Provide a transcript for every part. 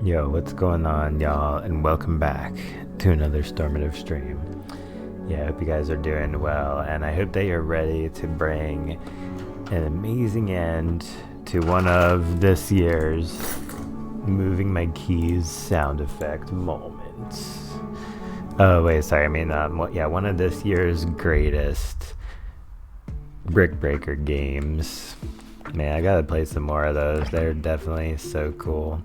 Yo, what's going on, y'all, and welcome back to another Stormative stream. Yeah, I hope you guys are doing well, and I hope that you're ready to bring an amazing end to one of this year's moving my keys sound effect moments. Oh, wait, sorry, I mean, one of this year's greatest Brick Breaker games. Man, I gotta play some more of those. They're definitely so cool.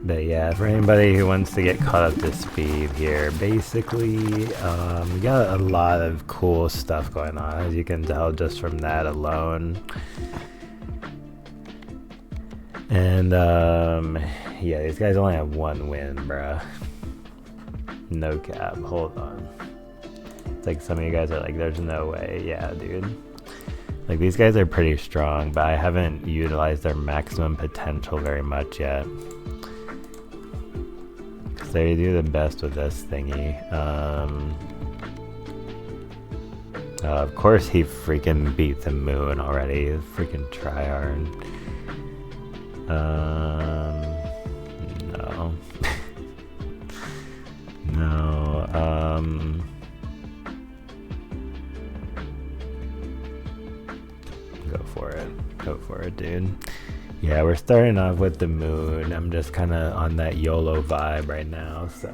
But yeah, for anybody who wants to get caught up to speed here, basically, we got a lot of cool stuff going on, as you can tell just from that alone. And, yeah, these guys only have one win, bruh. No cap, hold on. It's like some of you guys are like, there's no way. Yeah, dude. Like, these guys are pretty strong, but I haven't utilized their maximum potential very much yet. They do the best with this thingy. Of course he freaking beat the moon already. Freaking tryhard. No. No, Go for it, dude. Yeah, we're starting off with the moon. I'm just kind of on that YOLO vibe right now, so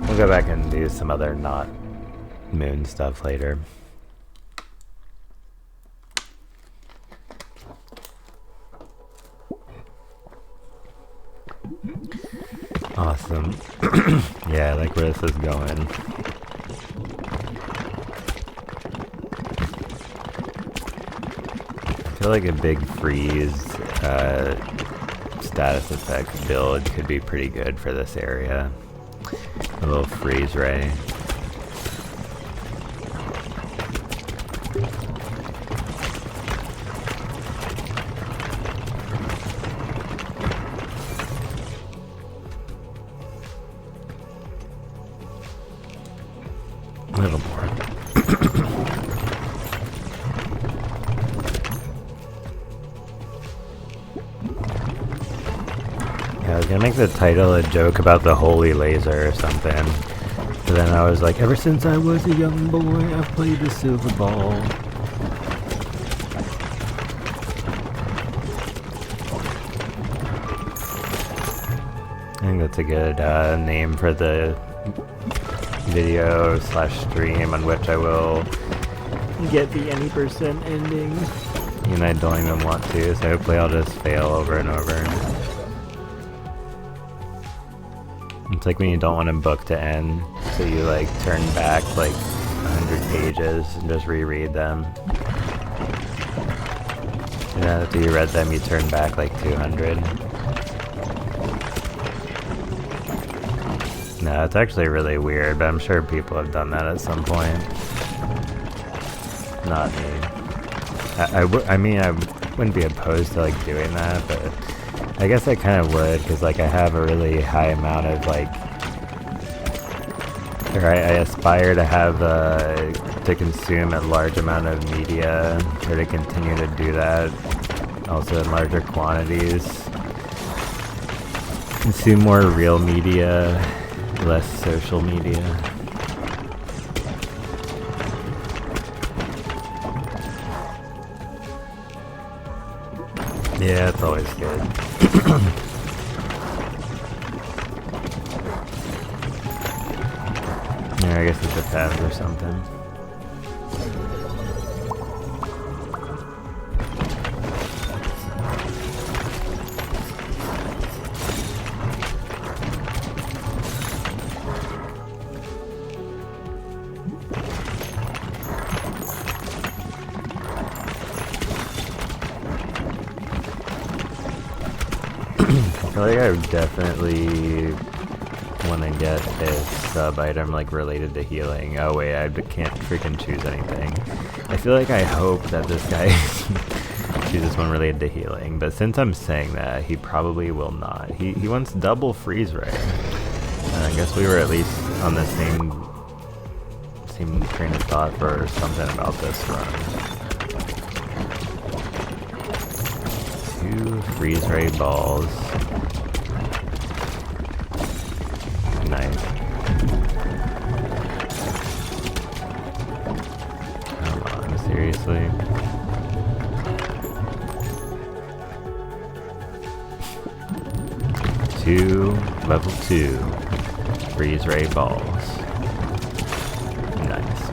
we'll go back and do some other not moon stuff later. Awesome. Yeah, I like where this is going. I feel like a big freeze status effect build could be pretty good for this area. A little freeze ray. A little more. I was gonna make the title a joke about the holy laser or something. But then I was like, ever since I was a young boy, I've played the silver ball. I think that's a good name for the video / stream on which I will get the any % ending. And I don't even want to, so hopefully I'll just fail over and over. It's like when you don't want a book to end, so you like turn back like 100 pages and just reread them. And then after you read them, you turn back like 200. No, it's actually really weird, but I'm sure people have done that at some point. Not me. I mean, I wouldn't be opposed to like doing that, but I guess I kind of would, because like I have a really high amount of like, or I aspire to have to consume a large amount of media, or to continue to do that, also in larger quantities. Consume more real media, less social media. Yeah, it's always good. Yeah, I guess it depends or something. I feel like I definitely want to get a sub item like related to healing. Oh wait, I can't freaking choose anything. I feel like I hope that this guy chooses one related to healing, but since I'm saying that, he probably will not. He wants double freeze ray. And I guess we were at least on the same train of thought for something about this run. 2 freeze ray balls. Nice. Come on, seriously? Level 2 freeze ray balls. Nice.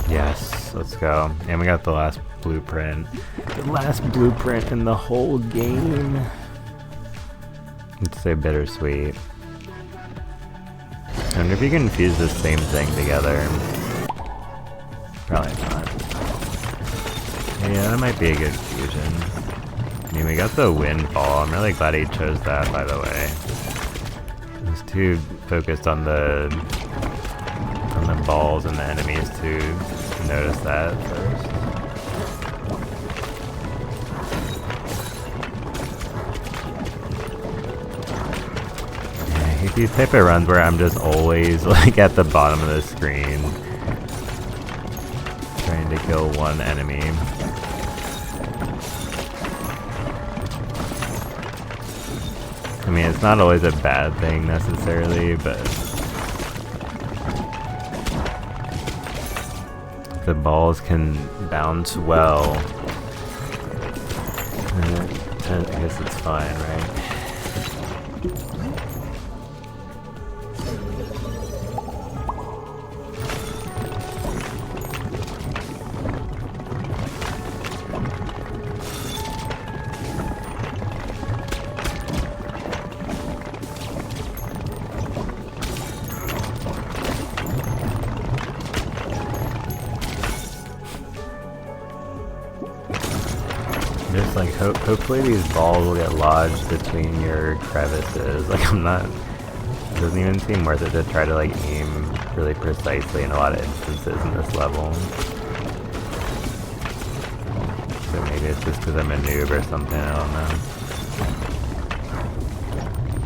Yes, let's go. And we got the last blueprint. The last blueprint in the whole game. Let's say bittersweet. I wonder if you can fuse the same thing together. Probably not. Yeah, that might be a good fusion. I mean, we got the windfall. I'm really glad he chose that, by the way. I was too focused on the balls and the enemies to notice that first. Yeah, I hate these type of runs where I'm just always like at the bottom of the screen trying to kill one enemy. I mean, it's not always a bad thing necessarily, but the balls can bounce well. I guess it's fine, right? Just like hopefully these balls will get lodged between your crevices. Like it doesn't even seem worth it to try to like aim really precisely in a lot of instances in this level. So maybe it's just because I'm a noob or something, I don't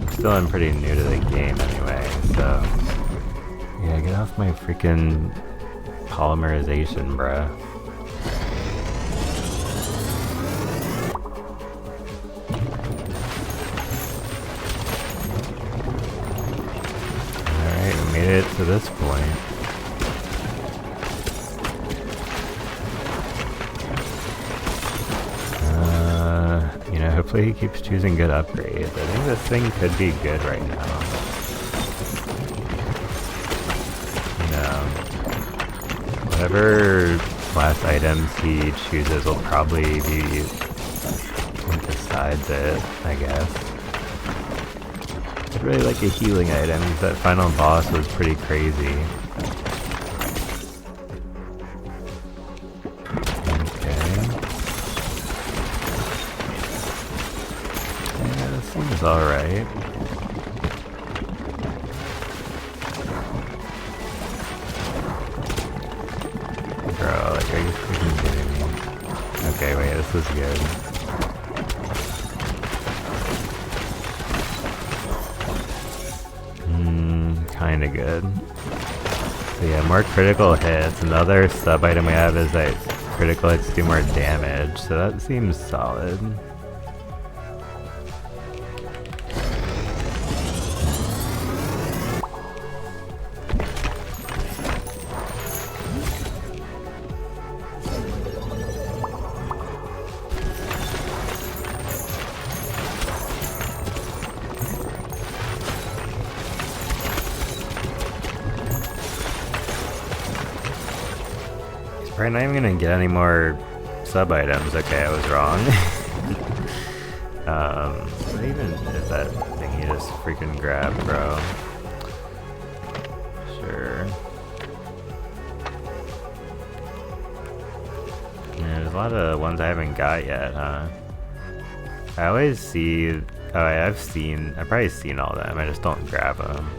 know. Still I'm pretty new to the game anyway, so yeah, get off my freaking polymerization, bruh. Made it to this point. You know, hopefully he keeps choosing good upgrades. I think this thing could be good right now. You know, whatever last items he chooses will probably be what decides it, I guess. I'd really like a healing item, because that final boss was pretty crazy. Okay. Yeah, this seems alright. Bro, like, are you freaking kidding me? Okay, wait, this is good. Kinda good. So yeah, more critical hits. Another sub item we have is that critical hits do more damage, so that seems solid. We're not even gonna get any more sub items. Okay, I was wrong. What even is that thing you just freaking grab, bro? Sure. Yeah, there's a lot of ones I haven't got yet, huh? I always see... Oh, I've probably seen all of them, I just don't grab them.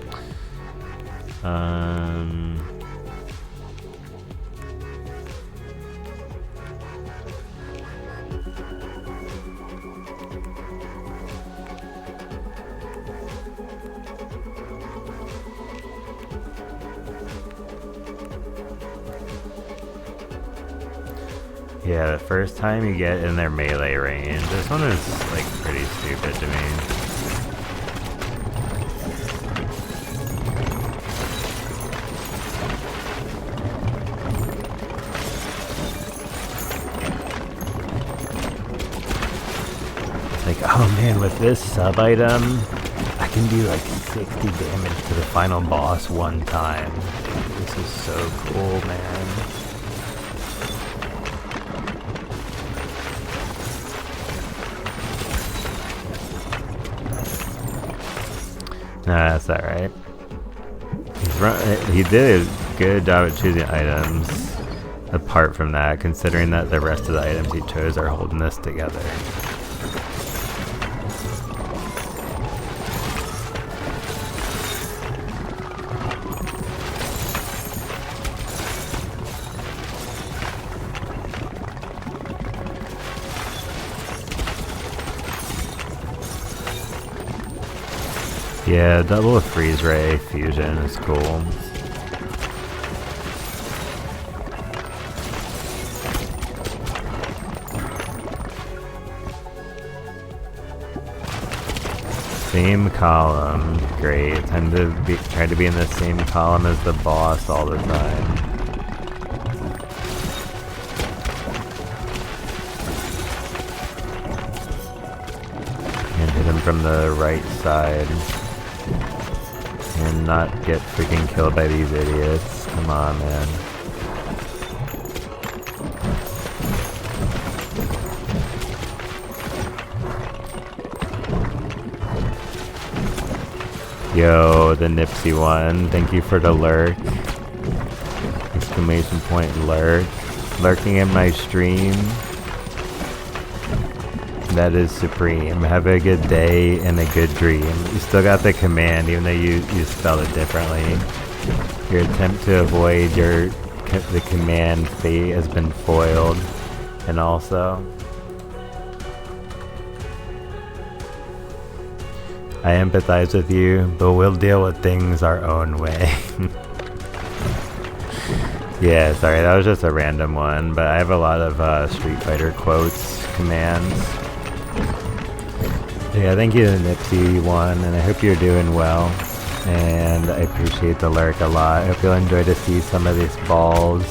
Yeah, the first time you get in their melee range, this one is like pretty stupid to me. Like, oh man, with this sub item, I can do like 60 damage to the final boss one time. This is so cool, man. Nah, that's alright. He did a good job at choosing items, apart from that, considering that the rest of the items he chose are holding this together. Yeah, double freeze ray fusion is cool. Same column, great. Time to try to be in the same column as the boss all the time. And hit him from the right side. And not get freaking killed by these idiots. Come on, man. Yo, the Nipsey one. Thank you for the lurk. Exclamation point lurk. Lurking in my stream. That is supreme. Have a good day and a good dream. You still got the command, even though you spelled it differently. Your attempt to avoid the command fate has been foiled. And also, I empathize with you, but we'll deal with things our own way. Yeah, sorry, that was just a random one, but I have a lot of Street Fighter quotes, commands. Yeah, thank you to Nipsey one, and I hope you're doing well. And I appreciate the lurk a lot. I hope you'll enjoy to see some of these balls.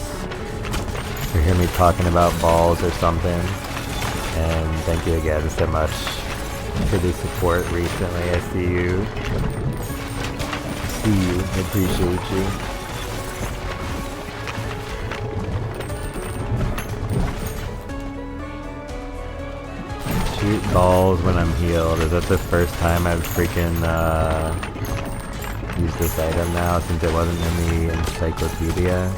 Or hear me talking about balls or something. And thank you again so much for the support recently. I see you. I appreciate you. Shoot balls when I'm healed. Is that the first time I've freaking used this item now since it wasn't in the encyclopedia?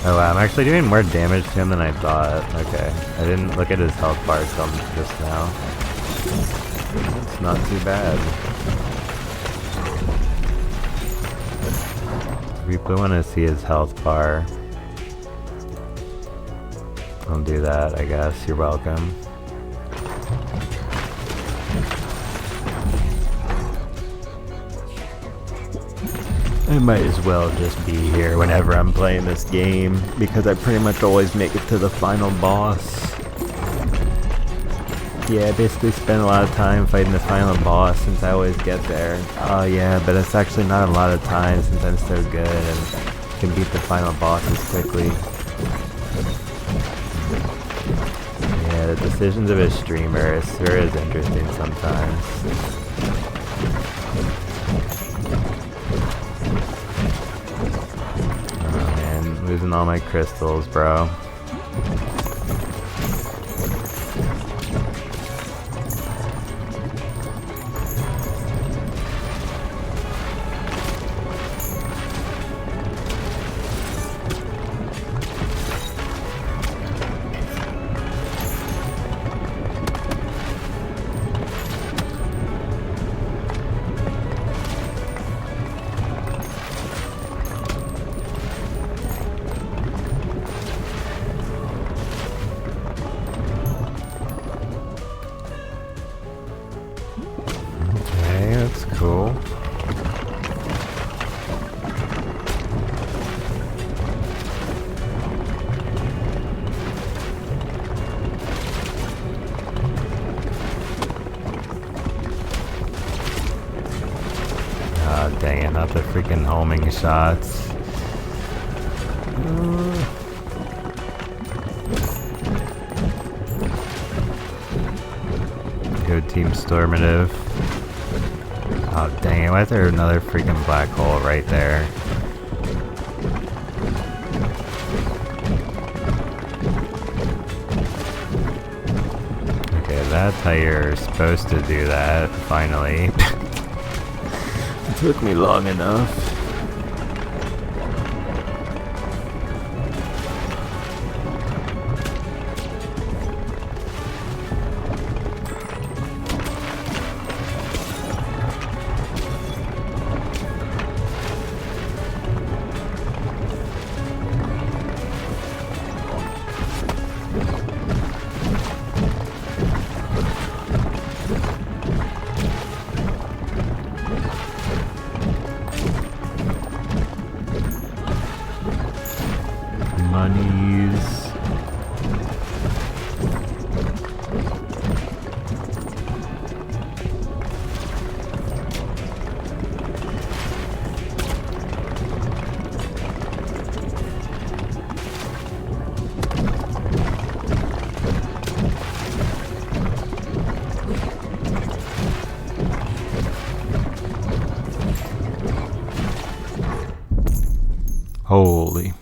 Oh wow, I'm actually doing more damage to him than I thought. Okay, I didn't look at his health bar till just now. It's not too bad. We want to see his health bar. I'll do that, I guess. You're welcome. I might as well just be here whenever I'm playing this game, because I pretty much always make it to the final boss. Yeah, I basically spend a lot of time fighting the final boss since I always get there. Oh yeah, but it's actually not a lot of time since I'm so good and can beat the final bosses quickly. Yeah, the decisions of a streamer sure is interesting sometimes. Losing all my crystals, bro. Not the freaking homing shots. Go Team Stormative. Oh dang it, why is there another freaking black hole right there? Okay, that's how you're supposed to do that, finally. It took me long enough. Monies. Holy.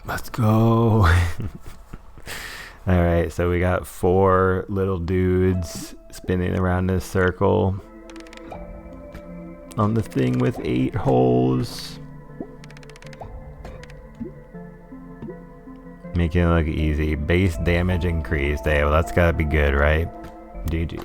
Let's go. Alright, so we got 4 little dudes spinning around in a circle on the thing with 8 holes. Making it look easy. Base damage increased. Hey, well that's gotta be good, right? GG.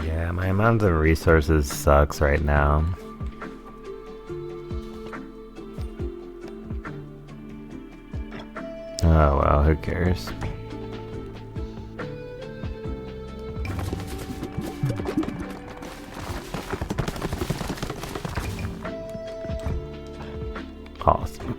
Yeah, my amount of resources sucks right now. Oh well, who cares? Awesome.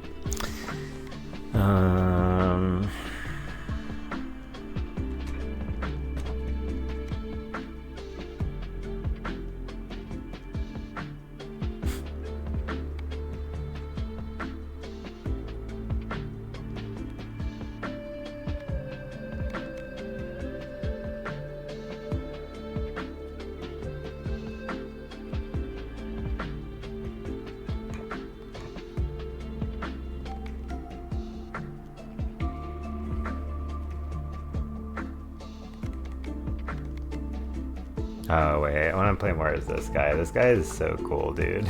Oh wait, I want to play more as this guy. This guy is so cool, dude.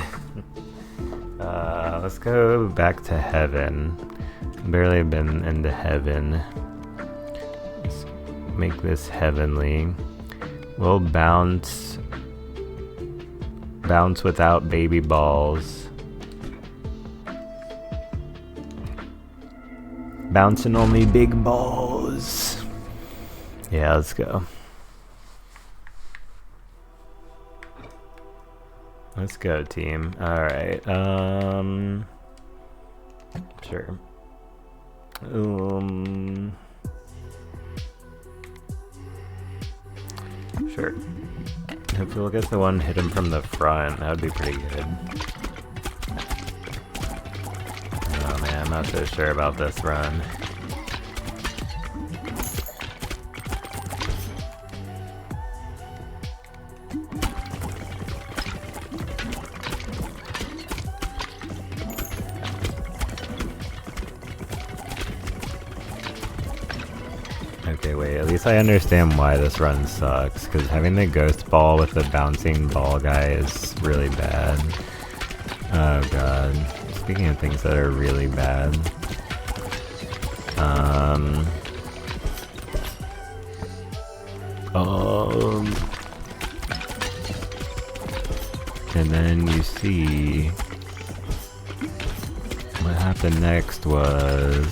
Let's go back to heaven. Barely been into heaven. Let's make this heavenly. We'll bounce without baby balls. Bouncing only big balls. Yeah, let's go. Let's go, team. Alright, sure. Sure. If we'll get the one hit him from the front, that would be pretty good. Oh man, I'm not so sure about this run. Okay, wait, at least I understand why this run sucks, because having the ghost ball with the bouncing ball guy is really bad. Oh god. Speaking of things that are really bad. And then you see what happened next was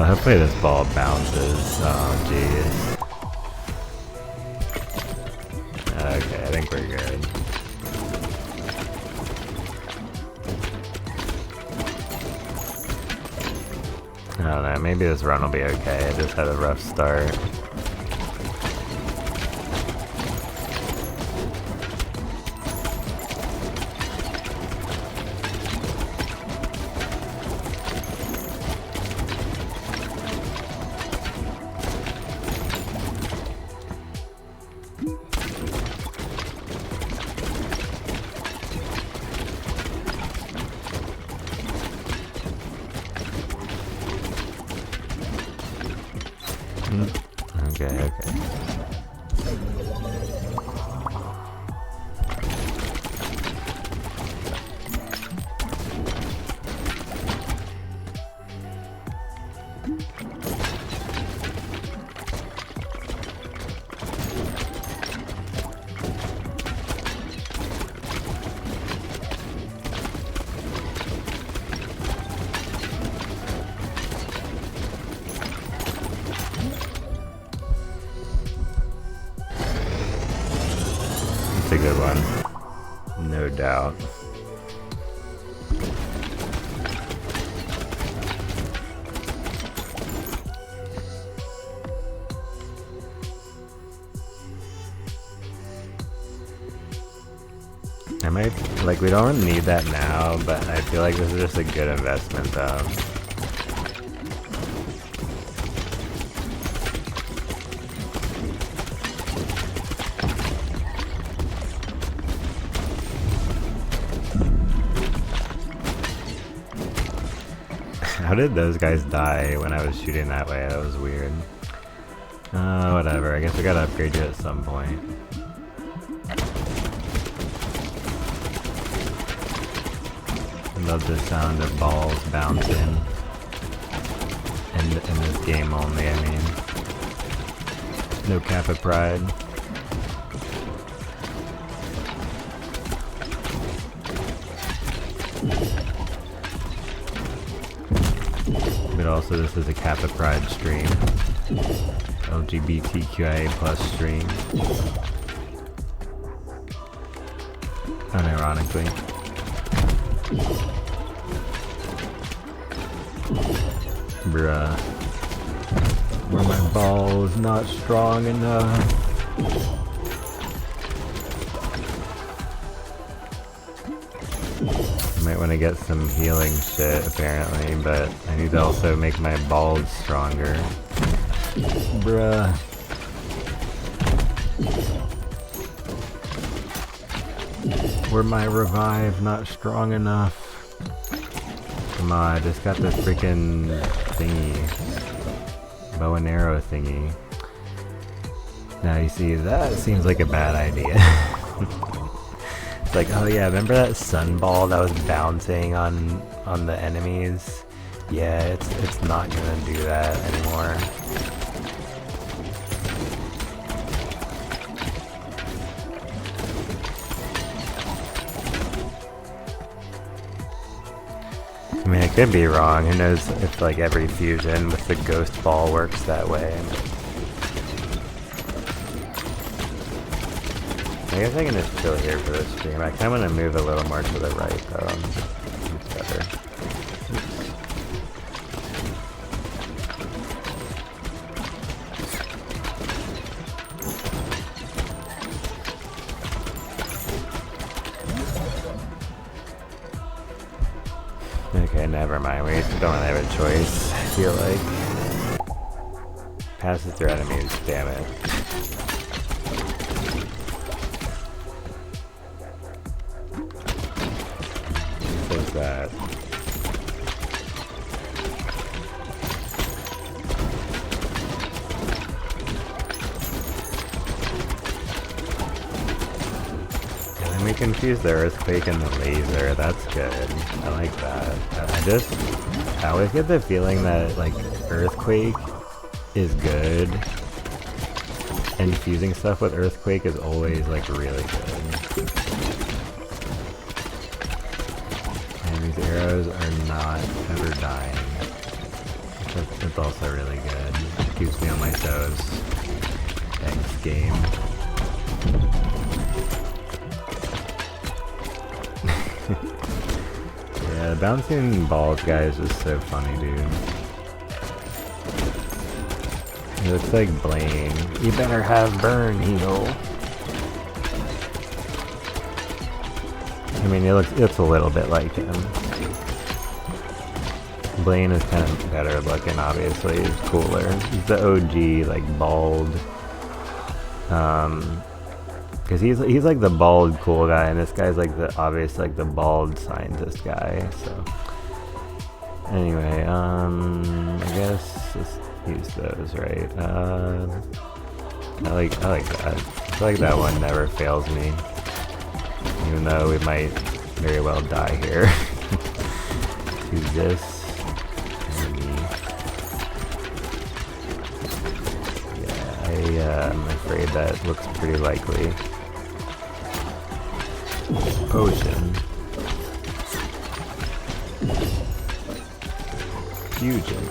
hopefully this ball bounces. Oh jeez. Okay, I think we're good. I don't know, maybe this run will be okay. I just had a rough start. Okay. A good one, no doubt. I might, like, we don't really need that now, but I feel like this is just a good investment though. How did those guys die when I was shooting that way? That was weird. Whatever. I guess we gotta upgrade you at some point. Love the sound of balls bouncing. In this game only, I mean. No cap of pride. But also this is a Kappa Pride stream. LGBTQIA plus stream. Unironically. Bruh. Where my ball is not strong enough. Might want to get some healing shit apparently, but I need to also make my balls stronger. Bruh. Were my revive not strong enough? Come on, I just got this freaking thingy. Bow and arrow thingy. Now you see, that seems like a bad idea. It's like, oh yeah, remember that sun ball that was bouncing on the enemies? Yeah, it's not gonna do that anymore. I mean, I could be wrong. Who knows if like every fusion with the ghost ball works that way. I guess I can just chill here for this stream. I kind of want to move a little more to the right though. It's better. never mind. We don't really have a choice, I feel like. Passes through enemies, damn it. What is that? We confuse the earthquake and the laser. That's good. I like that. I always get the feeling that like earthquake is good, and fusing stuff with earthquake is always like really good. And these arrows are not ever dying. It's also really good. It keeps me on my toes. Thanks, game. Yeah, the bouncing balls guy is just so funny, dude. He looks like Blaine. You better have burn heal. I mean, it looks a little bit like him. Blaine is kind of better looking, obviously. He's cooler. He's the OG, like, bald. Because he's like the bald cool guy, and this guy's like the obvious, like the bald scientist guy. So anyway, I guess just use those, right? I like that. I feel like that one never fails me, even though we might very well die here. Use this. Yeah, I'm afraid that looks pretty likely. Potion. Fusion.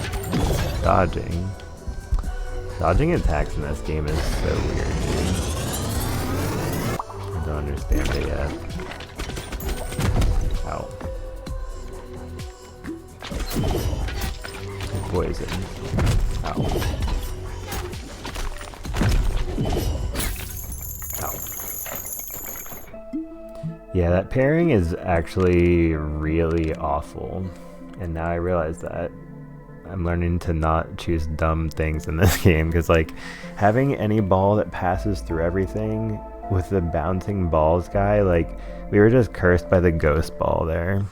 Dodging. Dodging attacks in this game is so weird, dude. I don't understand it yet. Ow. Poison. Ow. Yeah, that pairing is actually really awful, and now I realize that. I'm learning to not choose dumb things in this game, because like having any ball that passes through everything with the bouncing balls guy, like we were just cursed by the ghost ball there,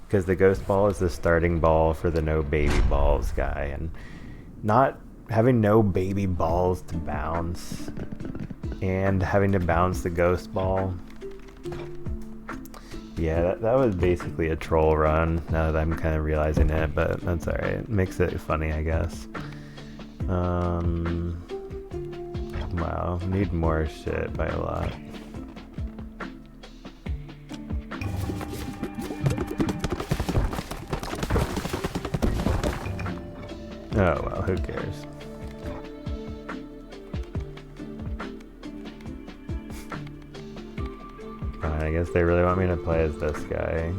because the ghost ball is the starting ball for the no baby balls guy, and not having no baby balls to bounce and having to bounce the ghost ball. Yeah, that was basically a troll run, now that I'm kind of realizing it, but that's alright. It makes it funny, I guess. Wow, need more shit by a lot. Oh well, who cares? I guess they really want me to play as this guy.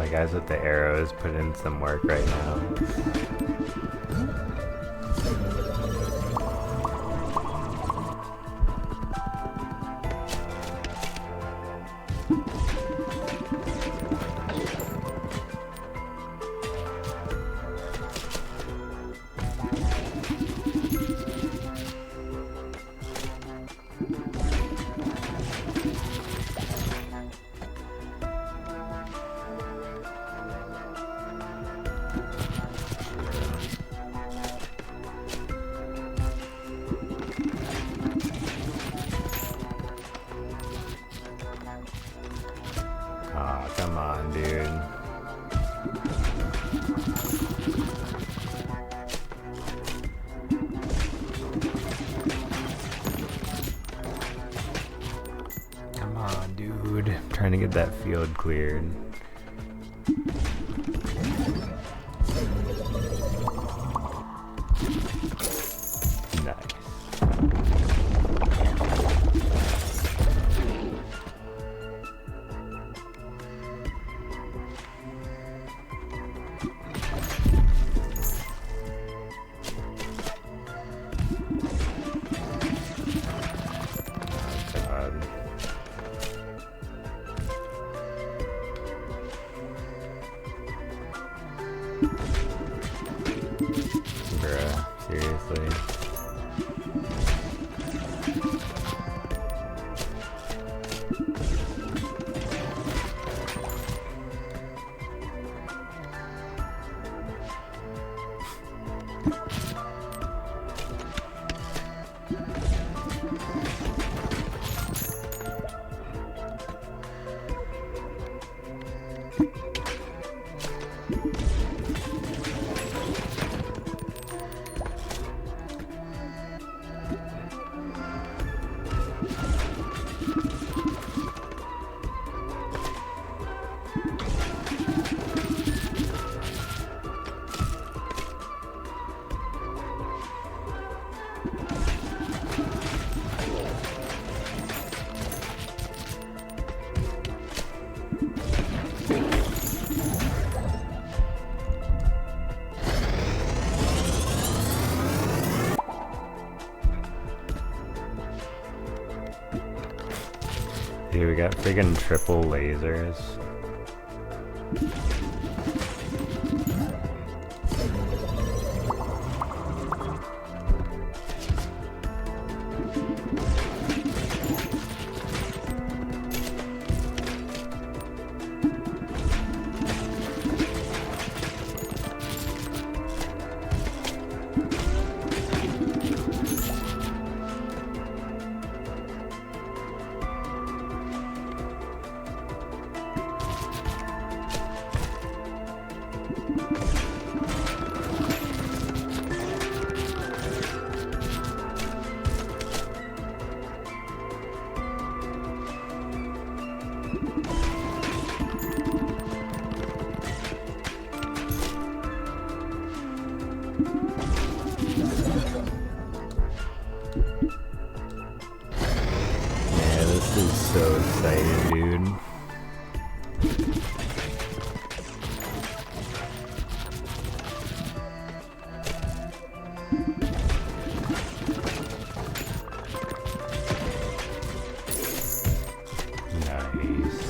My guys with the arrows put in some work right now. Aw, come on, dude. Come on, dude. I'm trying to get that field cleared. Nice. Bruh, seriously. Dude, we got friggin' triple lasers. This is so exciting, dude. Nice.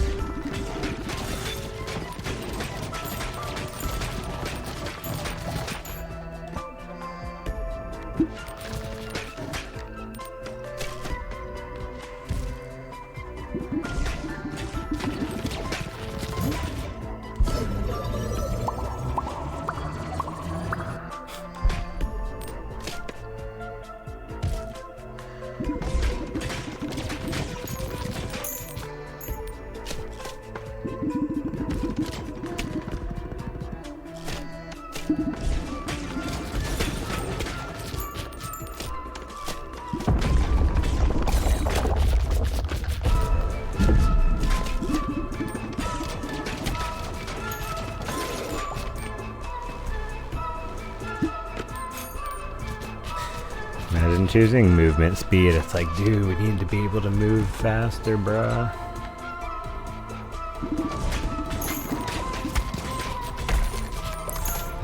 Imagine choosing movement speed. It's like, dude, we need to be able to move faster, bruh.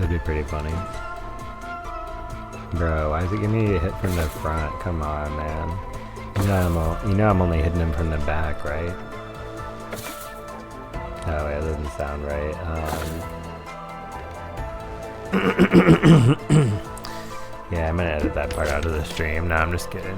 That'd be pretty funny. Bro, why is it giving me a hit from the front? Come on, man. You know I'm only hitting him from the back, right? Oh, yeah, that doesn't sound right. Yeah, I'm gonna edit that part out of the stream. No, I'm just kidding.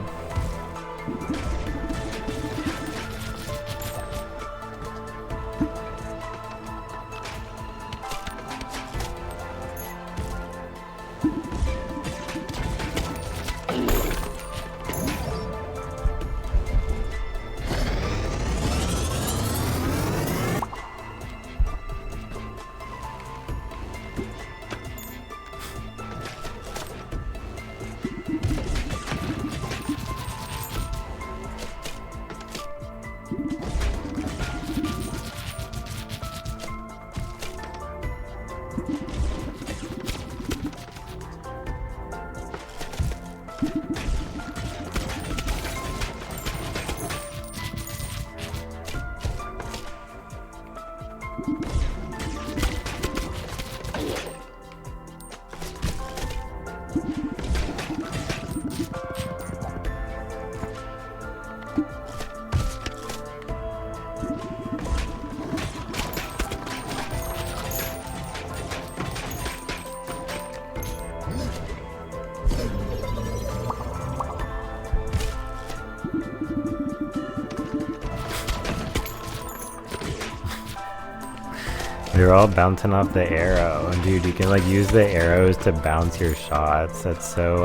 They're all bouncing off the arrow. Dude, you can like use the arrows to bounce your shots. That's so,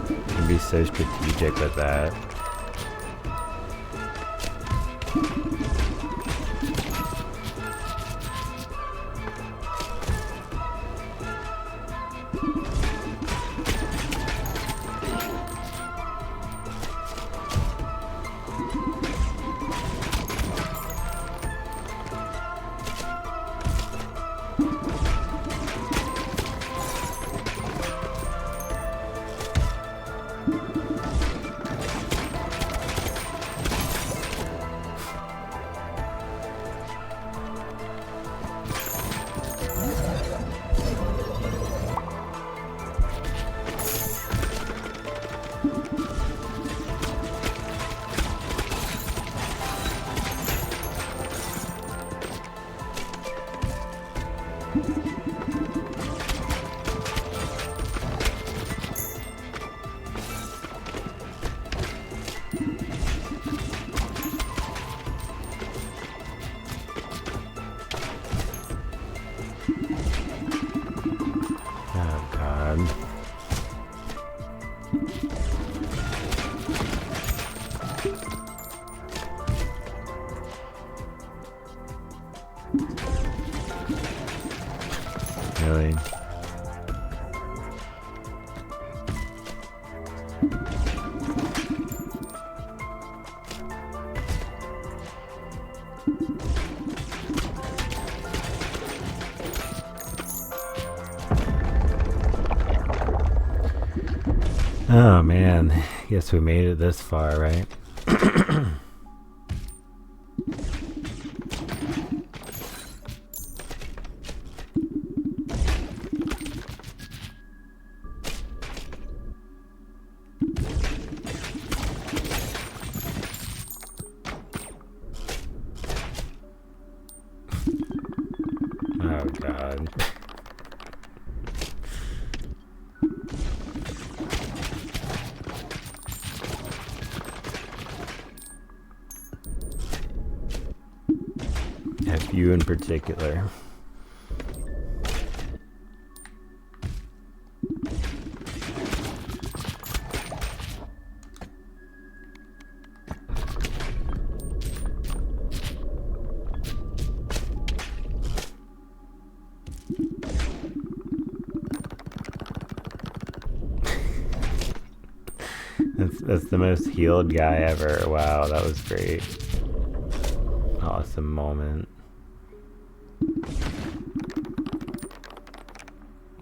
you can be so strategic with that. Oh god. Really? Oh man, guess we made it this far, right? Oh god. F you in particular. That's the most healed guy ever. Wow, that was great. Awesome moment.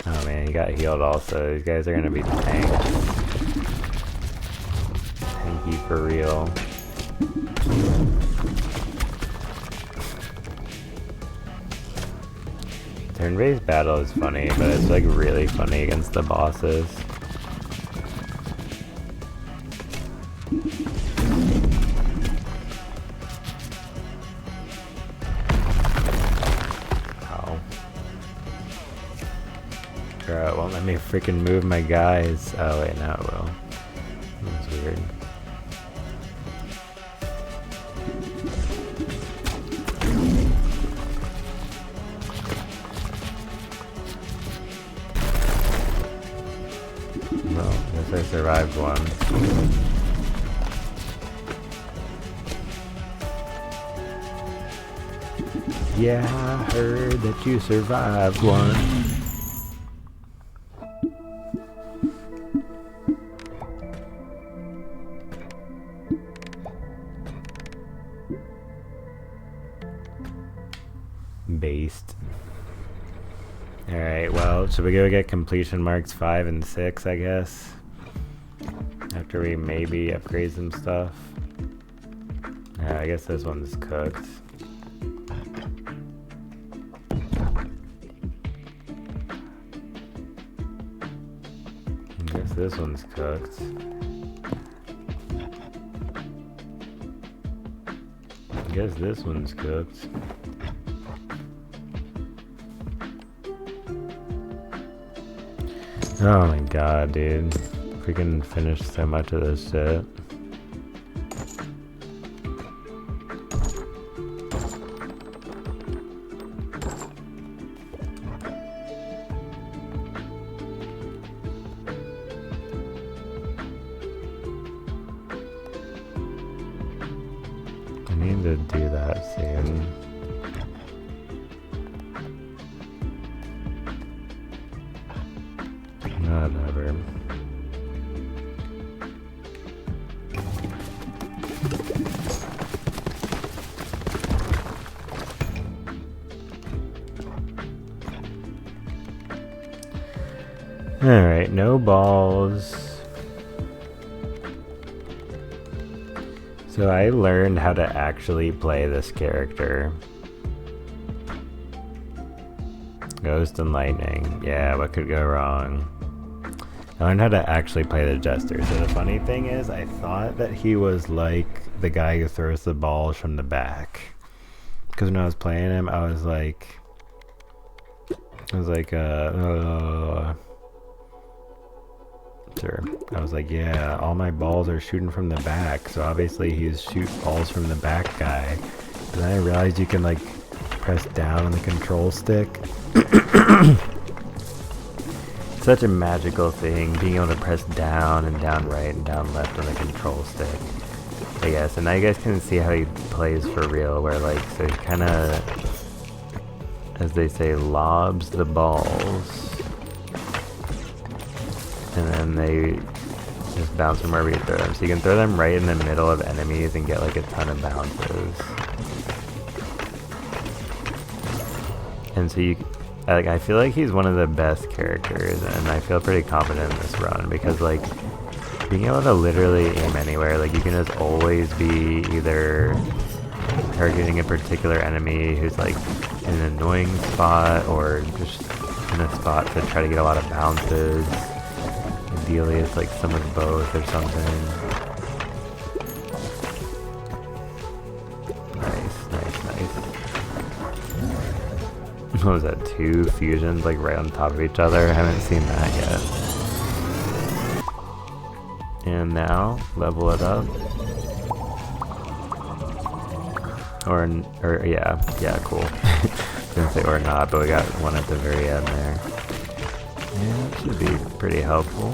Oh man, he got healed also. These guys are gonna be tanks. Tanky for real. Turn-based battle is funny, but it's like really funny against the bosses. Oh. Bro, it won't let me freaking move my guys. Oh wait, now it will. That's weird. Well, guess I survived one. Yeah, I heard that you survived one. Based. Alright, well, should we go get completion marks 5 and 6, I guess? After we maybe upgrade some stuff. Yeah, I guess this one's cooked. I guess this one's cooked. I guess this one's cooked. Oh my god, dude. Freaking finished so much of this shit. I need to do that soon. Whatever. Alright, no balls. So I learned how to actually play this character. Ghost and Lightning. Yeah, what could go wrong? I learned how to actually play the Jester. So the funny thing is, I thought that he was like the guy who throws the balls from the back. Because when I was playing him, I was like, sure. I was like, yeah, all my balls are shooting from the back. So obviously he's shoot balls from the back guy. And then I realized you can like press down on the control stick. Such a magical thing, being able to press down and down right and down left on the control stick. I guess, and now you guys can see how he plays for real, where like, so he kind of, as they say, lobs the balls. And then they just bounce from wherever you throw them. So you can throw them right in the middle of enemies and get like a ton of bounces. And so you, like, I feel like he's one of the best characters, and I feel pretty confident in this run because, like, being able to literally aim anywhere, like, you can just always be either targeting a particular enemy who's, like, in an annoying spot or just in a spot to try to get a lot of bounces. Ideally, it's, like, some of both or something. Nice. What was that, 2 fusions like right on top of each other? I haven't seen that yet. And now, level it up. Or yeah, cool. Didn't say or not, but we got one at the very end there. Yeah, that should be pretty helpful.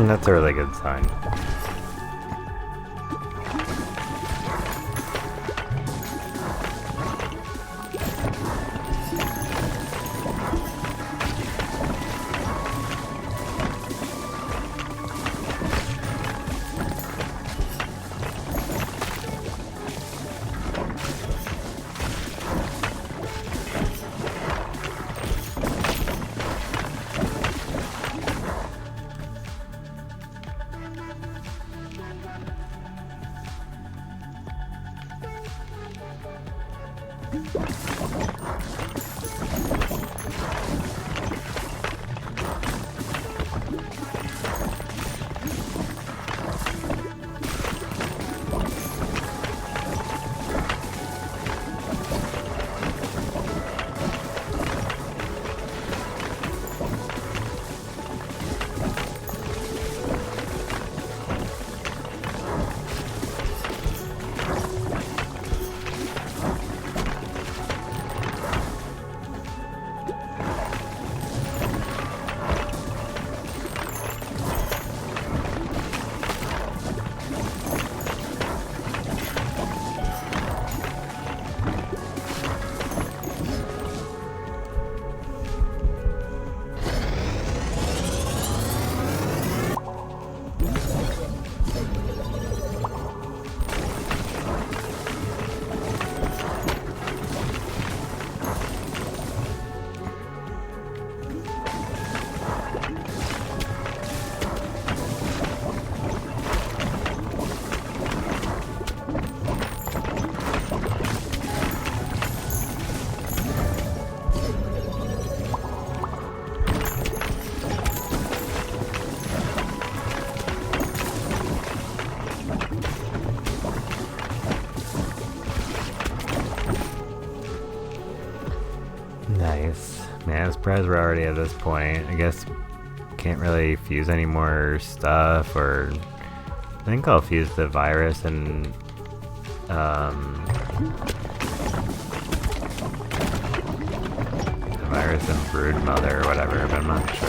That's a really good sign. Nice. Man, I'm surprised we're already at this point. I guess can't really fuse any more stuff, or I think I'll fuse the virus and the virus and brood mother or whatever, but I'm not sure.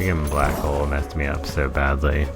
Friggin' black hole messed me up so badly.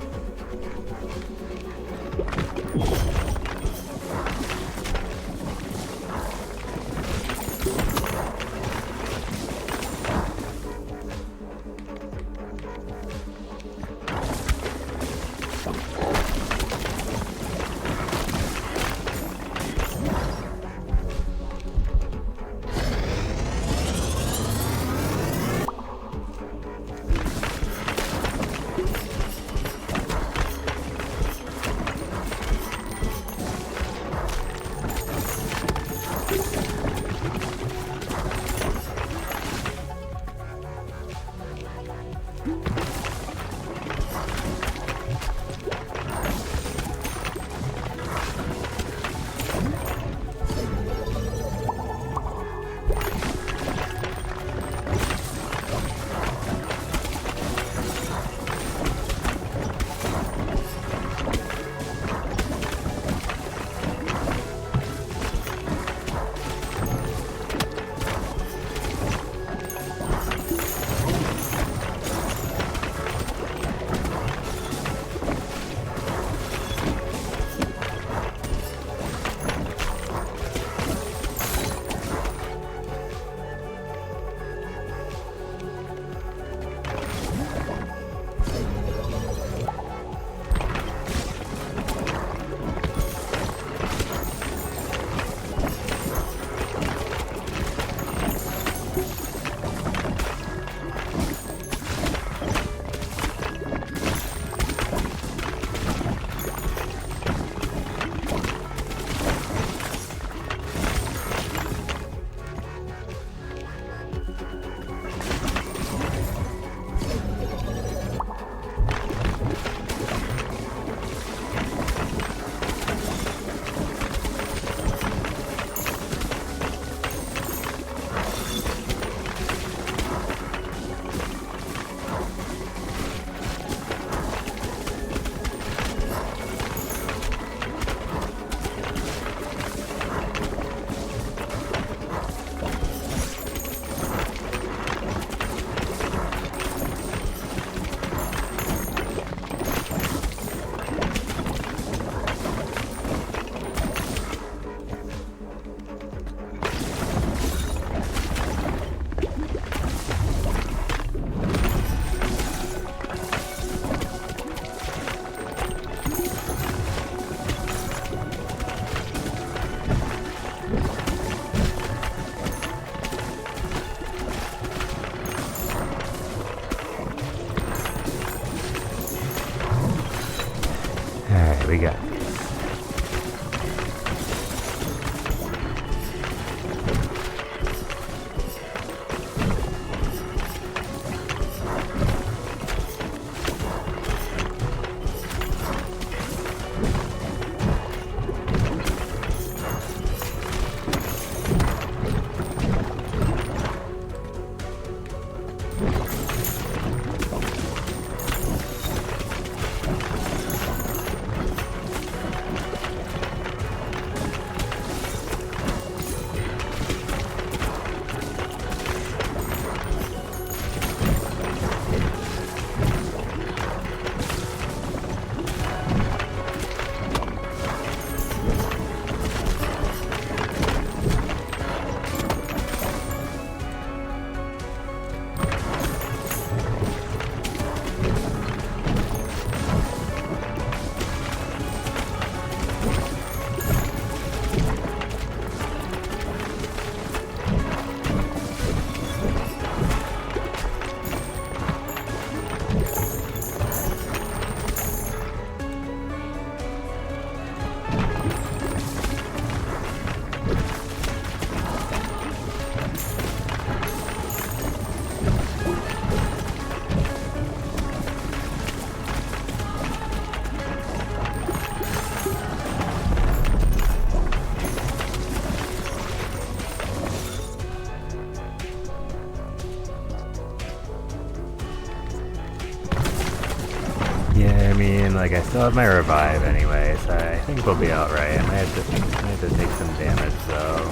like, I still have my revive anyway, so I think we'll be alright. I might have to take some damage, though.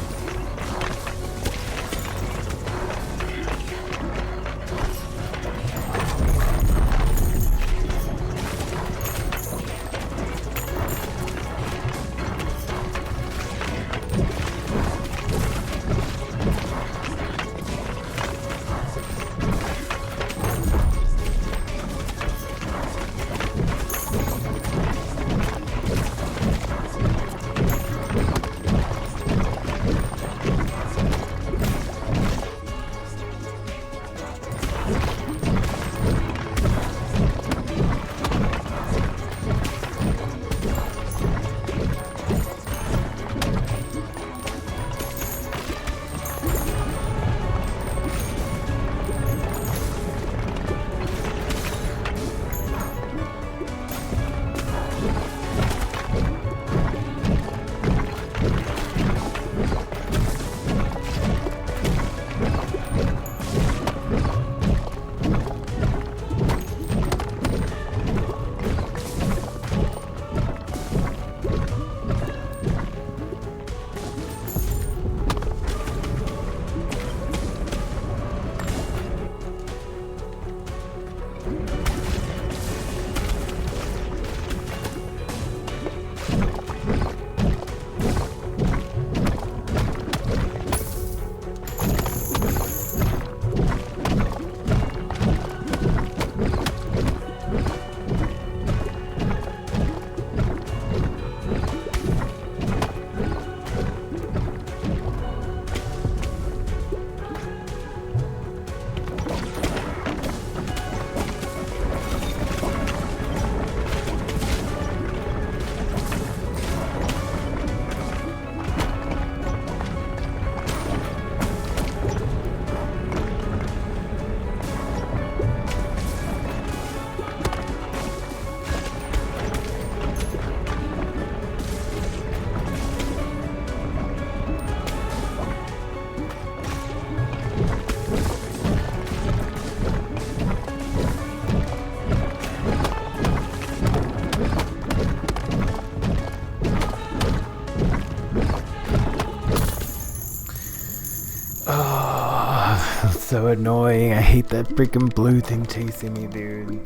So annoying. I hate that freaking blue thing chasing me, dude.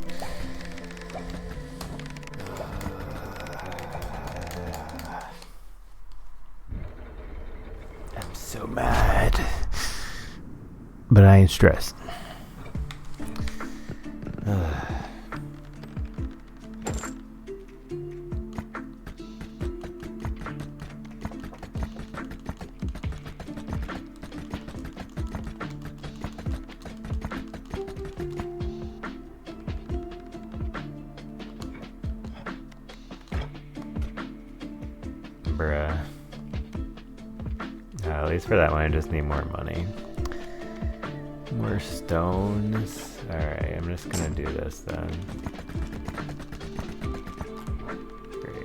I'm so mad. But I ain't stressed. Bruh. At least for that one, I just need more money. More stones. Alright, I'm just gonna do this then. Great.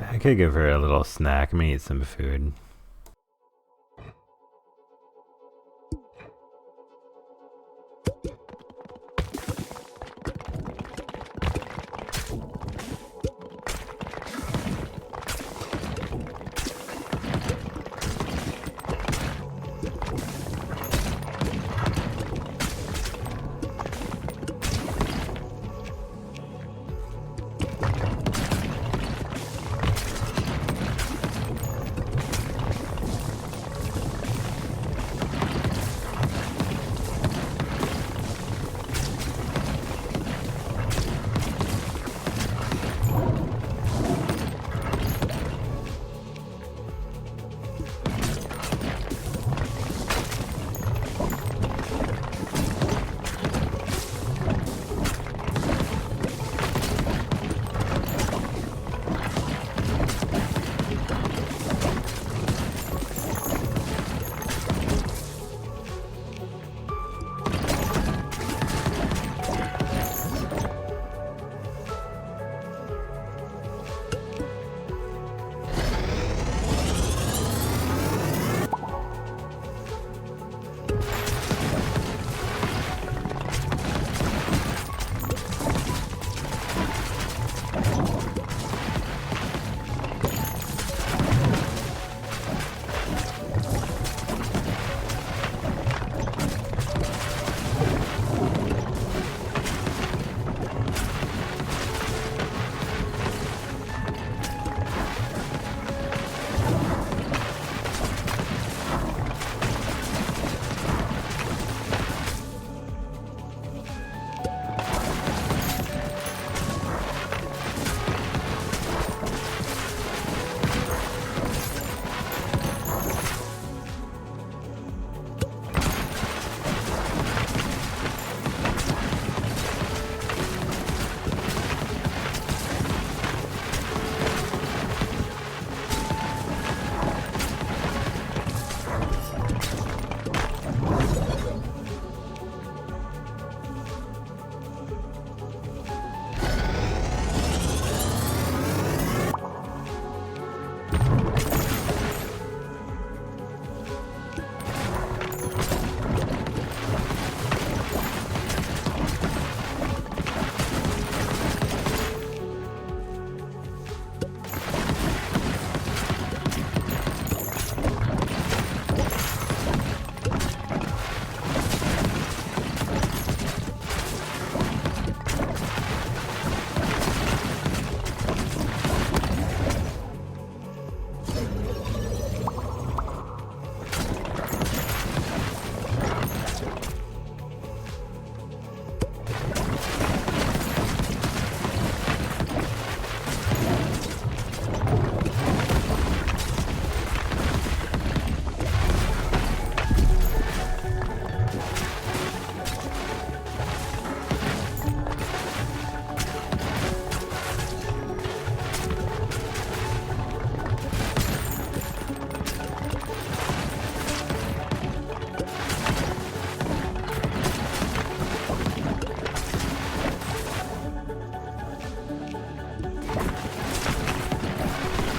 I could go for a little snack. I'm gonna eat some food.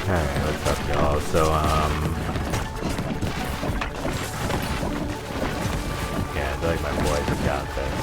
Alright, what's up, y'all? So, yeah, I feel like my boys have got this.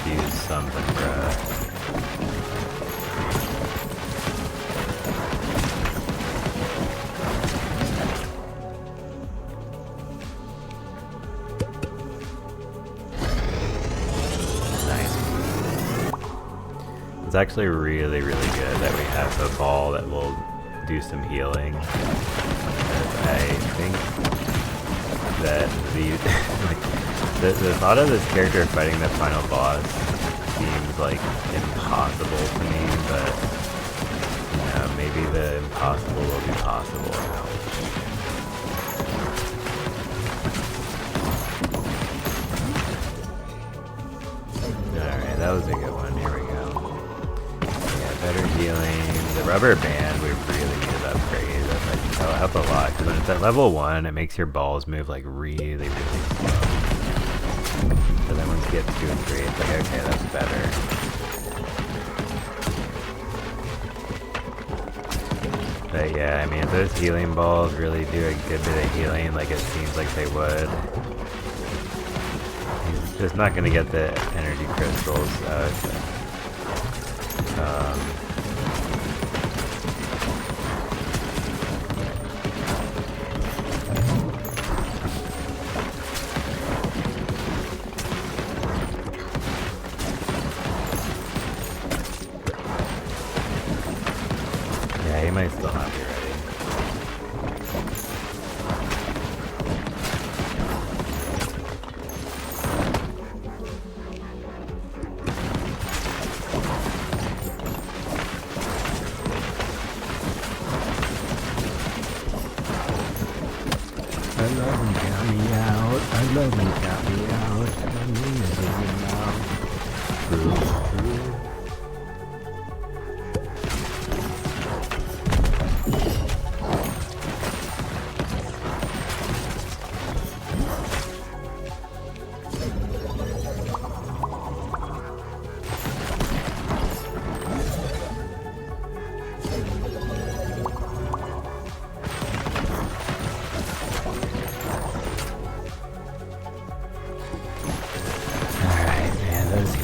Use something, bruh. It's actually really, really good that we have a ball that will do some healing. I think that the thought of this character fighting the final boss seems like impossible to me, but you know, maybe the impossible will be possible now. Alright, that was a good one. Here we go. Yeah, better healing. The rubber band we really need to upgrade. That'll help a lot, because when it's at level 1, it makes your balls move like really, really slow. So then once you get 2 and 3, it's like, okay, that's better. But yeah, I mean, if those healing balls really do a good bit of healing, like it seems like they would, he's just not going to get the energy crystals. He might still not be ready. I love him, count me out. I love him, count me out. I mean, it now. True.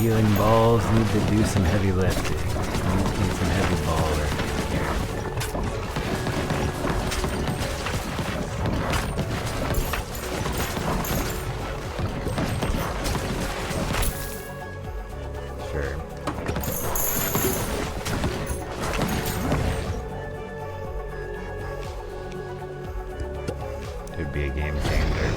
healing balls need to do some heavy lifting. Need some heavy ball work here. Sure. It would be a game changer.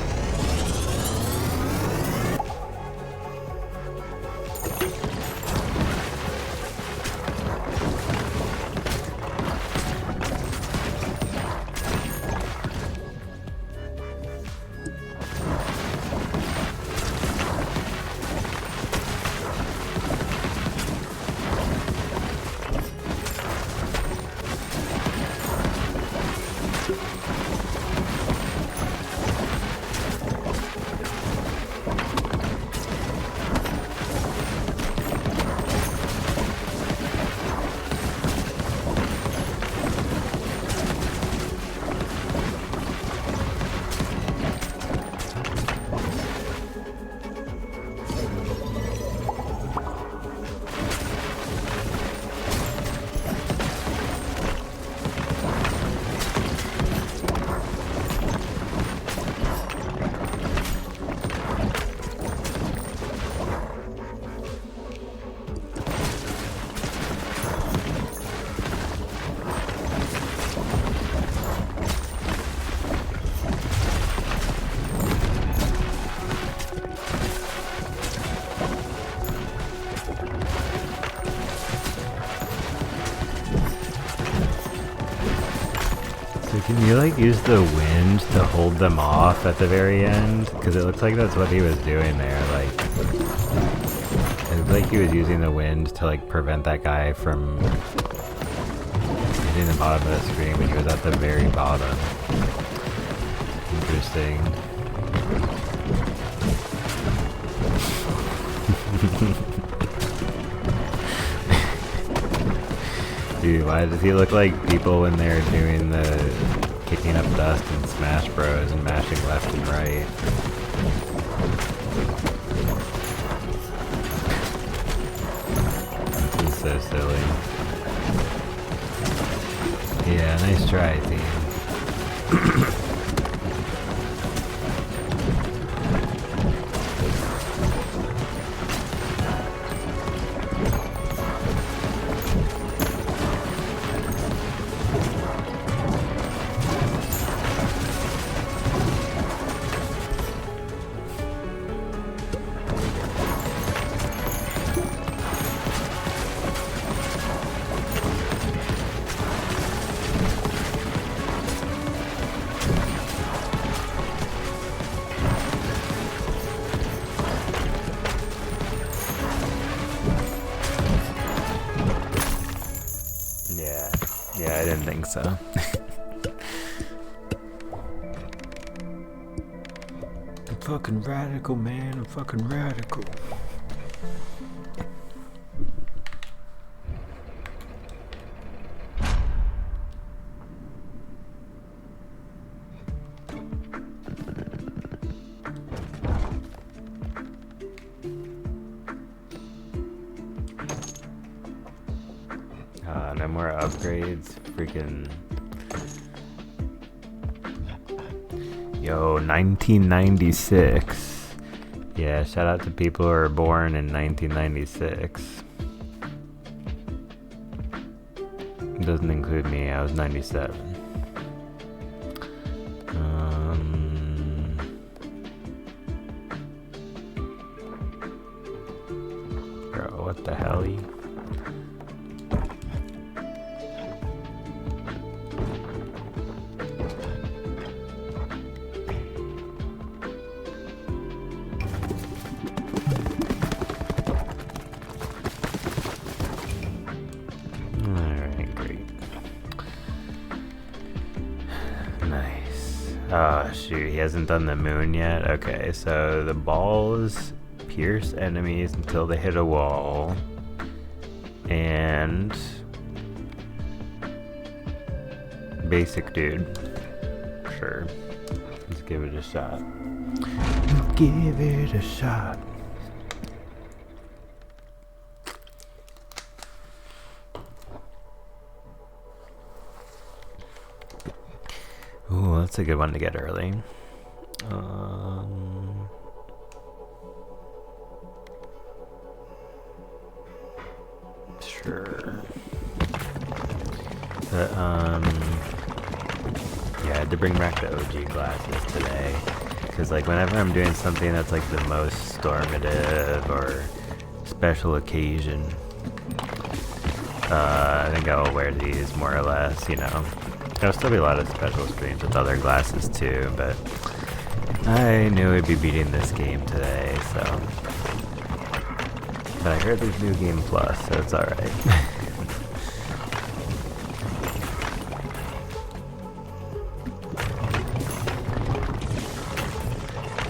Can you like use the wind to hold them off at the very end? Because it looks like that's what he was doing there. Like, it looked like he was using the wind to like prevent that guy from hitting the bottom of the screen when he was at the very bottom. Interesting. Dude, why does he look like people when they're doing the kicking up dust in Smash Bros and mashing left and right? This is so silly. Yeah, nice try, team. Yeah, I didn't think so. I'm fucking radical, man. I'm fucking radical. No more upgrades. Freaking. Yo, 1996. Yeah, shout out to people who were born in 1996. It doesn't include me, I was 97. Bro, what the hell? Oh shoot, he hasn't done the moon yet? Okay, so the balls pierce enemies until they hit a wall. And... basic dude. Sure. Let's give it a shot. Give it a shot. that's a good one to get early. Sure. But, yeah, I had to bring back the OG glasses today. Because, like, whenever I'm doing something that's, like, the most stormative or special occasion, I think I'll wear these more or less, you know. There'll still be a lot of special streams with other glasses, too, but I knew I'd be beating this game today, so... But I heard there's New Game Plus, so it's alright.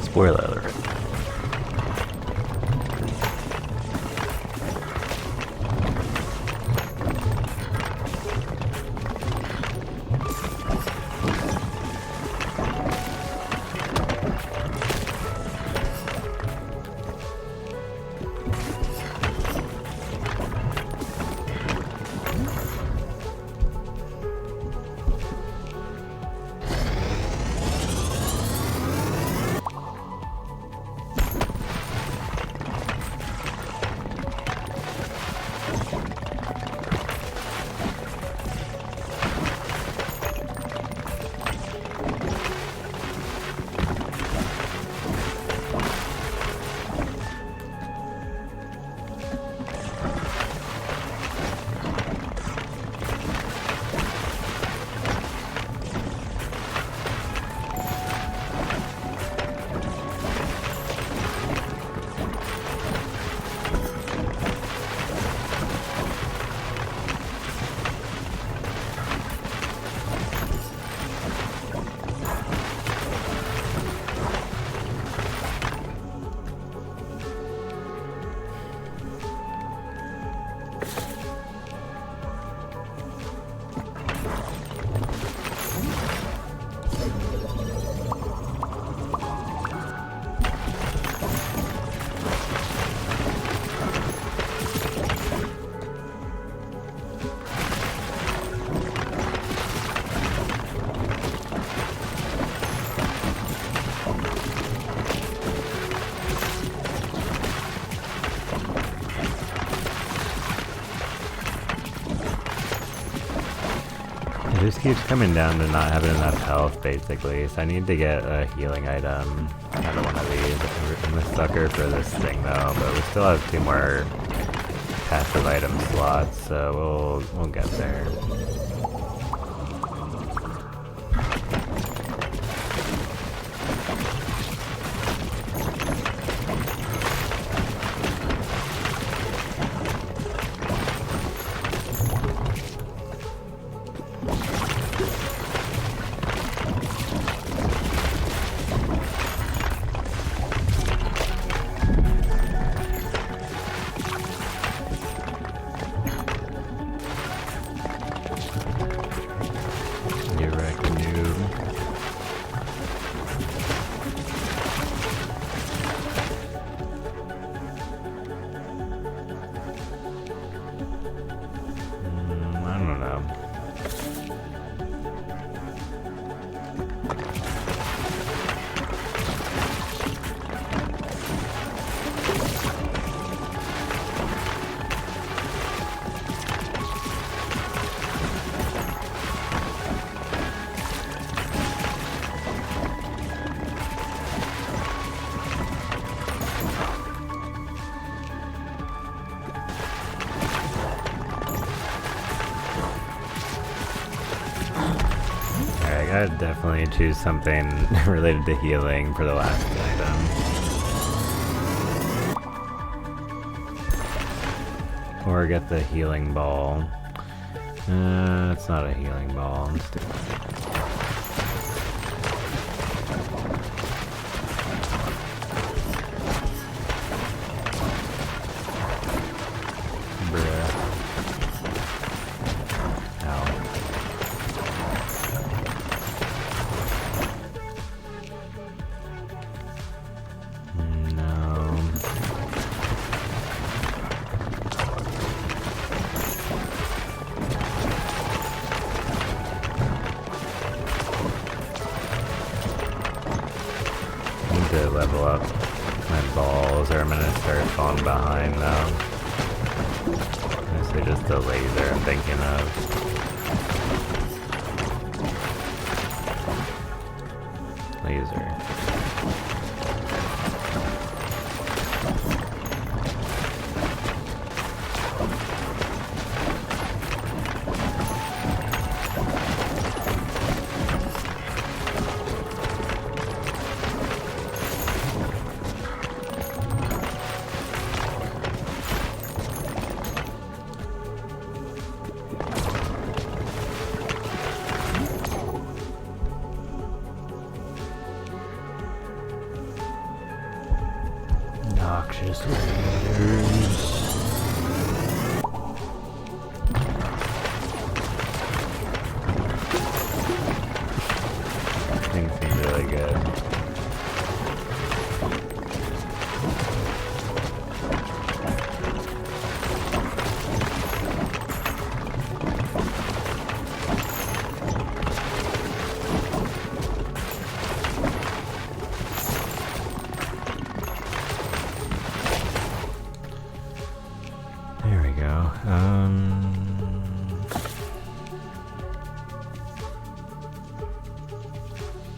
Spoiler alert. It just keeps coming down to not having enough health, basically, so I need to get a healing item out of one of these. I'm a sucker for this thing, though, but we still have 2 more passive item slots, so we'll get there. I'd definitely choose something related to healing for the last item. Or get the healing ball. It's not a healing ball. level up my balls or I'm gonna start falling behind them. This is just the laser I'm thinking of. Laser. Noxious lasers. Things seem really good. There we go.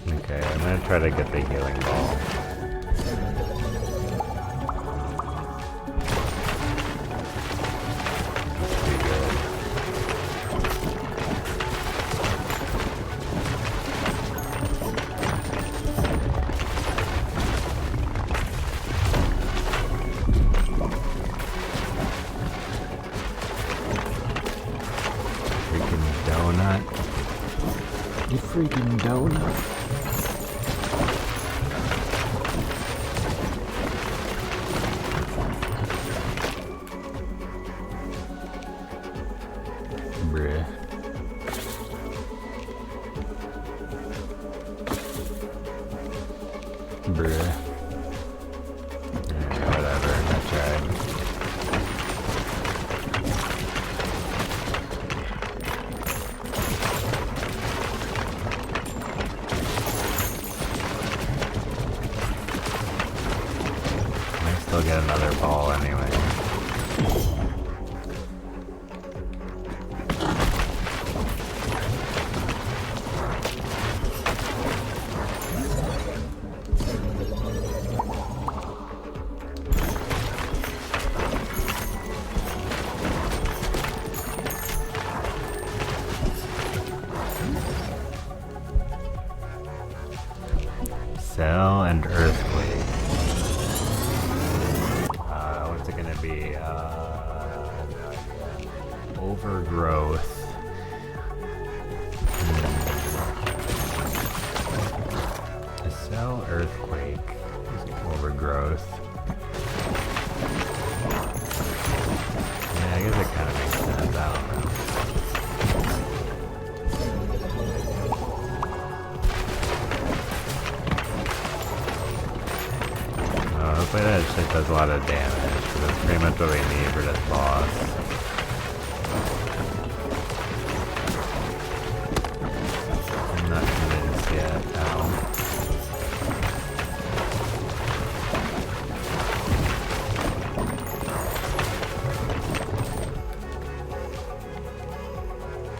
Okay, I'm gonna try to get the healing ball. That's pretty good. Freaking donut. You freaking donut. Bruh. Bruh. Whatever, I tried. Might still get another ball anyway. Cell and earthquake. What's it gonna be? Overgrowth. A cell earthquake. Overgrowth. Yeah, I guess it kind of makes sense. I don't know. Hopefully that shit does a lot of damage, because that's pretty much what we need for this boss. I'm not convinced yet, ow.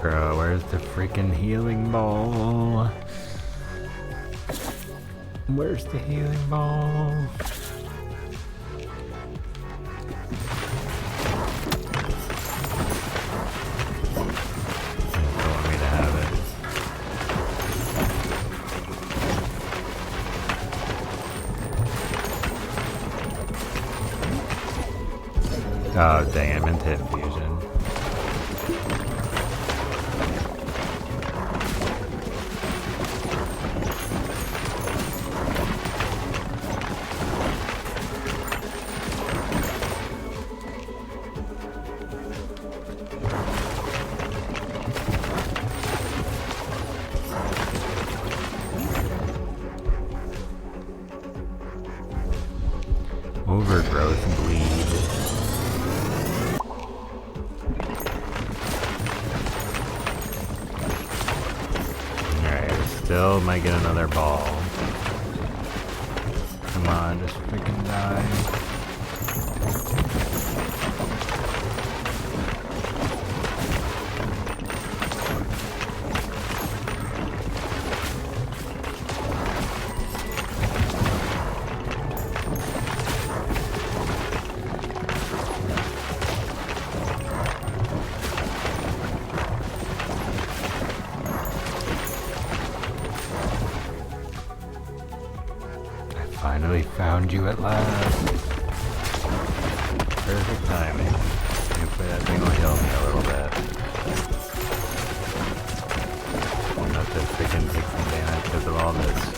Bro, where's the freaking healing ball? Where's the healing ball? Oh dang, I'm into infusion. Overgrowth bleed. Alright, still might get another ball. I'm Come on, just freaking die. Finally found you at last. Perfect timing. Hopefully that thing will heal me a little bit. I'm about to freaking take some damage because of all this.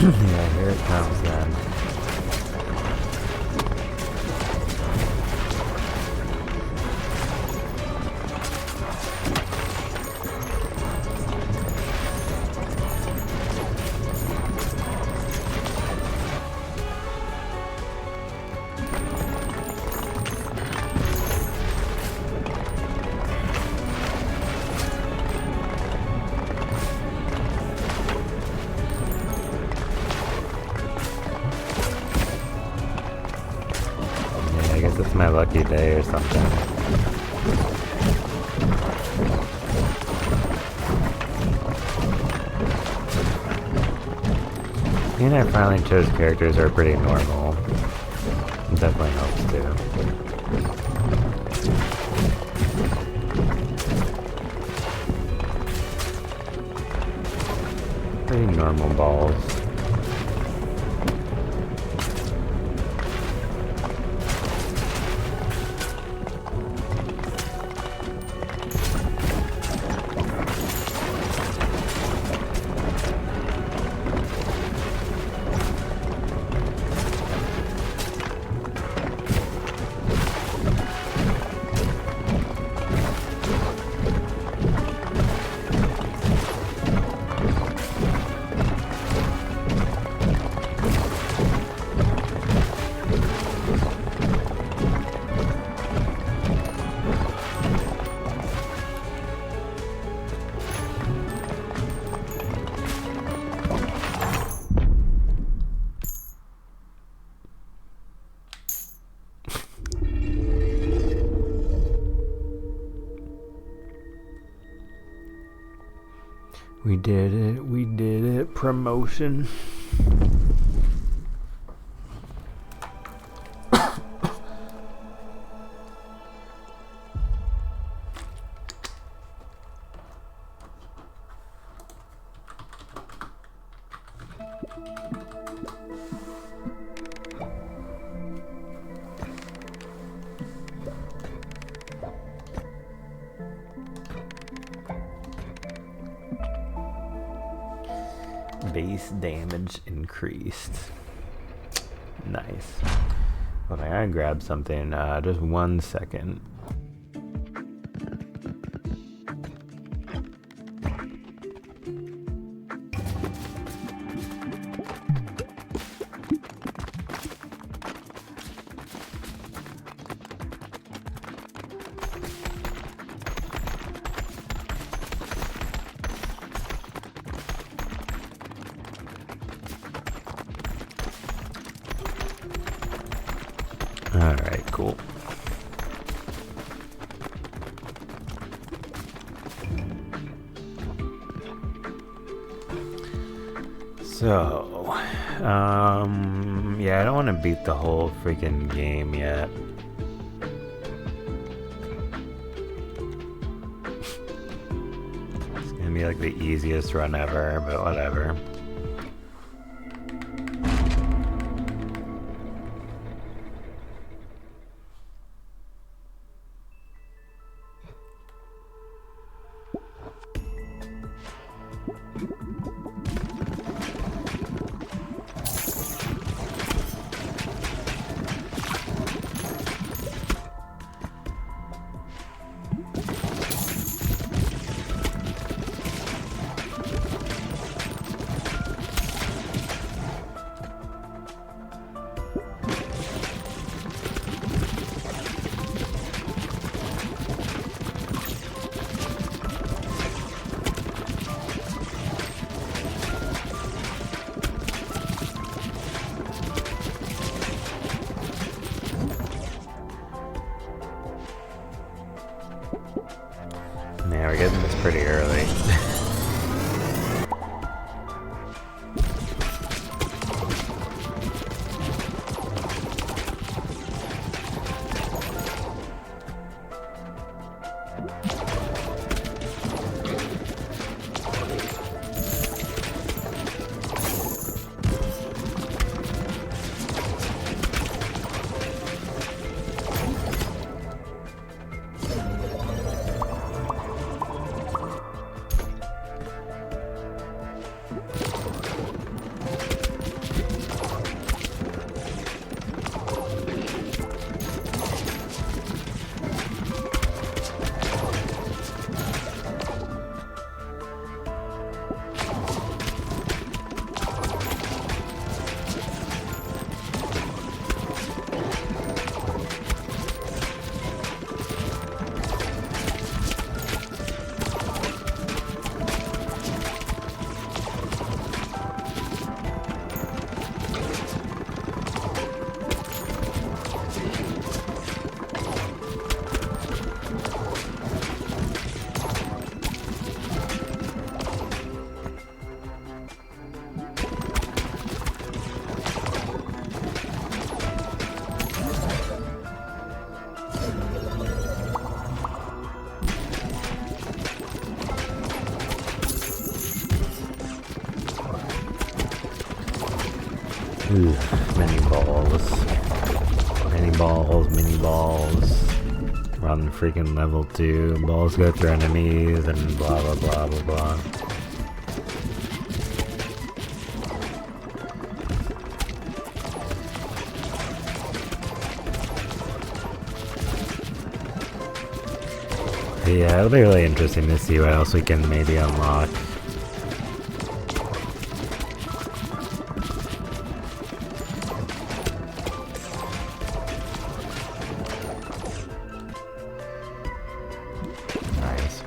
Yeah, here it comes then. I guess it's my lucky day or something. And I finally chose characters that are pretty normal. It definitely helps too. Pretty normal balls. We did it. We did it. Promotion. Base damage increased. Nice. Hold on, I gotta grab something. Just 1 second. Alright, cool. So, yeah, I don't want to beat the whole freaking game yet. It's gonna be like the easiest run ever, but whatever. Yeah, we're getting this pretty early. Ooh, mini balls. Mini balls, mini balls. We're on freaking level 2. Balls go through enemies and blah blah blah blah blah. Yeah, it'll be really interesting to see what else we can maybe unlock. Nice.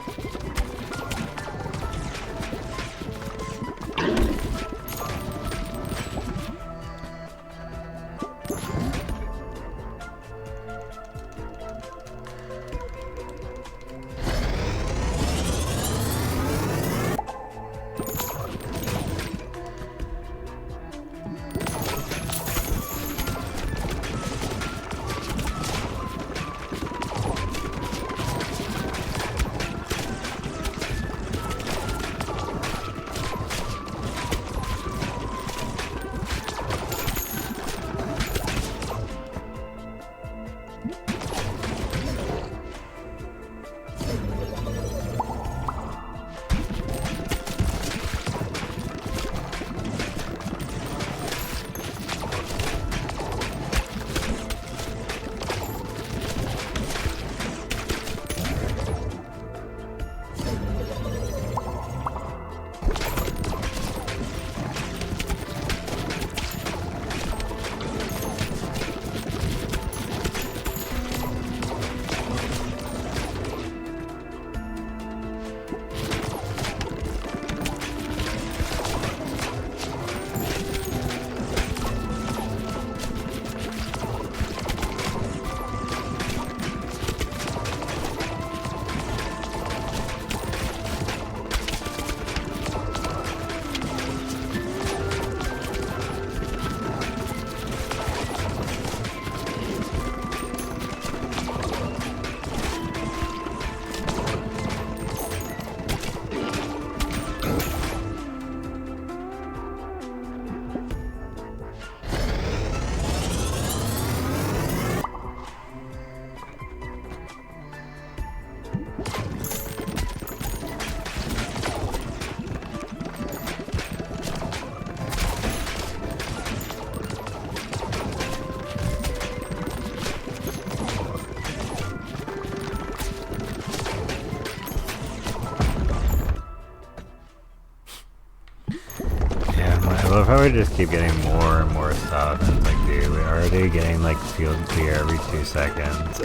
if I would just keep getting more and more stuff, and it's like, dude, we're already getting like field clear every 2 seconds.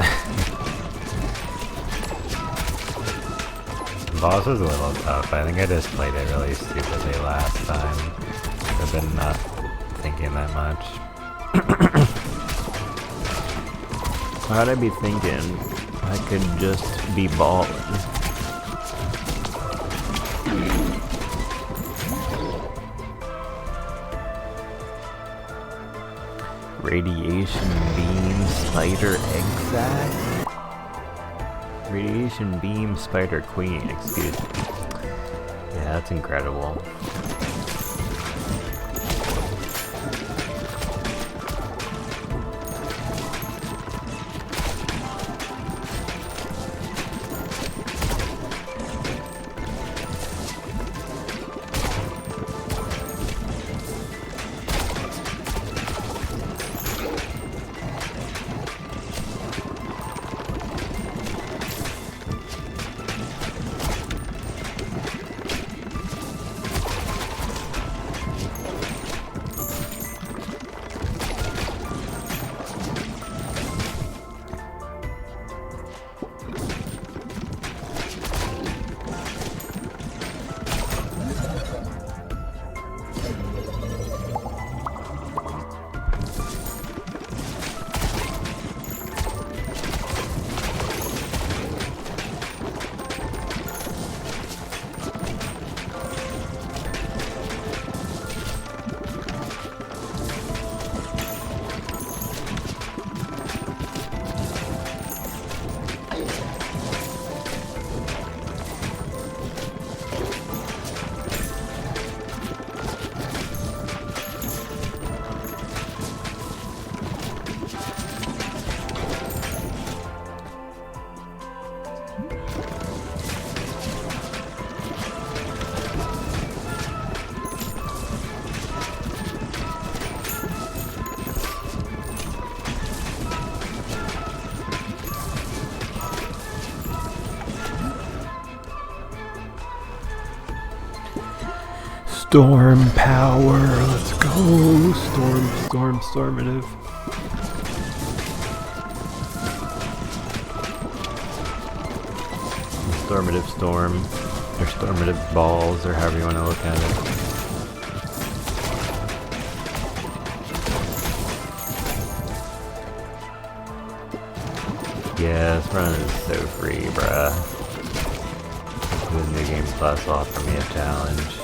The boss was a little tough. I think I just played it really stupidly last time. I've been not thinking that much. How'd I be thinking? I could just be balling. Radiation beam spider egg sac? Radiation beam spider queen, excuse me. Yeah, that's incredible. Storm power, let's go. Stormative. Stormative storm, or stormative balls, or however you want to look at it. Yeah, this run is so free, bruh. With New Game Plus offer me a challenge.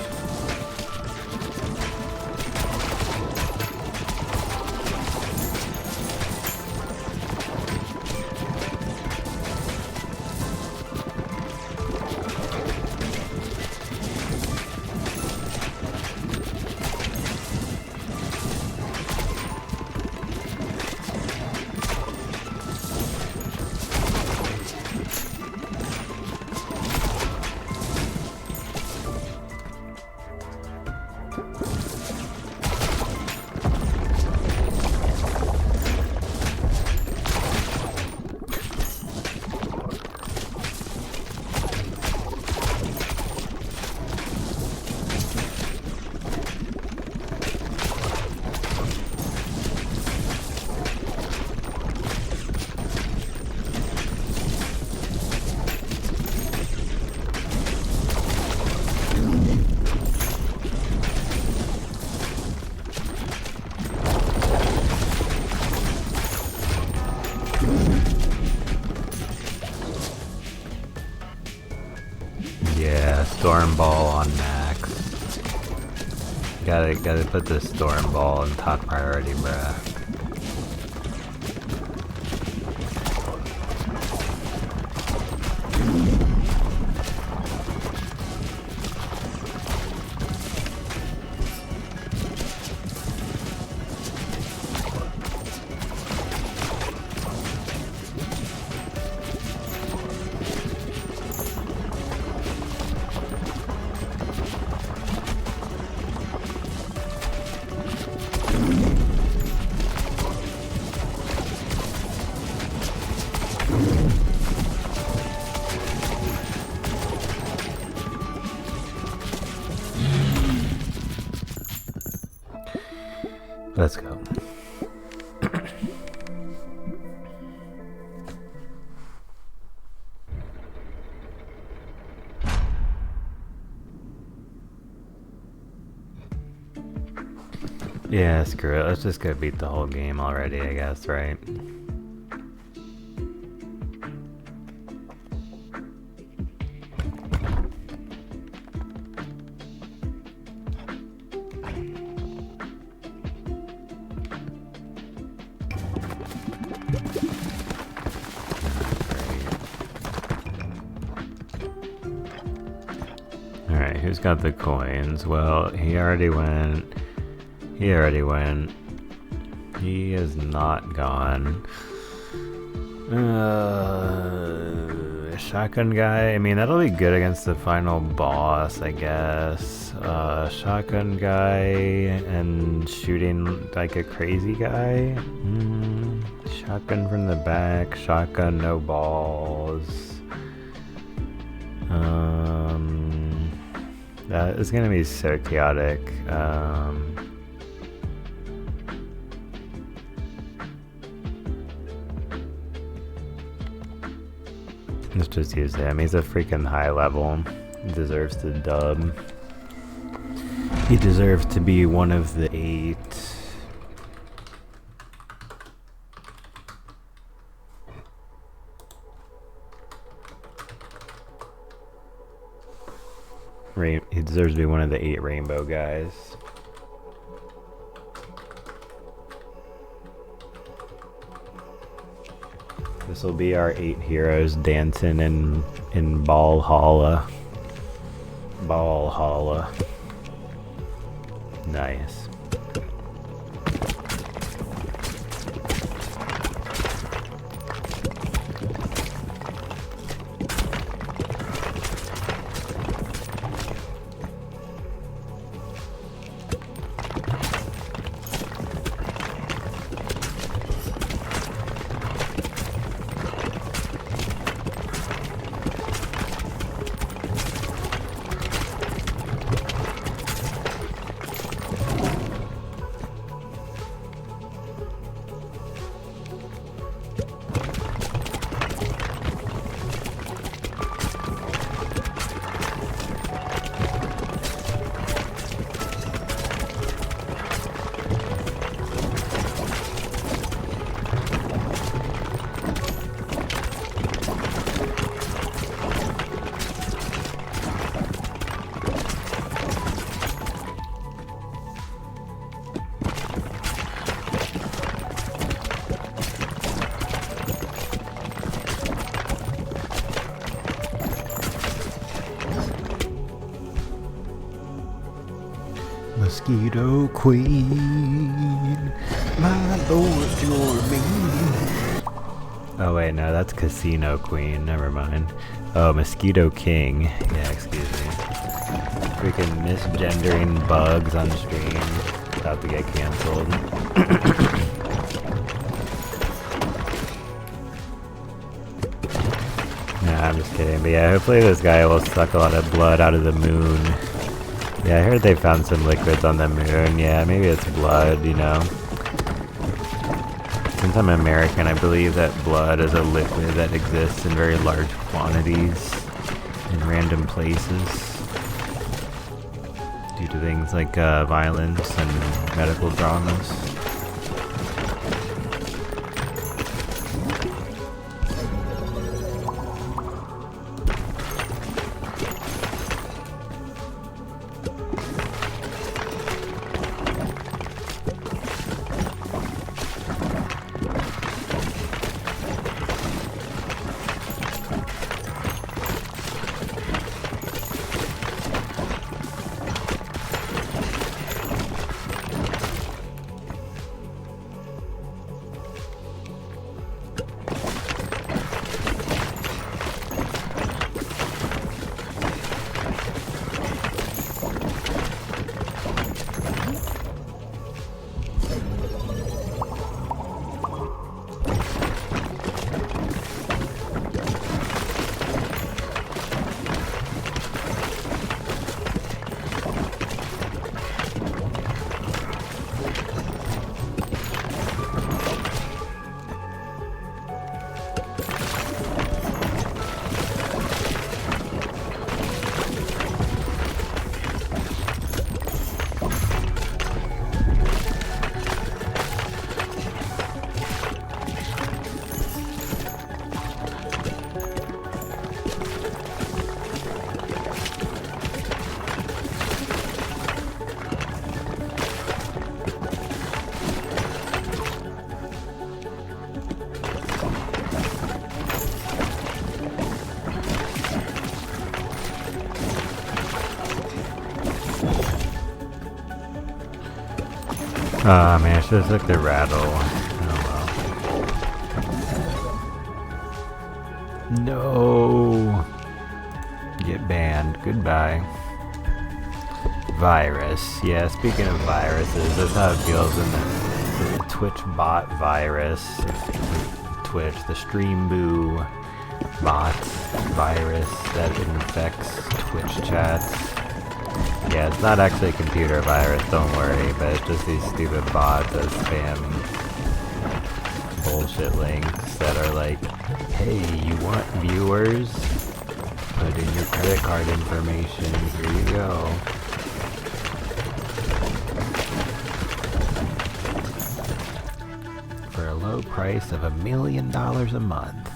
Storm ball on max. Gotta put the storm ball in top priority, bruh. Let's go. Yeah, screw it. Let's just go beat the whole game already, I guess, right? Alright, who's got the coins? Well, he already went. He already went. He is not gone. Shotgun guy. I mean, that'll be good against the final boss, I guess. Shotgun guy and shooting like a crazy guy. Shotgun from the back. Shotgun, no balls. That is gonna be so chaotic. Let's just use him. He's a freaking high level. He deserves to dub. He deserves to be one of the 8. He deserves to be one of the 8 rainbow guys. This will be our 8 heroes dancing in Valhalla. Valhalla. Nice. Mosquito Queen, my lord, you're mean. Oh wait, no, that's Casino Queen, never mind. Oh, Mosquito King, yeah, excuse me. Freaking misgendering bugs on stream, about to get cancelled. Nah, I'm just kidding, but yeah, hopefully this guy will suck a lot of blood out of the moon. Yeah, I heard they found some liquids on the moon. Yeah, maybe it's blood, you know. Since I'm American, I believe that blood is a liquid that exists in very large quantities in random places due to things like violence and medical dramas. Oh man, I should have took the rattle. Oh well. No! Get banned. Goodbye. Virus. Yeah, speaking of viruses, that's how it feels in the Twitch bot virus. Twitch, the Stream Boo bot virus that infects Twitch chats. Yeah, it's not actually a computer virus, don't worry, but it's just these stupid bots that spam bullshit links that are like, hey, you want viewers? Put in your credit card information, here you go. For a low price of $1 million a month.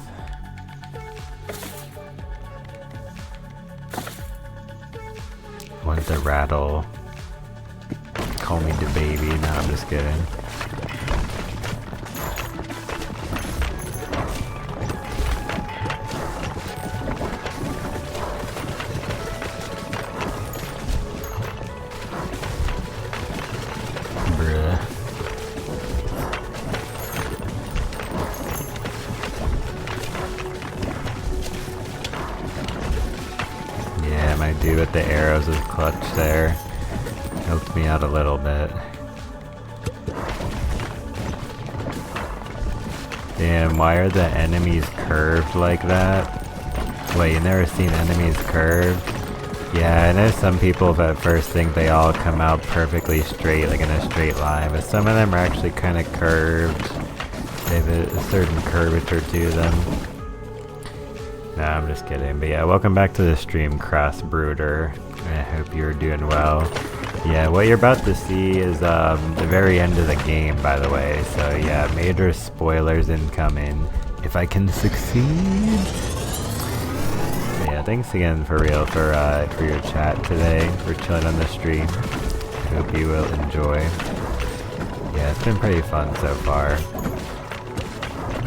Want the rattle? Call me the baby. No, I'm just kidding. Bruh. Yeah, my dude with the arrows is clutch there. Helped me out a little bit. Damn, why are the enemies curved like that? Wait, you never seen enemies curved? Yeah, I know some people that first think they all come out perfectly straight, like in a straight line, but some of them are actually kind of curved. They have a certain curvature to them. Nah, I'm just kidding. But yeah, welcome back to the stream, Cross Brooder. I hope you're doing well. Yeah, what you're about to see is the very end of the game, by the way. So yeah, major spoilers incoming. If I can succeed. But yeah, thanks again for real for your chat today, for chilling on the stream. I hope you will enjoy. Yeah, it's been pretty fun so far.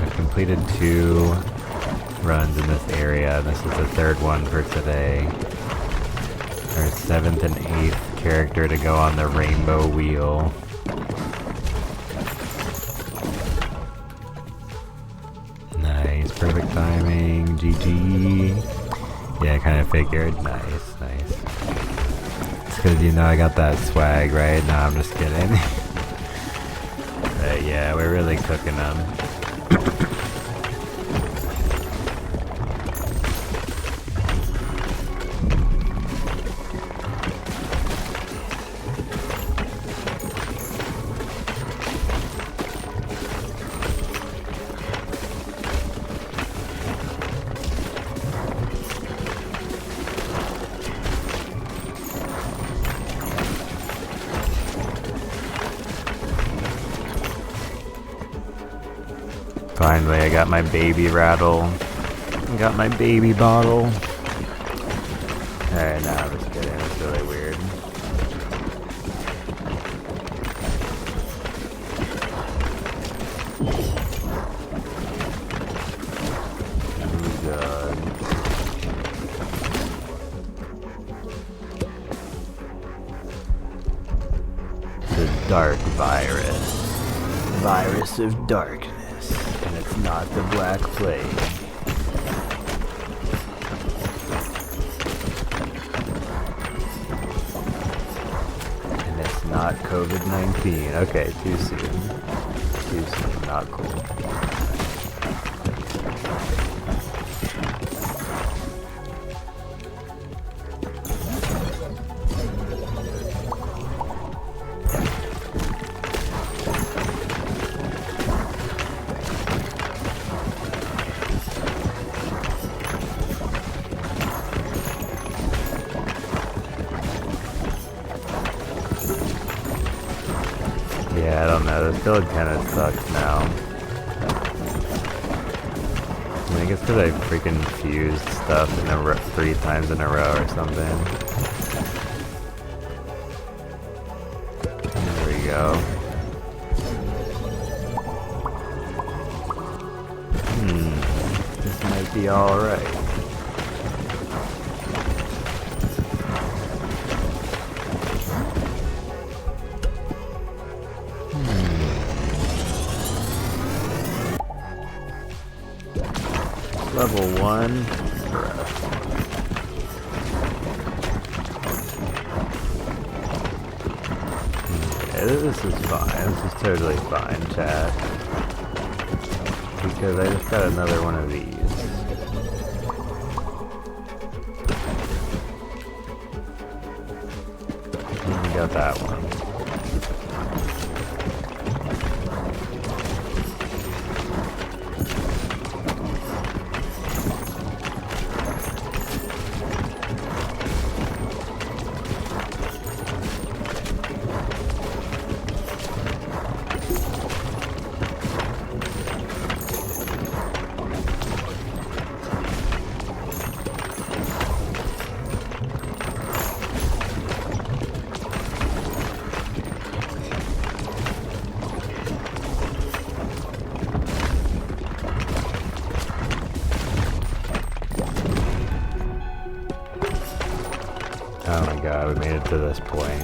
I've completed 2 runs in this area. This is the 3rd one for today. Our 7th and 8th character to go on the rainbow wheel. Nice, perfect timing, GG. Yeah, I kind of figured. Nice, nice. It's because you know I got that swag, right? No, I'm just kidding. But yeah, we're really cooking them. Finally, I got my baby rattle. I got my baby bottle. Alright, nah, I'm just kidding. It's really weird. Oh god. The dark virus. Virus of darkness. And it's not the Black Plague. And it's not COVID-19. Okay, too soon. Too soon, not cool. Yeah, I don't know. This build kind of sucks now. I guess because I freaking fused stuff in 3 times in a row or something. There we go. This might be alright. level 1. Okay, this is fine. This is totally fine, chat. Because I just got another one of these. And we got that one. Oh my god, we made it to this point.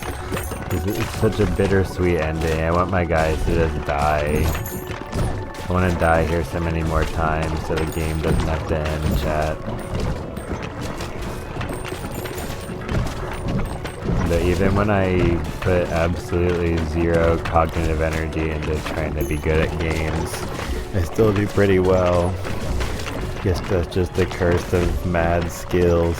It's such a bittersweet ending. I want my guys to just die. I want to die here so many more times so the game doesn't have to end, chat. But even when I put absolutely zero cognitive energy into trying to be good at games, I still do pretty well. Guess that's just the curse of mad skills.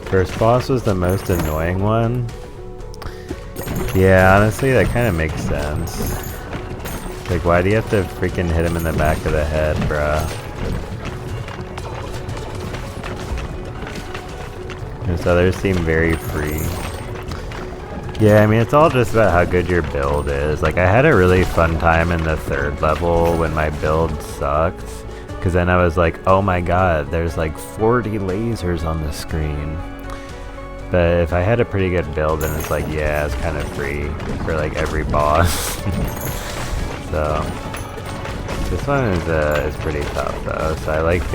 First boss was the most annoying one. Yeah, honestly, that kind of makes sense. Like, why do you have to freaking hit him in the back of the head, bruh? Those others seem very free. Yeah, I mean, it's all just about how good your build is. Like, I had a really fun time in the 3rd level when my build sucked. Because then I was like, oh my god, there's like 40 lasers on the screen. But if I had a pretty good build, then it's like, yeah, it's kind of free for like every boss. So this one is pretty tough though. So I like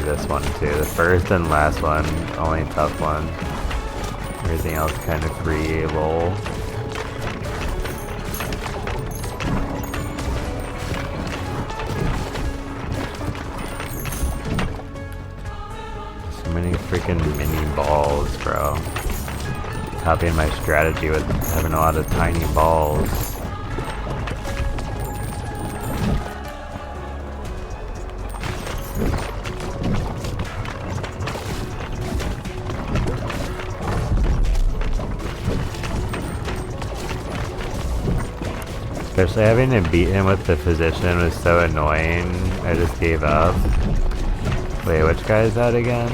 this one too. The first and last one, only tough one. Everything else kind of free, lol. So many freaking mini balls, bro. Copying my strategy with having a lot of tiny balls. Especially having to beat him with the physician was so annoying, I just gave up. Wait, which guy is that again?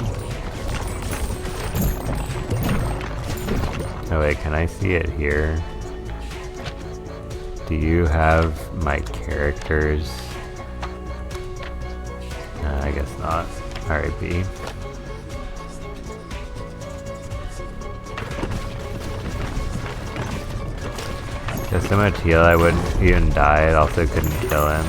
Oh wait, can I see it here? Do you have my characters? I guess not. R.I.P. There's so much heal I wouldn't even die, it also couldn't kill him.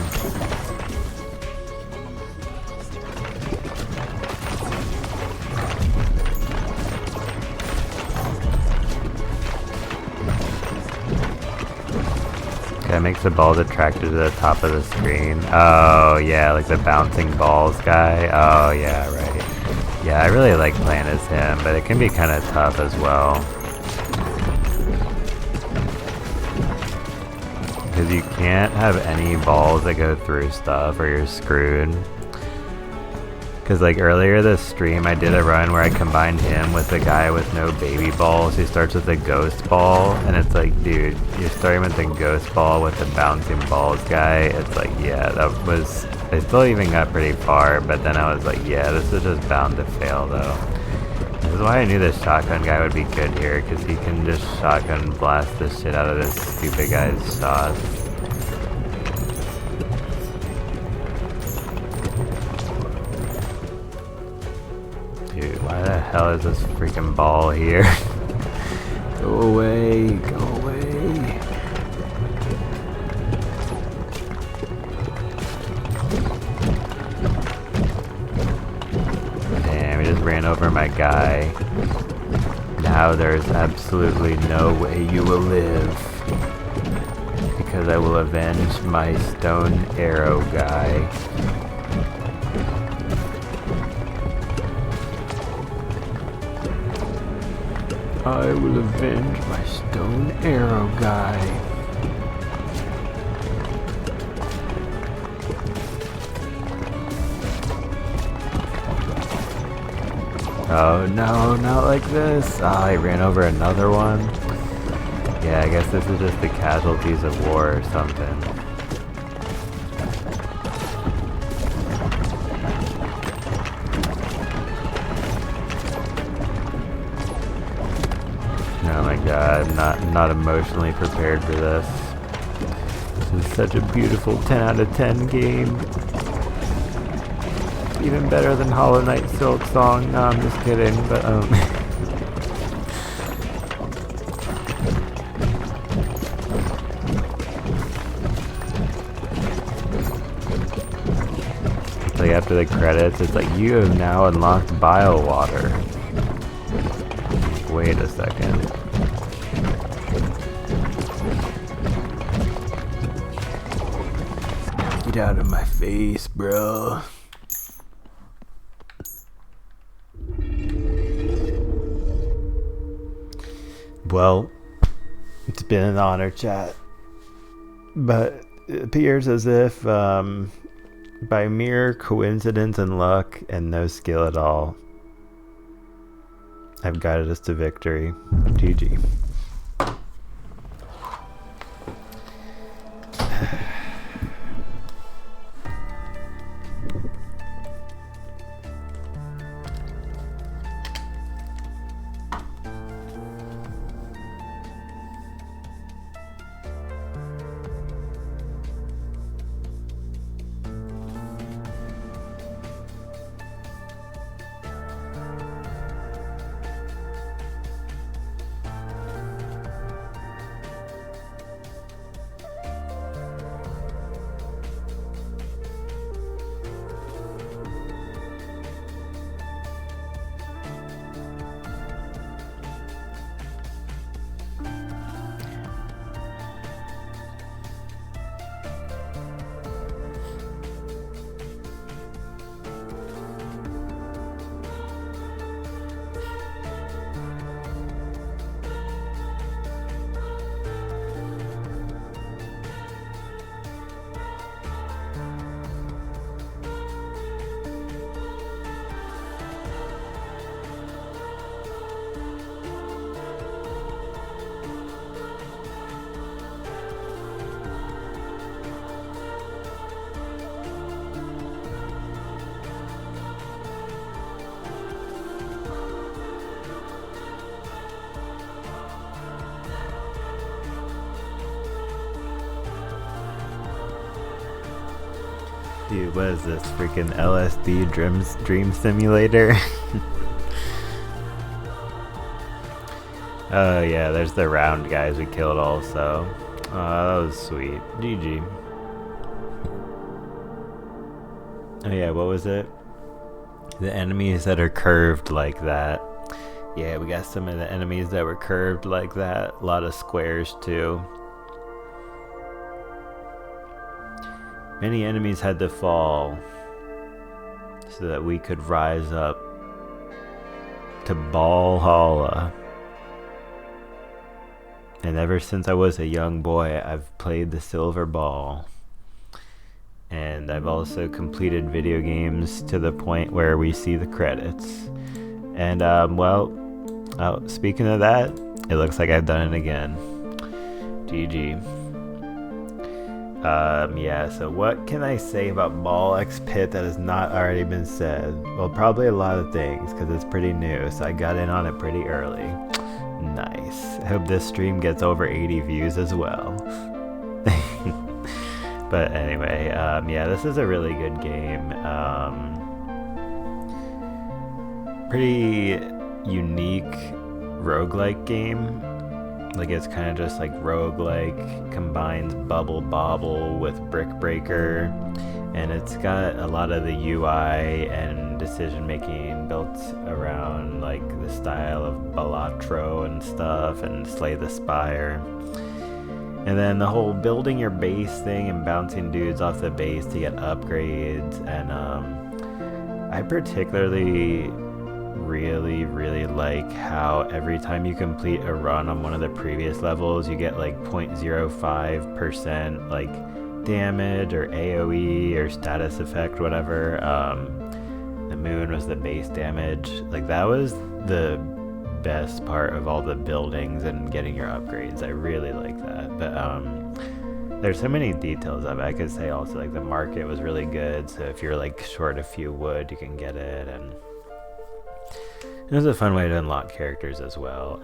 Okay, it makes the balls attracted to the top of the screen. Oh yeah, like the bouncing balls guy. Oh yeah, right. Yeah, I really like playing as him, but it can be kind of tough as well. Because you can't have any balls that go through stuff or you're screwed. Because like earlier this stream I did a run where I combined him with a guy with no baby balls who starts with a ghost ball, and it's like, dude, you're starting with the ghost ball with the bouncing balls guy. It's like, yeah, that was, I still even got pretty far, but then I was like, yeah, this is just bound to fail though. This is why I knew this shotgun guy would be good here, because he can just shotgun blast the shit out of this stupid guy's shots. Dude, why the hell is this freaking ball here? Go away, go away. Damn, he just ran over my guy. Now now there's absolutely no way you will live. Because I will avenge my stone arrow guy. I will avenge my stone arrow guy. Oh no, not like this. Oh, I ran over another one. Yeah, I guess this is just the casualties of war or something. Oh my god, not emotionally prepared for this. This is such a beautiful 10 out of 10 game. Even better than Hollow Knight Silk Song. No, I'm just kidding, but it's like after the credits, it's like you have now unlocked Bile Water. Wait a second. Get out of my face, bro. Well, it's been an honor, chat. But it appears as if, by mere coincidence and luck and no skill at all, I've guided us to victory. GG. Dude, what is this? Freaking LSD dream simulator? Oh yeah, there's the round guys we killed also. Oh, that was sweet. GG. Oh yeah, what was it? The enemies that are curved like that. Yeah, we got some of the enemies that were curved like that. A lot of squares too. Many enemies had to fall so that we could rise up to Valhalla. And ever since I was a young boy, I've played the Silver Ball. And I've also completed video games to the point where we see the credits. And, speaking of that, it looks like I've done it again. GG. Yeah, so what can I say about Ball X Pit that has not already been said? Well, probably a lot of things, because it's pretty new, so I got in on it pretty early. Nice. I hope this stream gets over 80 views as well. But anyway, yeah, this is a really good game. Pretty unique roguelike game. Like, it's kind of just like roguelike, combines Bubble Bobble with Brick Breaker, and it's got a lot of the UI and decision making built around like the style of Balatro and stuff, and Slay the Spire. And then the whole building your base thing and bouncing dudes off the base to get upgrades. And I particularly really like how every time you complete a run on one of the previous levels, you get like 0.05% like damage or AoE or status effect, whatever. The moon was the base damage. Like, that was the best part of all the buildings and getting your upgrades. I really like that. But there's so many details of it. I could say also like the market was really good, so if you're like short a few wood, you can get it. And it was a fun way to unlock characters as well.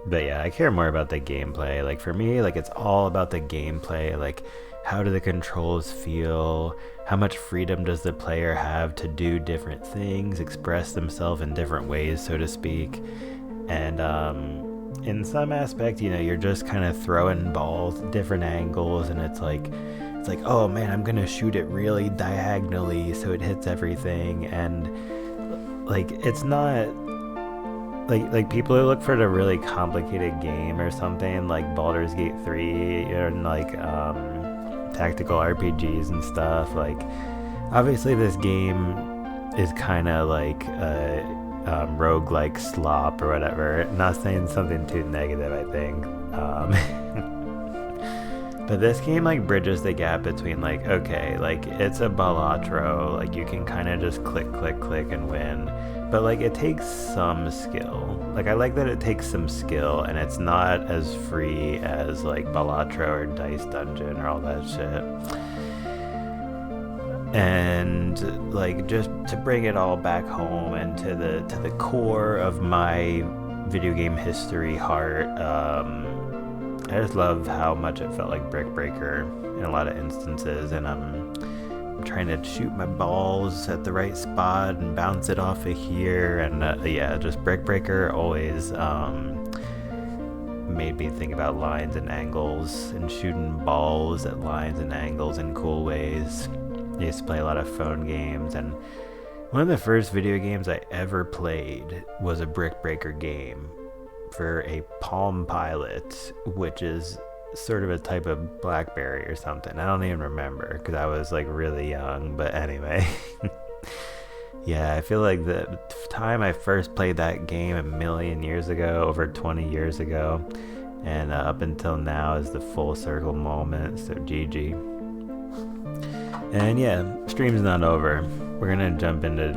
But yeah, I care more about the gameplay. Like, for me, like, it's all about the gameplay. Like, how do the controls feel? How much freedom does the player have to do different things, express themselves in different ways, so to speak? And in some aspect, you know, you're just kind of throwing balls different angles, and it's like, oh man, I'm gonna shoot it really diagonally so it hits everything. And like, it's not like people who look for the really complicated game or something like Baldur's Gate 3 and like tactical RPGs and stuff. Like, obviously this game is kind of like a roguelike slop or whatever. Not saying something too negative, I think. But this game like bridges the gap between like, okay, like it's a Balatro, like you can kind of just click and win, but like it takes some skill. Like, I like that it takes some skill, and it's not as free as like Balatro or Dice Dungeon or all that shit. And like, just to bring it all back home and to the core of my video game history heart, I just love how much it felt like Brick Breaker in a lot of instances. And I'm trying to shoot my balls at the right spot and bounce it off of here. And yeah, just Brick Breaker always made me think about lines and angles and shooting balls at lines and angles in cool ways. I used to play a lot of phone games, and one of the first video games I ever played was a Brick Breaker game for a Palm Pilot, which is sort of a type of BlackBerry or something. I don't even remember because I was like really young, but anyway. Yeah, I feel like the time I first played that game a million years ago, over 20 years ago, and up until now is the full circle moment, so GG. And yeah, stream's not over. We're gonna jump into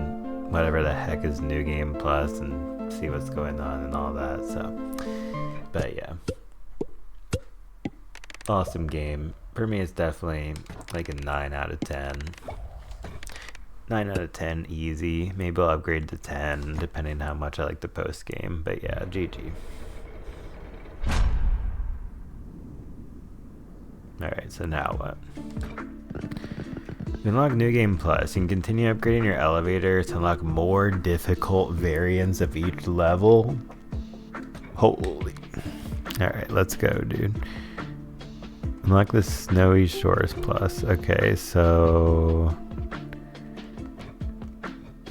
whatever the heck is New Game Plus and see what's going on and all that, so. But yeah. Awesome game. For me, it's definitely like a 9 out of 10. 9 out of 10 easy. Maybe I'll upgrade to 10 depending on how much I like the post game. But yeah, GG. Alright, so now what? You unlock New Game Plus. You can continue upgrading your elevator to unlock more difficult variants of each level. Holy. Alright, let's go, dude. Unlock the Snowy Shores Plus. Okay, so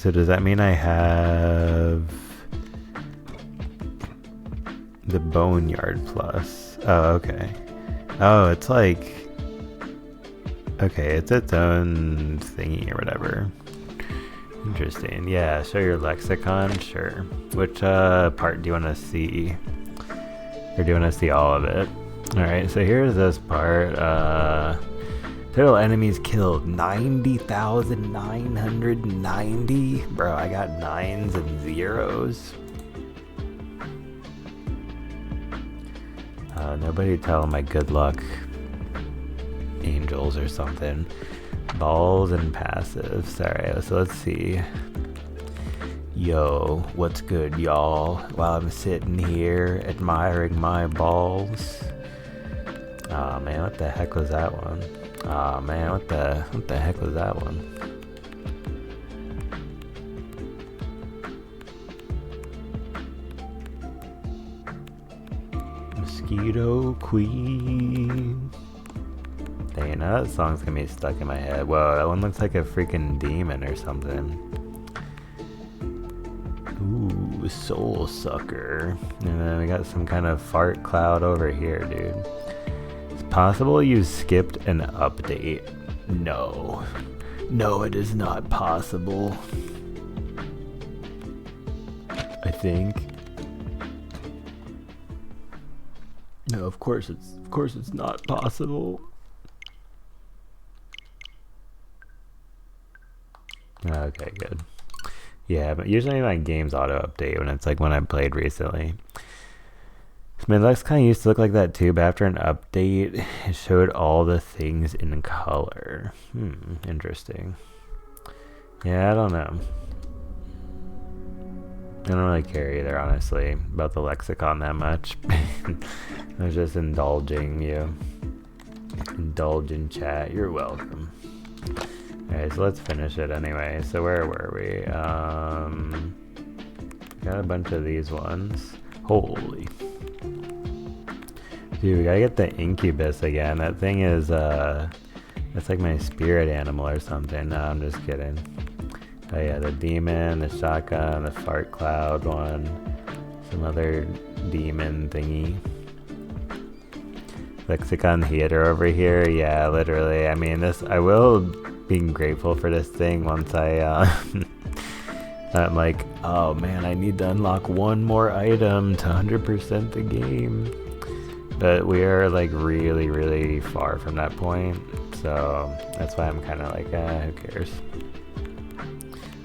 does that mean I have the Boneyard Plus? Oh, okay. Oh, it's like, okay, it's its own thingy or whatever. Interesting. Yeah, show your lexicon. Sure. Which part do you want to see? Or do you want to see all of it? Alright, so here's this part. Total enemies killed 90,990. Bro, I got 9s and 0s. Nobody tell my good luck angels or something. Balls and passives. Alright, so let's see. Yo, what's good, y'all? While I'm sitting here admiring my balls. Aw, man, what the heck was that one? Aw, man, what the heck was that one? Mosquito Queen. Dang, now that song's gonna be stuck in my head. Whoa, that one looks like a freaking demon or something. Ooh, Soul Sucker. And then we got some kind of fart cloud over here, dude. It's possible you skipped an update. No. No, it is not possible. I think. No, of course it's not possible. Okay, good. Yeah, but usually my games auto update when it's like when I played recently. So my Lex kind of used to look like that too, but after an update, it showed all the things in color. Interesting. Yeah, I don't know. I don't really care either, honestly, about the lexicon that much. I was just indulging you. Indulge in chat. You're welcome. Alright, so let's finish it anyway. So where were we? Got a bunch of these ones. Holy. Dude, we gotta get the incubus again. That thing is, that's like my spirit animal or something. No, I'm just kidding. Oh yeah, the demon, the shotgun, the fart cloud one. Some other demon thingy. Lexicon theater over here. Yeah, literally. I mean, I will be grateful for this thing once I'm like, oh man, I need to unlock one more item to 100% the game. But we are like really, really far from that point. So that's why I'm kind of like, who cares?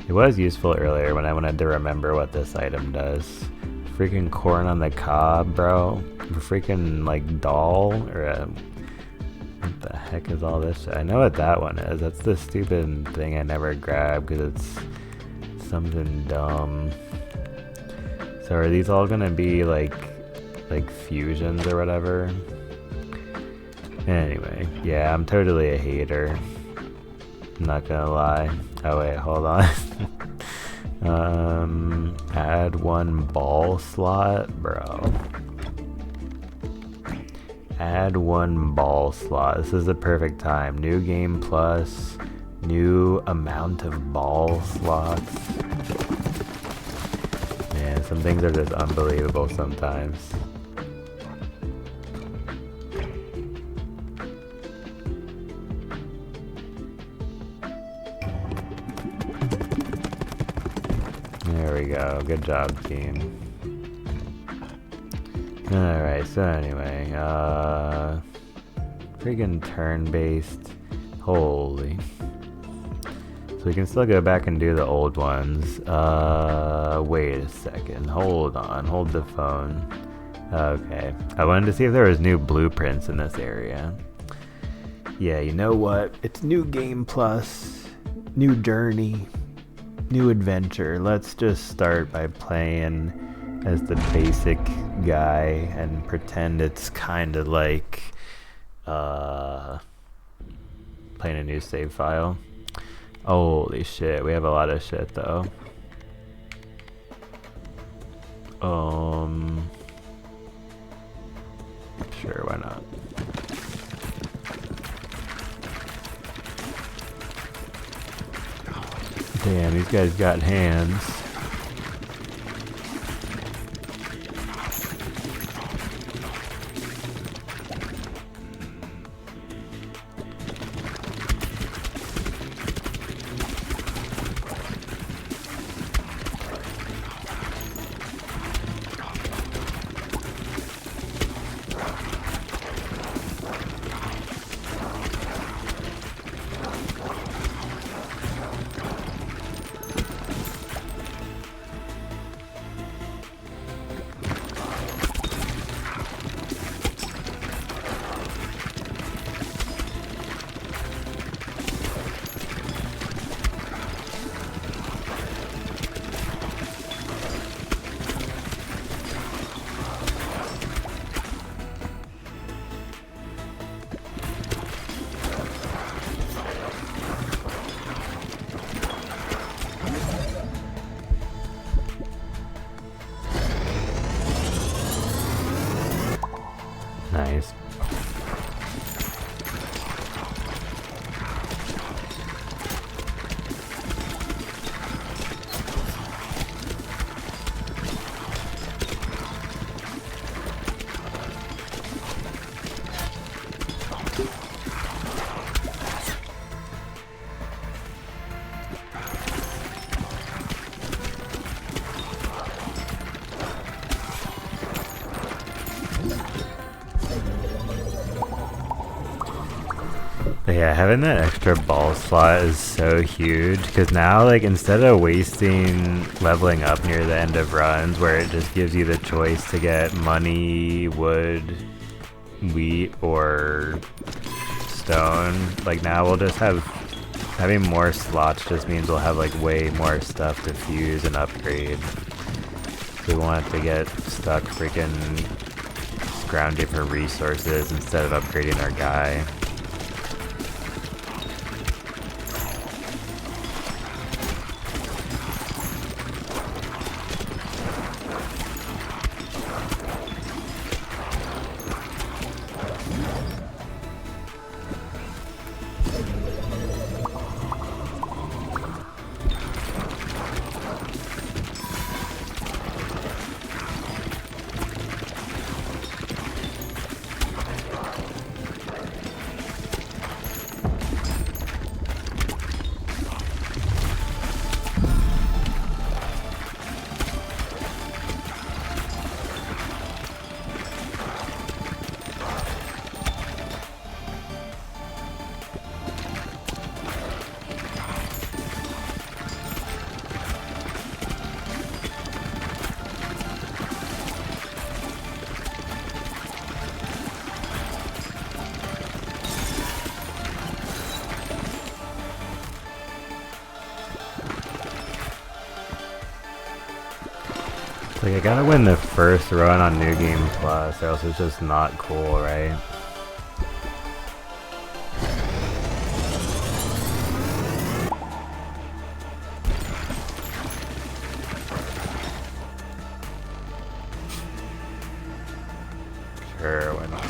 It was useful earlier when I wanted to remember what this item does. Freaking corn on the cob, bro. Freaking like doll or what the heck is all this shit? I know what that one is. That's the stupid thing I never grab because it's something dumb. So are these all gonna be like fusions or whatever? Anyway, yeah, I'm totally a hater. I'm not gonna lie. Oh wait, hold on. Add one ball slot, bro. Add one ball slot. This is the perfect time. New game plus, new amount of ball slots. Man, some things are just unbelievable sometimes. There we go. Good job, team. Alright, so anyway, freaking turn-based. Holy. So we can still go back and do the old ones. Wait a second. Hold on. Hold the phone. Okay. I wanted to see if there was new blueprints in this area. Yeah, you know what? It's new game plus, new journey, new adventure. Let's just start by playing as the basic guy and pretend it's kind of like playing a new save file. Holy shit, we have a lot of shit though. Sure, why not? Damn, these guys got hands. Nice. Yeah, having that extra ball slot is so huge because now, like, instead of wasting leveling up near the end of runs where it just gives you the choice to get money, wood, wheat, or stone, like, now we'll just have having more slots just means we'll have like way more stuff to fuse and upgrade. We won't have to get stuck freaking scrounging for resources instead of upgrading our guy. Like, I gotta win the first run on New Game Plus, or else it's just not cool, right? Sure, why not?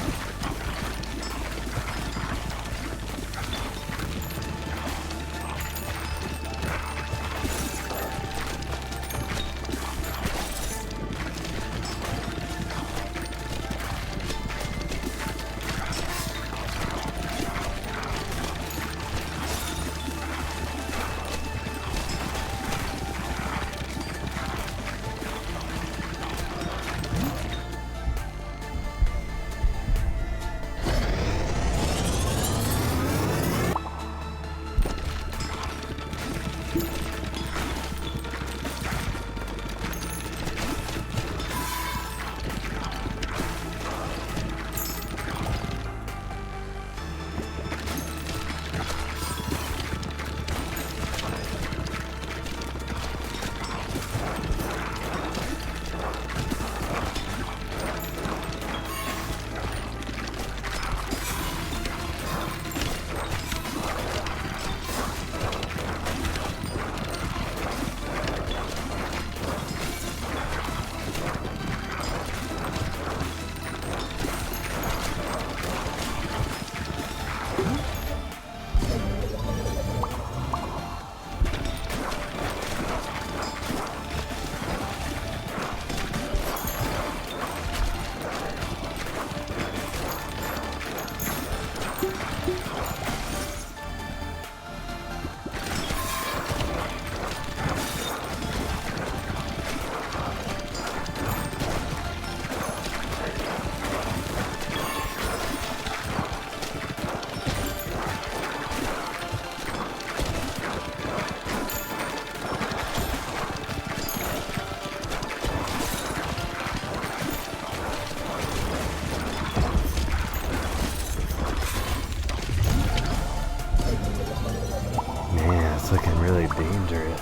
It's looking really dangerous.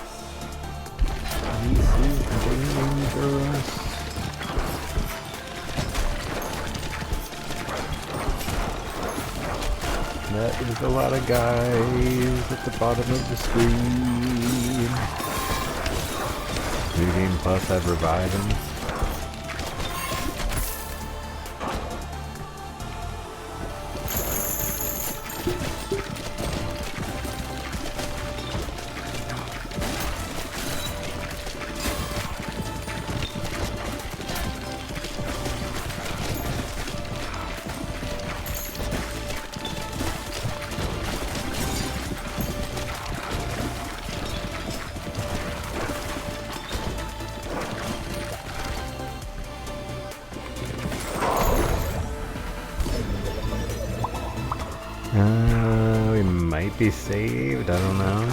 This is dangerous. That is a lot of guys at the bottom of the screen. New Game Plus, I've revived them. might be saved, I don't know.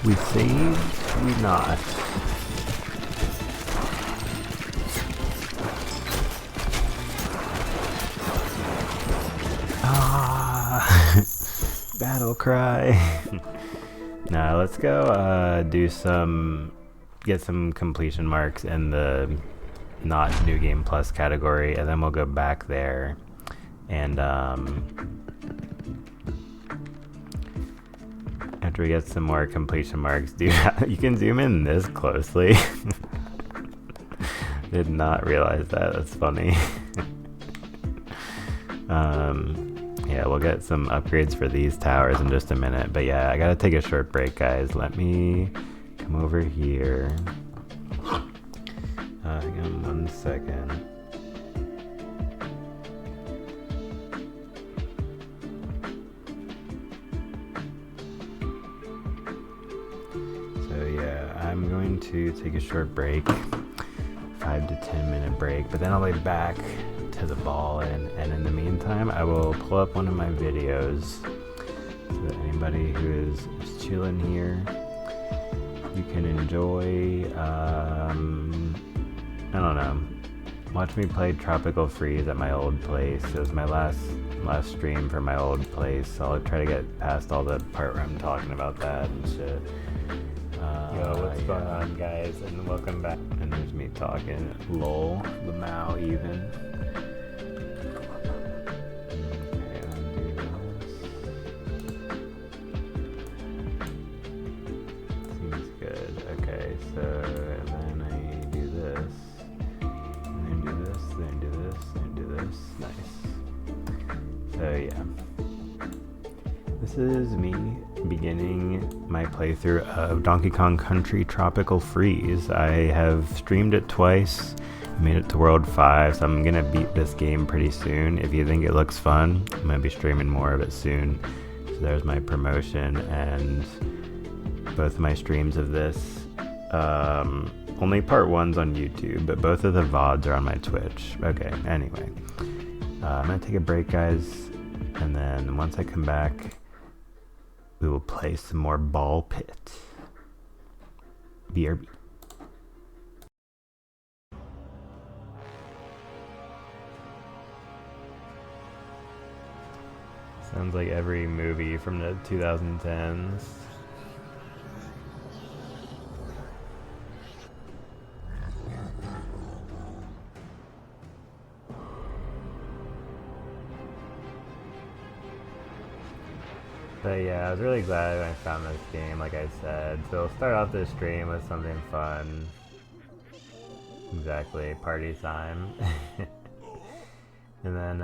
We saved, we not. Ah, battle cry. Now let's go get some completion marks in the not New Game Plus category, and then we'll go back there and after we get some more completion marks. Dude, you can zoom in this closely. Did not realize that. That's funny. Yeah, we'll get some upgrades for these towers in just a minute. But yeah, I gotta take a short break, guys. Let me come over here. Hang on 1 second. So yeah, I'm going to take a short break, 5 to 10 minute break, but then I'll be back to the ball, and in the meantime I will pull up one of my videos so that anybody who is just chilling here, you can enjoy I don't know, watch me play Tropical Freeze at my old place. It was my last stream for my old place, so I'll try to get past all the part where I'm talking about that and shit. Yo, what's going on, guys, and welcome back. And there's me talking, lol, the Mao even. This is me beginning my playthrough of Donkey Kong Country Tropical Freeze. I have streamed it twice, made it to World 5, so I'm gonna beat this game pretty soon. If you think it looks fun, I'm gonna be streaming more of it soon. So there's my promotion, and both my streams of this. Only part 1's on YouTube, but both of the VODs are on my Twitch. Okay, anyway. I'm gonna take a break, guys, and then once I come back, we will play some more Ball Pit. BRB. Sounds like every movie from the 2010s. But yeah, I was really glad when I found this game, like I said. So we'll start off this stream with something fun. Exactly, party time. And then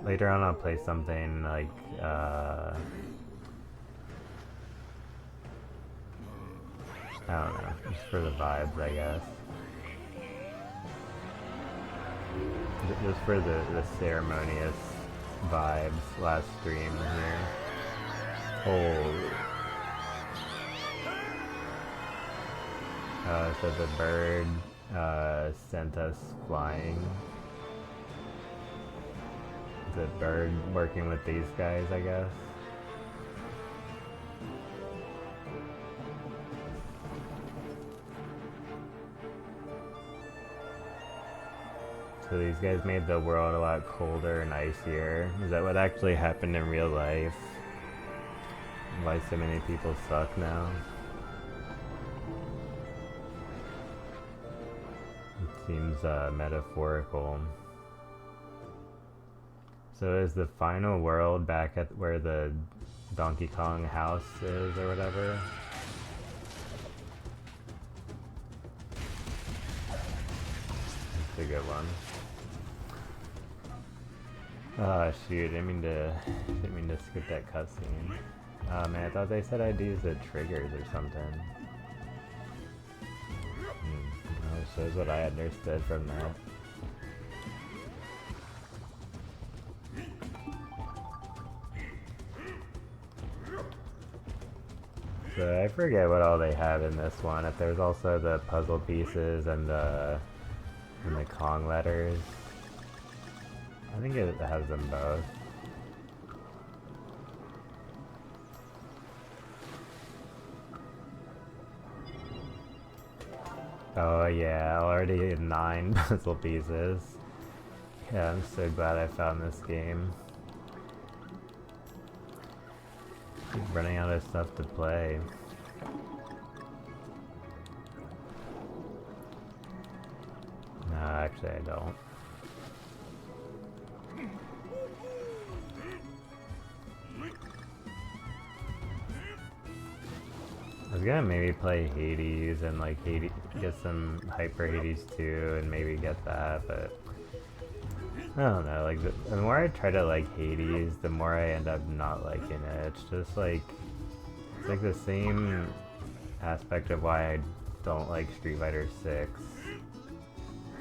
later on I'll play something like I don't know, just for the vibes, I guess. Just for the ceremonious vibes last stream here. Oh. So the bird sent us flying. The bird working with these guys, I guess. So these guys made the world a lot colder and icier. Is that what actually happened in real life? Why so many people suck now? It seems metaphorical. So is the final world back at where the Donkey Kong house is or whatever? That's a good one. Oh shoot, I didn't mean to skip that cutscene. Oh man, I thought they said I'd use the triggers or something. Well, it shows what I understood from that. So I forget what all they have in this one. If there's also the puzzle pieces and the Kong letters. I think it has them both. Oh yeah, already 9 puzzle pieces. Yeah, I'm so glad I found this game. Keep running out of stuff to play. No, actually I don't. I was gonna maybe play Hades and like Hades, get some Hyper Hades 2 and maybe get that, but I don't know, like the more I try to like Hades, the more I end up not liking it. It's just like, it's like the same aspect of why I don't like Street Fighter 6.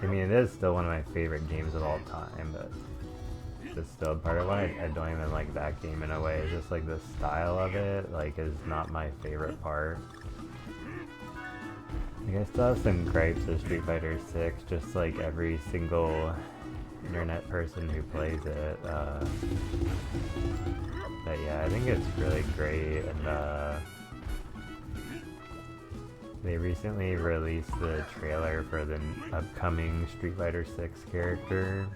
I mean, it is still one of my favorite games of all time, but it's still part of why I don't even like that game in a way. It's just like the style of it, like, is not my favorite part. Like, I still have some gripes with Street Fighter 6, just like every single internet person who plays it. But yeah, I think it's really great, and they recently released the trailer for the upcoming Street Fighter 6 character,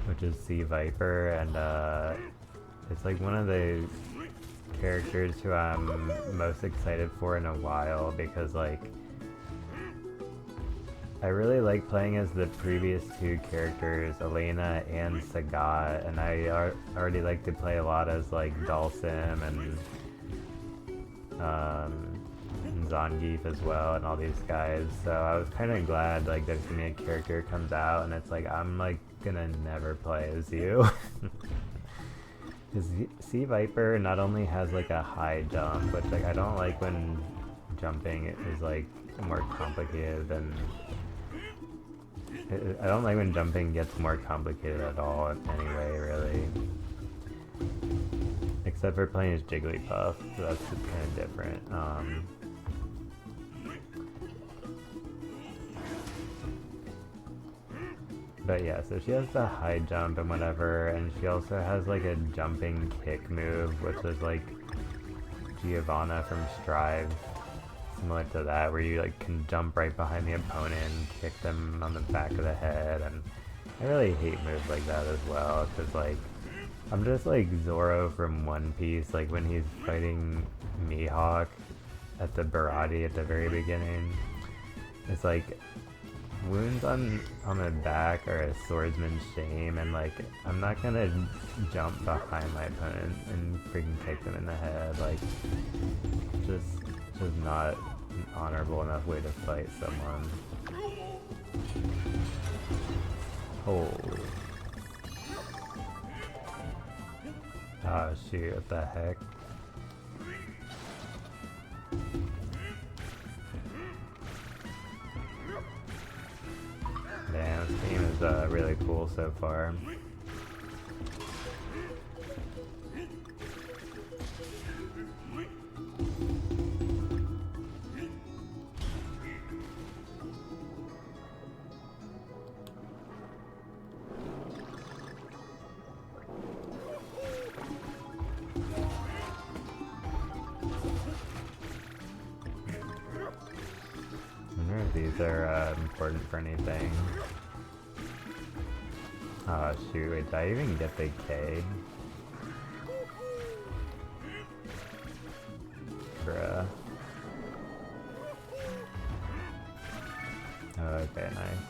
which is C. Viper, and it's like one of the characters who I'm most excited for in a while, because like I really like playing as the previous two characters, Elena and Sagat, and I already like to play a lot as like Dhalsim and Zangief as well, and all these guys. So I was kind of glad like there's gonna be a character comes out, and it's like I'm like gonna never play as you. Because C. Viper not only has like a high jump, which like I don't like when jumping is like more complicated than. I don't like when jumping gets more complicated at all anyway, really. Except for playing as Jigglypuff, so that's just kind of different. But yeah, so she has the high jump and whatever, and she also has like a jumping kick move, which is like Giovanna from Strive, similar to that, where you like can jump right behind the opponent and kick them on the back of the head. And I really hate moves like that as well, because like I'm just like Zoro from One Piece, like when he's fighting Mihawk at the Barati at the very beginning. It's like wounds on the back are a swordsman's shame, and like I'm not gonna jump behind my opponent and freaking kick them in the head. Like just not an honorable enough way to fight someone. Oh. Oh shoot, what the heck? Damn, this game is really cool so far. I wonder if these are important for anything. Oh shoot, wait, did I even get the K? Bruh. Oh, okay, nice.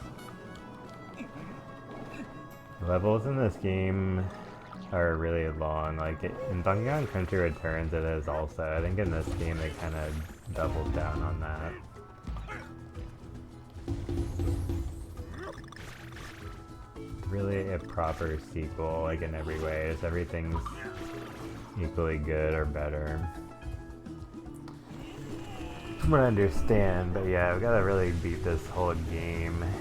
The levels in this game are really long. Like, in Donkey Kong Country Returns it is also. I think in this game they kind of doubled down on that. Really a proper sequel, like in every way. Just everything's equally good or better. From what I understand, but yeah, I've got to really beat this whole game and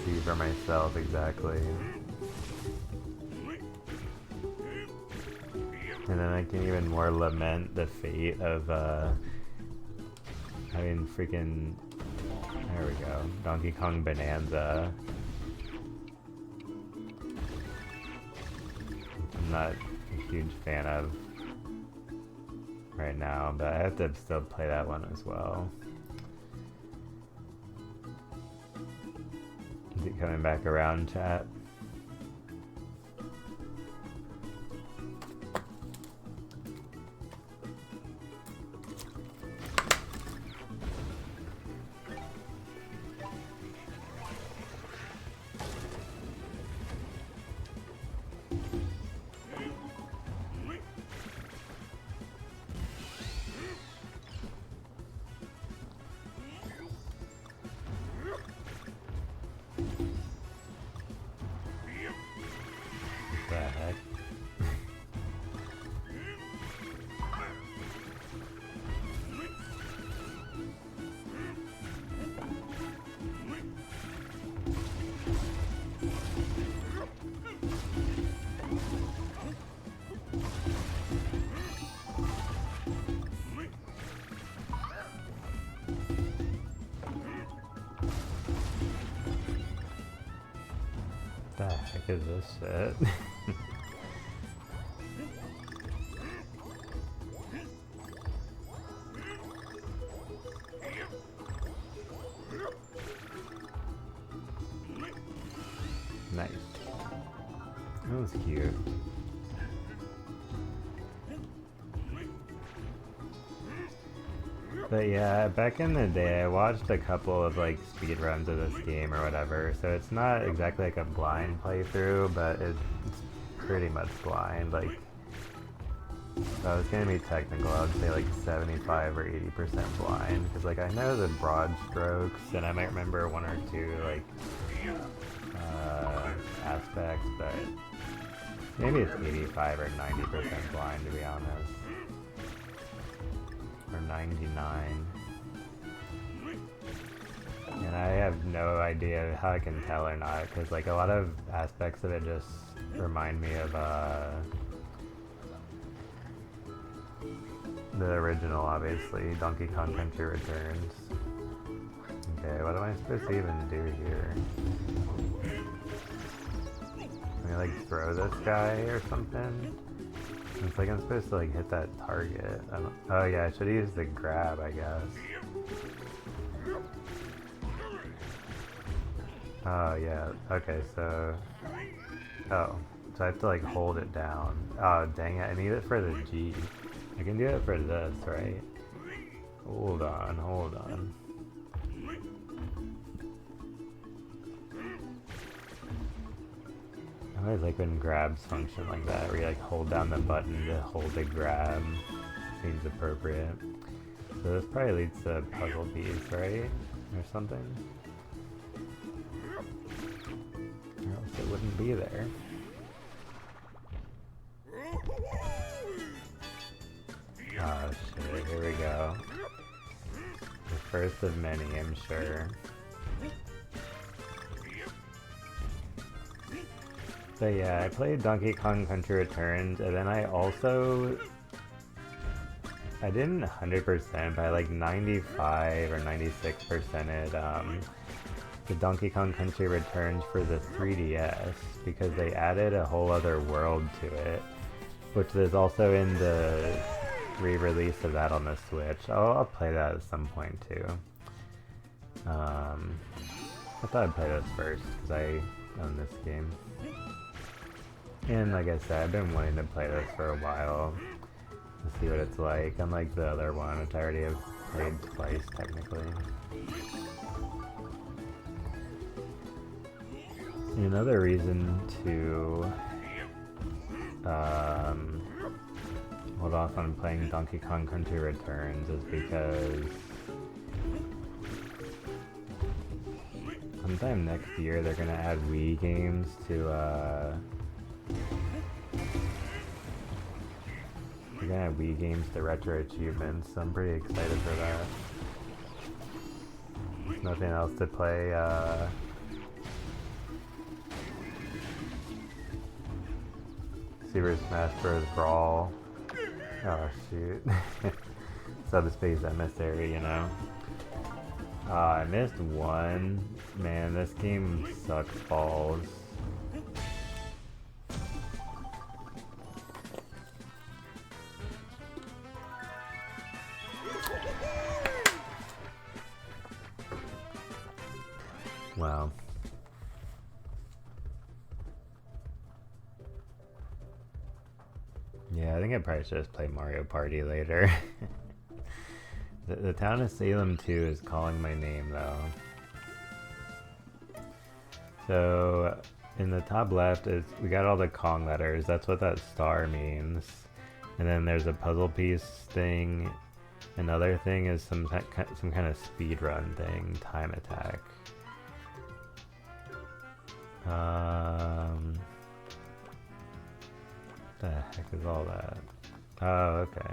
see for myself exactly. And then I can even more lament the fate of having freaking, there we go, Donkey Kong Bonanza. I'm not a huge fan of right now, but I have to still play that one as well. Is it coming back around, chat? What the heck is this shit? Nice. That was cute. But yeah, back in the day, I watched a couple of like speed runs of this game or whatever, so it's not exactly like a blind playthrough, but it's pretty much blind. Like, if I was gonna be technical, I would say like 75 or 80% blind, because like I know the broad strokes, and I might remember one or two like aspects, but maybe it's 85 or 90% blind, to be honest. Or 99. And I have no idea how I can tell or not, because like a lot of aspects of it just remind me of the original, obviously, Donkey Kong Country Returns. Okay, what am I supposed to even do here? Can I like throw this guy or something? It's like I'm supposed to like hit that target. Oh yeah, I should use the grab, I guess. Oh yeah, okay, so... Oh, so I have to like hold it down. Oh dang it, I need it for the G. I can do it for this, right? Hold on, hold on. I always like when grabs function like that, where you like hold down the button to hold the grab. Seems appropriate. So this probably leads to a puzzle piece, right? Or something? Or else it wouldn't be there. Oh shit, here we go. The first of many, I'm sure. So yeah, I played Donkey Kong Country Returns, and then I didn't 100%, but I like 95 or 96%ed the Donkey Kong Country Returns for the 3DS, because they added a whole other world to it, which there's also in the re-release of that on the Switch. I'll play that at some point too. I thought I'd play this first, because I own this game. And like I said, I've been wanting to play this for a while to see what it's like, unlike the other one, which I already have played twice technically. And another reason to hold off on playing Donkey Kong Country Returns is because sometime next year they're gonna add Wii games to We're gonna have Wii games to Retro Achievements, so I'm pretty excited for that. There's nothing else to play, Super Smash Bros. Brawl Oh shoot. Subspace emissary, you know. I missed one. Man, this game sucks balls. Wow. Yeah, I think I probably should just play Mario Party later. The town of Salem 2 is calling my name though. So in the top left is we got all the Kong letters. That's what that star means. And then there's a puzzle piece thing. Another thing is some kind of speed run thing, time attack. What the heck is all that? Oh, okay.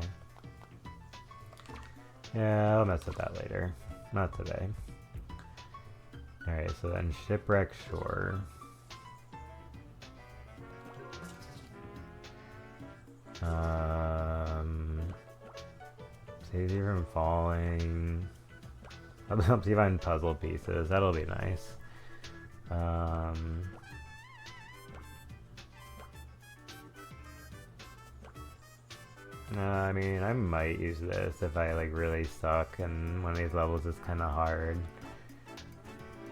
Yeah, I'll mess with that later. Not today. Alright, so then Shipwreck Shore. Saves you from falling. Helps you find puzzle pieces. That'll be nice. I mean, I might use this if I like really suck and one of these levels is kind of hard.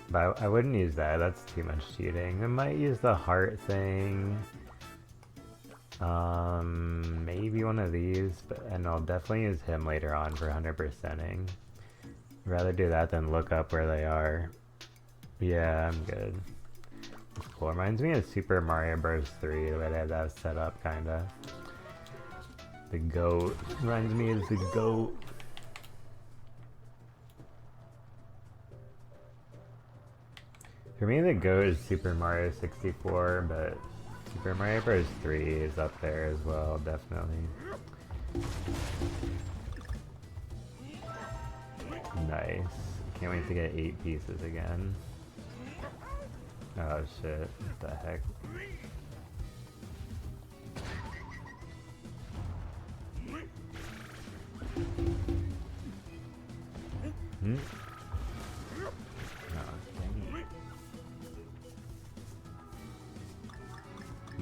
But I wouldn't use that, that's too much cheating. I might use the heart thing. Maybe one of these, and I'll definitely use him later on for 100%ing. Rather do that than look up where they are. Yeah, I'm good. That's cool. Reminds me of Super Mario Bros. 3, the way they had that set up, kinda. The goat. Reminds me of the goat. For me, the goat is Super Mario 64, but Super Mario Bros. 3 is up there as well, definitely. Nice. Can't wait to get 8 pieces again. Oh shit, what the heck. Hmm? Oh, dang it.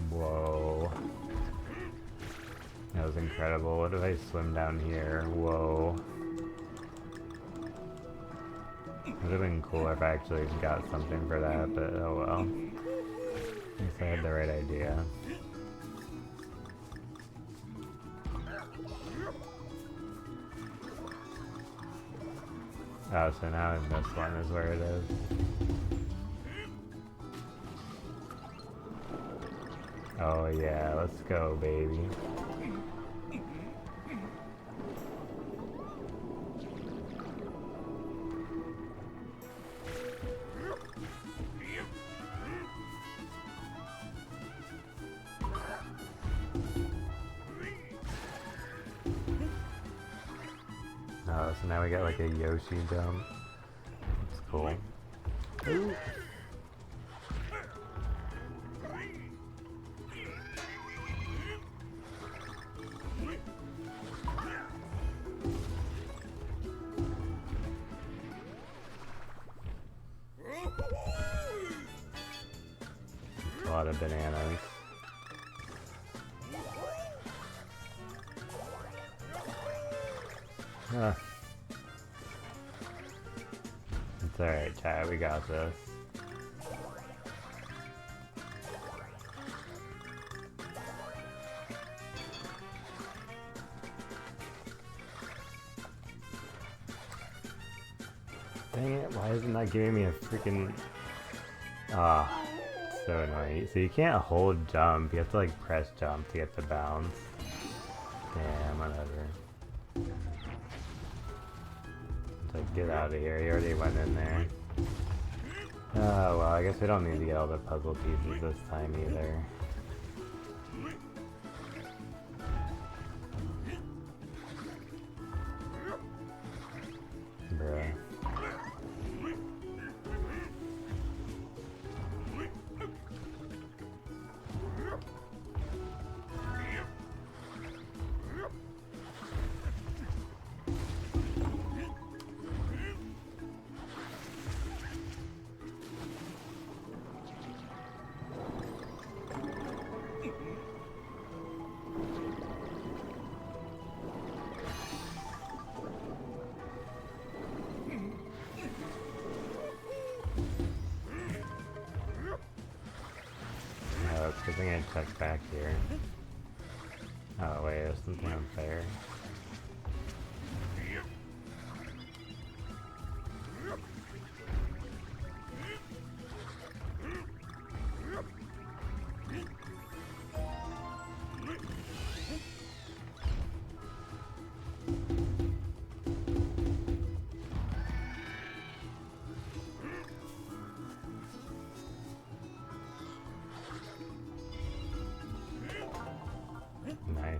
Whoa. That was incredible. What if I swim down here? Whoa. Would have been cooler if I actually got something for that, but oh well. At least I had the right idea. Oh, so now in this one is where it is. Oh yeah, let's go, baby. Oh, so now we got like a Yoshi jump. That's cool. Ooh. A lot of bananas. It's alright, chat, we got this. Dang it, why isn't that giving me a freaking... Ah, so annoying. So you can't hold jump, you have to like press jump to get the bounce. Damn, whatever. Like, get out of here, you already went in there. Oh, well, I guess we don't need to get all the puzzle pieces this time either. Bruh. I check back here? Oh wait, there's something unfair. Nice.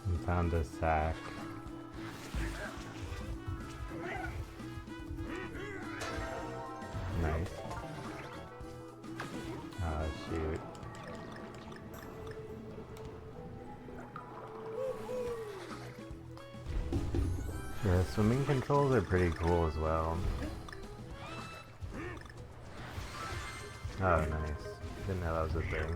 We found a sack. Nice. Oh shoot. Yeah, swimming controls are pretty cool as well. Oh, nice. Didn't know that was a thing.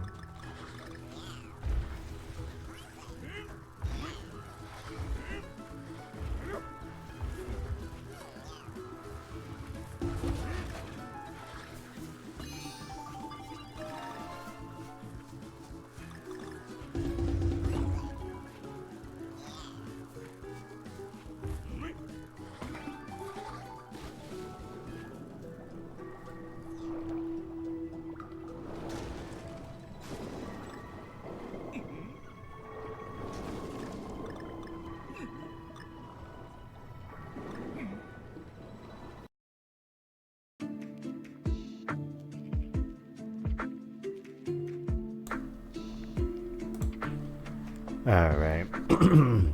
Alright.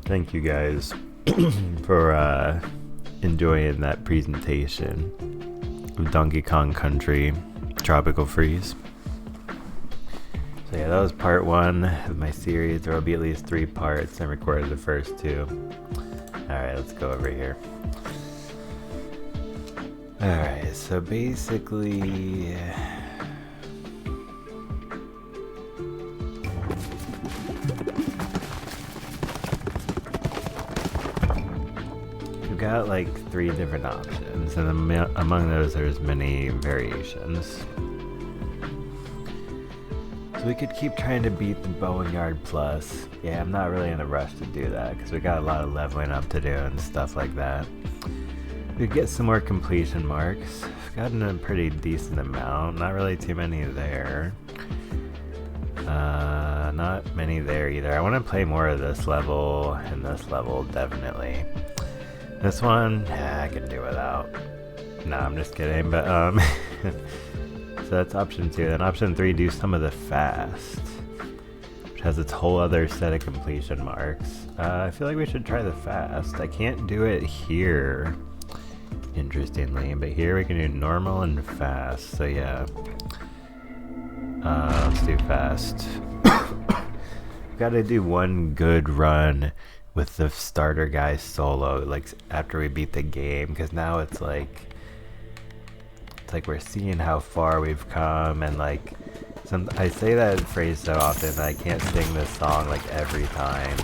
Thank you guys for enjoying that presentation of Donkey Kong Country Tropical Freeze. So yeah, that was part 1 of my series. There will be at least 3 parts. I recorded the first 2. Alright, let's go over here. Alright, so basically... got like 3 different options, and among those there's many variations. So we could keep trying to beat the Boneyard Plus. Yeah, I'm not really in a rush to do that because we got a lot of leveling up to do and stuff like that. We could get some more completion marks. I've gotten a pretty decent amount, not really too many there. Not many there either. I want to play more of this level and this level, definitely. This one, I can do without. No, I'm just kidding, but so that's option 2. Then option 3, do some of the fast, which has its whole other set of completion marks. I feel like we should try the fast. I can't do it here, interestingly, but here we can do normal and fast, so yeah. Let's do fast. Gotta do one good run with the starter guy solo, like after we beat the game, because now it's like we're seeing how far we've come, and like I say that phrase so often that I can't sing this song like every time.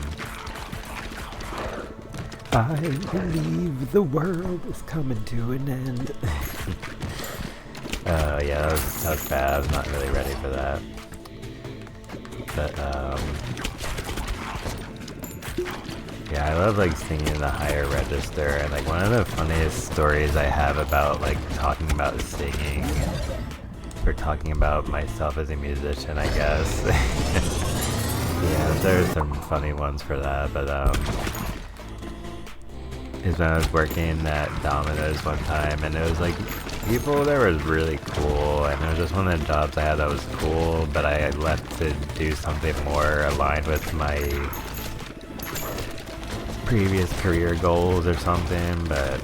I believe the world is coming to an end. Yeah, that was bad. I was not really ready for that. But yeah, I love like singing in the higher register, and like one of the funniest stories I have about like talking about singing, or talking about myself as a musician, I guess. Yeah, there's some funny ones for that, but is when I was working at Domino's one time, and it was like people there was really cool, and it was just one of the jobs I had that was cool, but I left to do something more aligned with my previous career goals or something. But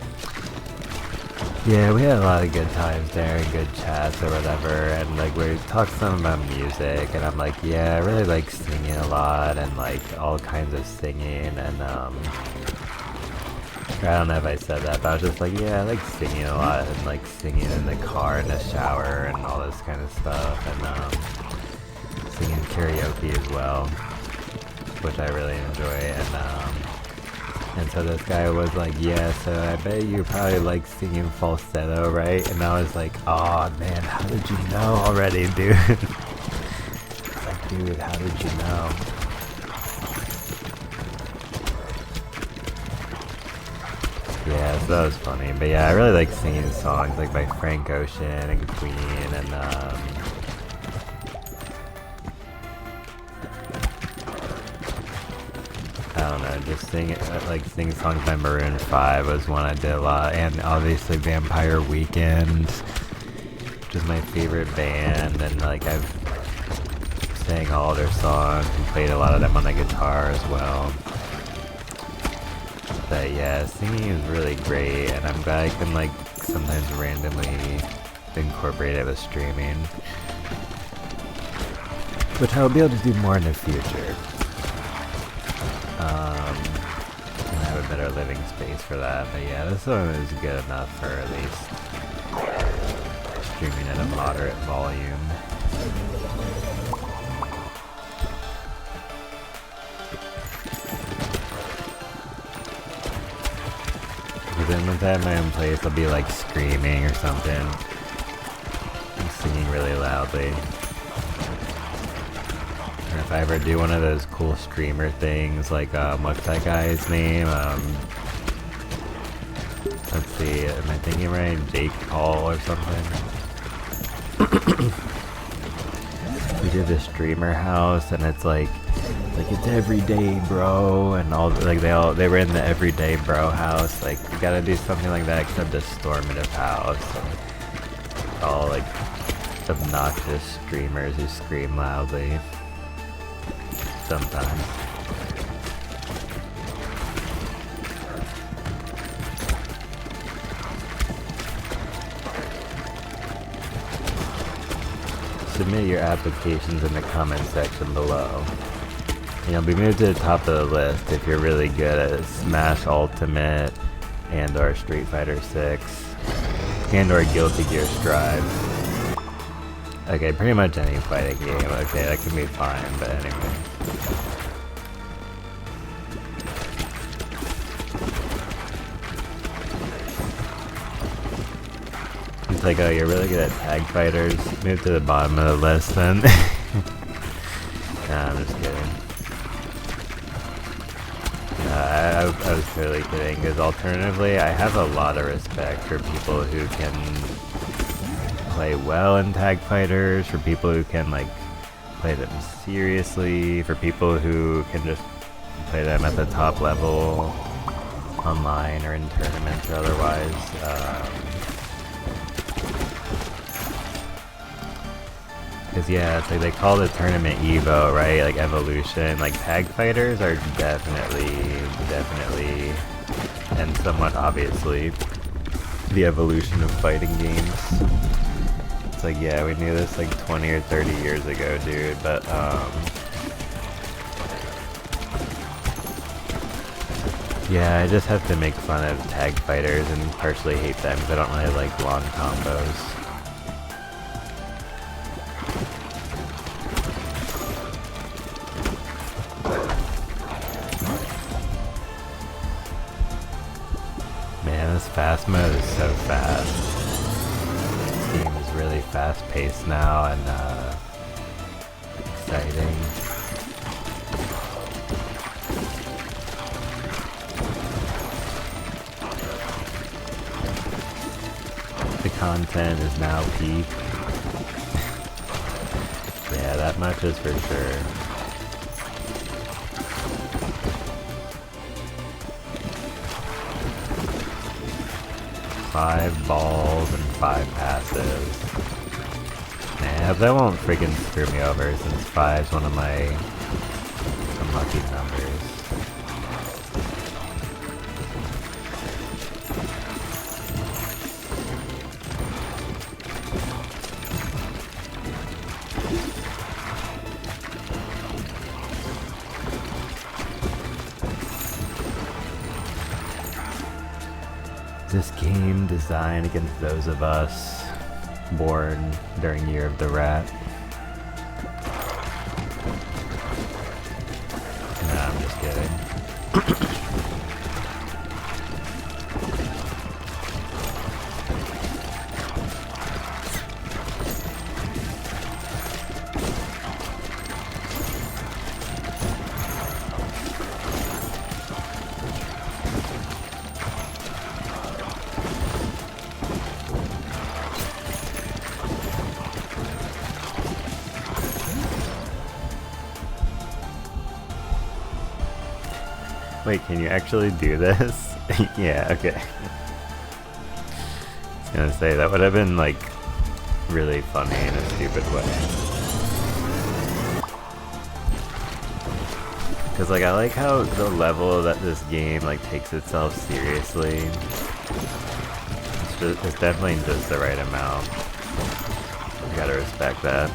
yeah, we had a lot of good times there and good chats or whatever, and like we talked some about music, and I'm like, yeah, I really like singing a lot, and like all kinds of singing, and I don't know if I said that, but I was just like, yeah, I like singing a lot, and like singing in the car, in the shower, and all this kind of stuff, and singing karaoke as well. which I really enjoy. And so this guy was like, yeah, so I bet you probably like singing falsetto, right? And I was like, oh man, how did you know already, dude? It's like, dude, how did you know? Yeah, so that was funny. But yeah, I really like singing songs like by Frank Ocean and Queen and I don't know, just singing songs by Maroon 5 was one I did a lot, and obviously Vampire Weekend, which is my favorite band, and like I've sang all their songs and played a lot of them on the guitar as well. But yeah, singing is really great, and I'm glad I can like sometimes randomly incorporate it with streaming, which I will be able to do more in the future. And I have a better living space for that. But yeah, this one is good enough for at least streaming at a moderate volume. Because then once I have my own place, I'll be like screaming or something. I'm singing really loudly. Or if I ever do one of those cool streamer things, like, what's that guy's name? Let's see, am I thinking right? Jake Paul or something? We did the streamer house, and it's like it's everyday bro, and all like they were in the everyday bro house. Like you gotta do something like that, except a Stormative house, and all like obnoxious streamers who scream loudly. Sometimes. Submit your applications in the comment section below. And you'll be moved to the top of the list if you're really good at Smash Ultimate and or Street Fighter 6 and or Guilty Gear Strive. Okay, pretty much any fighting game. Okay, that can be fine, but anyway. It's like, oh, you're really good at tag fighters. Move to the bottom of the list then. Nah, I'm just kidding. I was totally kidding, because alternatively, I have a lot of respect for people who can play well in tag fighters, for people who can like play them seriously, for people who can just play them at the top level online or in tournaments or otherwise. Because yeah, it's like they call the tournament Evo, right? Like Evolution. Like tag fighters are definitely, and somewhat obviously, the evolution of fighting games. It's like, yeah, we knew this like 20 or 30 years ago, dude, but yeah, I just have to make fun of tag fighters and partially hate them because I don't really like long combos. Man, this fast mode is so fast. This game is really fast paced now and exciting. The content is now peak. Yeah, that much is for sure. Five balls and 5 passes. Nah, that won't freaking screw me over since 5's one of my unlucky numbers. This game designed against those of us born during Year of the Rat. Wait, can you actually do this? Yeah, okay. I was gonna say, that would have been, like, really funny in a stupid way. Because, like, I like how the level that this game, like, takes itself seriously. It's definitely just the right amount. You gotta respect that.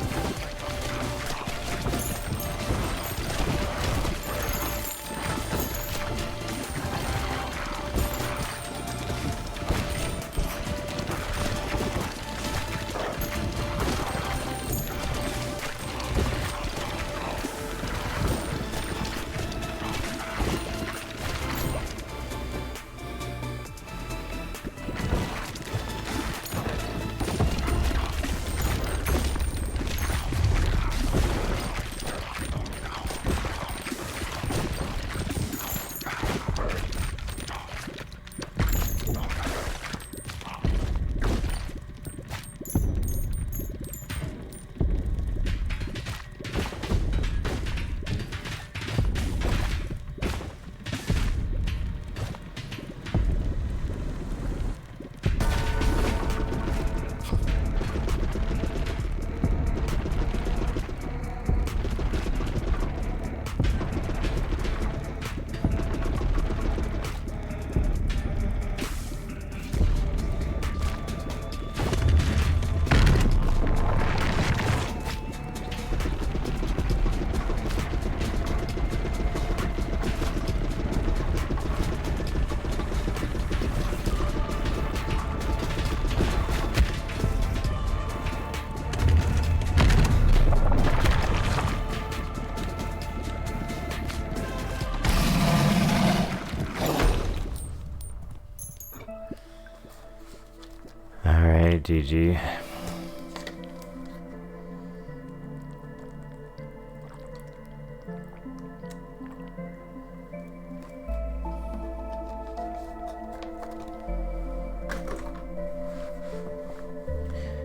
Alright, GG.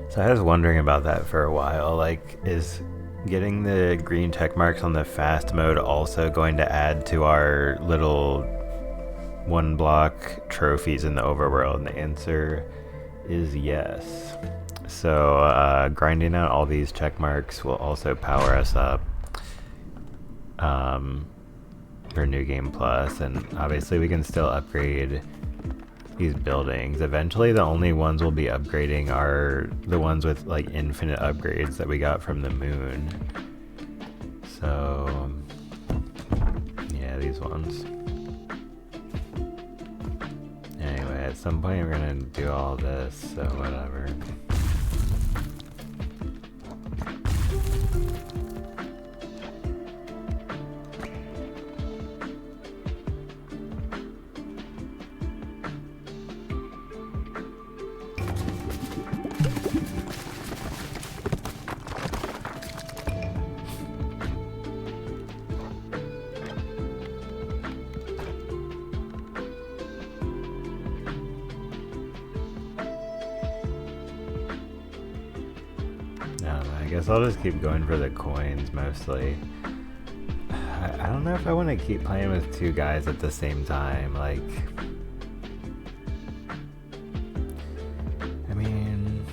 So I was wondering about that for a while, like, is getting the green check marks on the fast mode also going to add to our little one block trophies in the overworld? And the answer is yes. So grinding out all these check marks will also power us up for New Game Plus, and obviously we can still upgrade these buildings. Eventually the only ones we'll be upgrading are the ones with like infinite upgrades that we got from the moon. So yeah, these ones. Anyway, at some point we're gonna do all this, so whatever. I guess I'll just keep going for the coins mostly. I don't know if I want to keep playing with two guys at the same time. Like, I mean,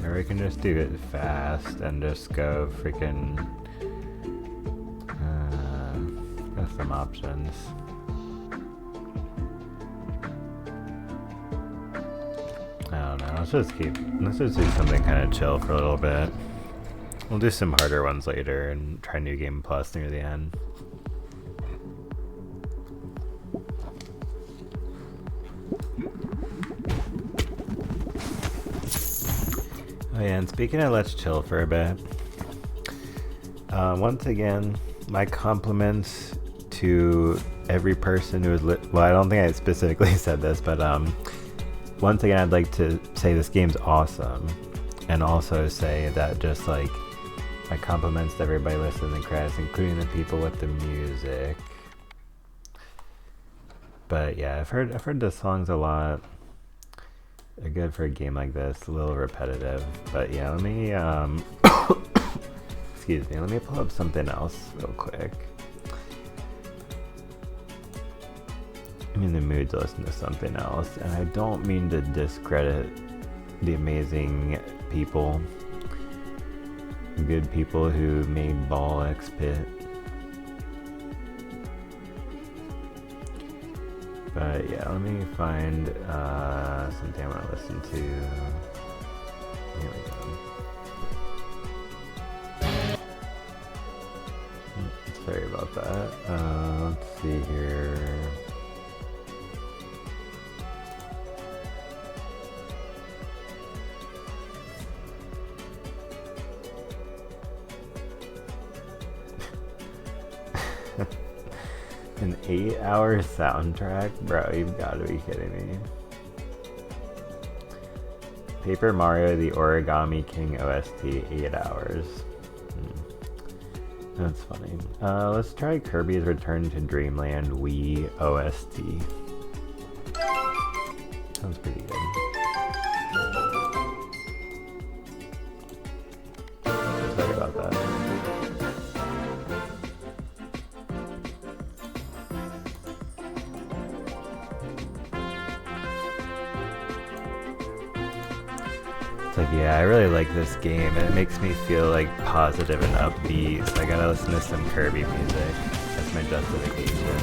or we can just do it fast and just go freaking. Got some options. I don't know. Let's just do something kind of chill for a little bit. We'll do some harder ones later and try New Game Plus near the end. Oh yeah, and speaking of let's chill for a bit, once again, my compliments to every person who has well, I don't think I specifically said this, but once again, I'd like to say this game's awesome. and also say that just like my compliments to everybody listening to the credits, including the people with the music. But yeah, I've heard the songs a lot. They're good for a game like this, a little repetitive. But yeah, let me excuse me, let me pull up something else real quick. I'm in the mood to listen to something else, and I don't mean to discredit the amazing people, good people who made Ball X Pit. But yeah, let me find something I want to listen to. Here we go. Sorry about that. Let's see here. An 8-hour soundtrack? Bro, you've got to be kidding me. Paper Mario The Origami King OST, 8 hours. That's funny. Let's try Kirby's Return to Dreamland Wii OST. Sounds pretty good. Sorry about that. It's like, yeah, I really like this game, and it makes me feel like positive and upbeat, so I gotta listen to some Kirby music. That's my justification.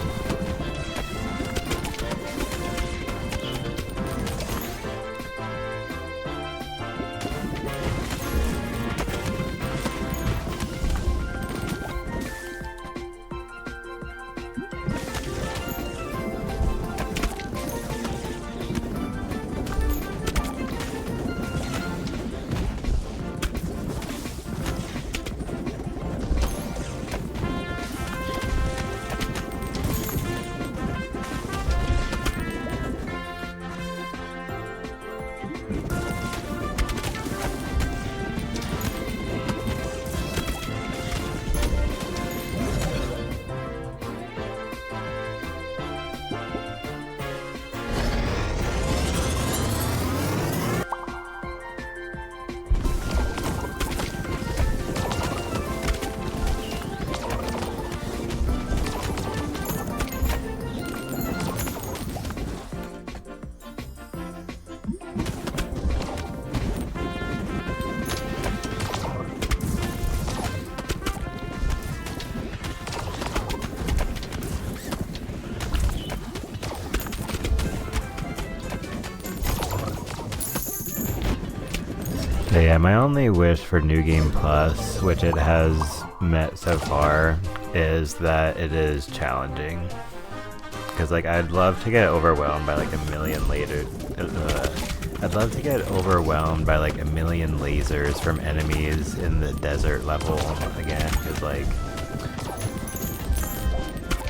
But yeah, my only wish for New Game Plus, which it has met so far, is that it is challenging. Because like I'd love to get overwhelmed by like a million I'd love to get overwhelmed by like a million lasers from enemies in the desert level again. Because like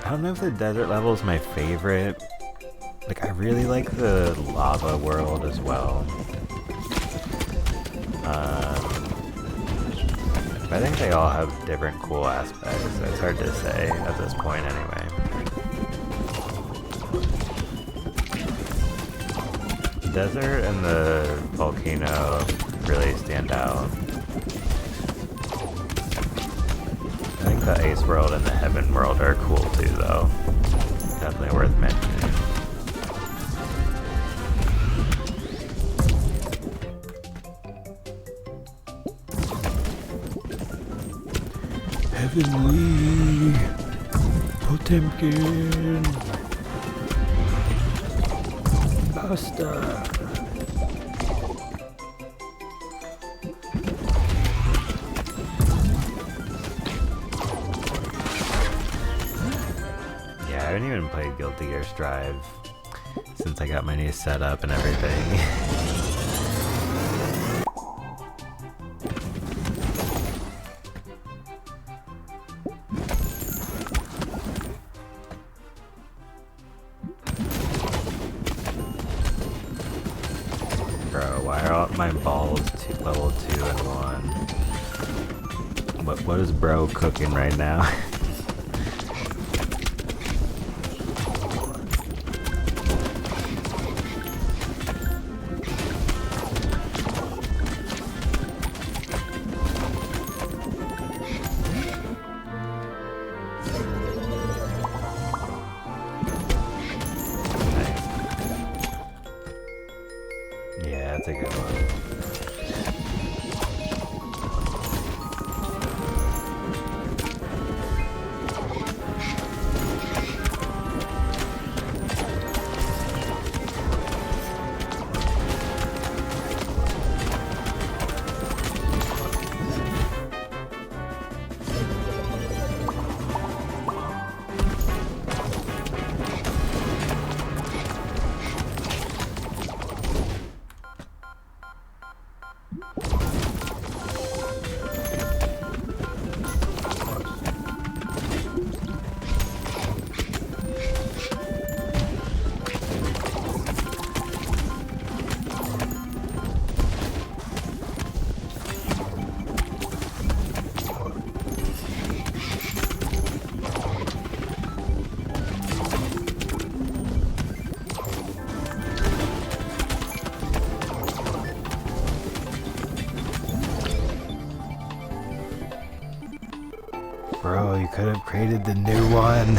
I don't know if the desert level is my favorite. Like I really like the lava world as well. I think they all have different cool aspects, so it's hard to say at this point anyway. The desert and the volcano really stand out. I think the ice world and the heaven world are cool too though. Definitely worth mentioning. Heavenly Potemkin Basta. Yeah, I haven't even played Guilty Gear Strive since I got my new setup and everything. Bro, why are brought my balls to level 2 and 1. What is bro cooking right now? Yeah, that's a good one. Bro, you could have created the new one.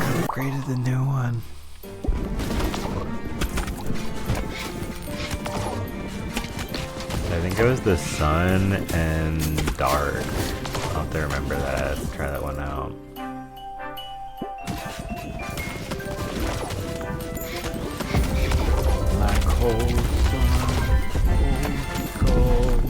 Could have created the new one. I think it was the sun and dark. I'll have to remember that. Try that one out. Black hole sun, cold.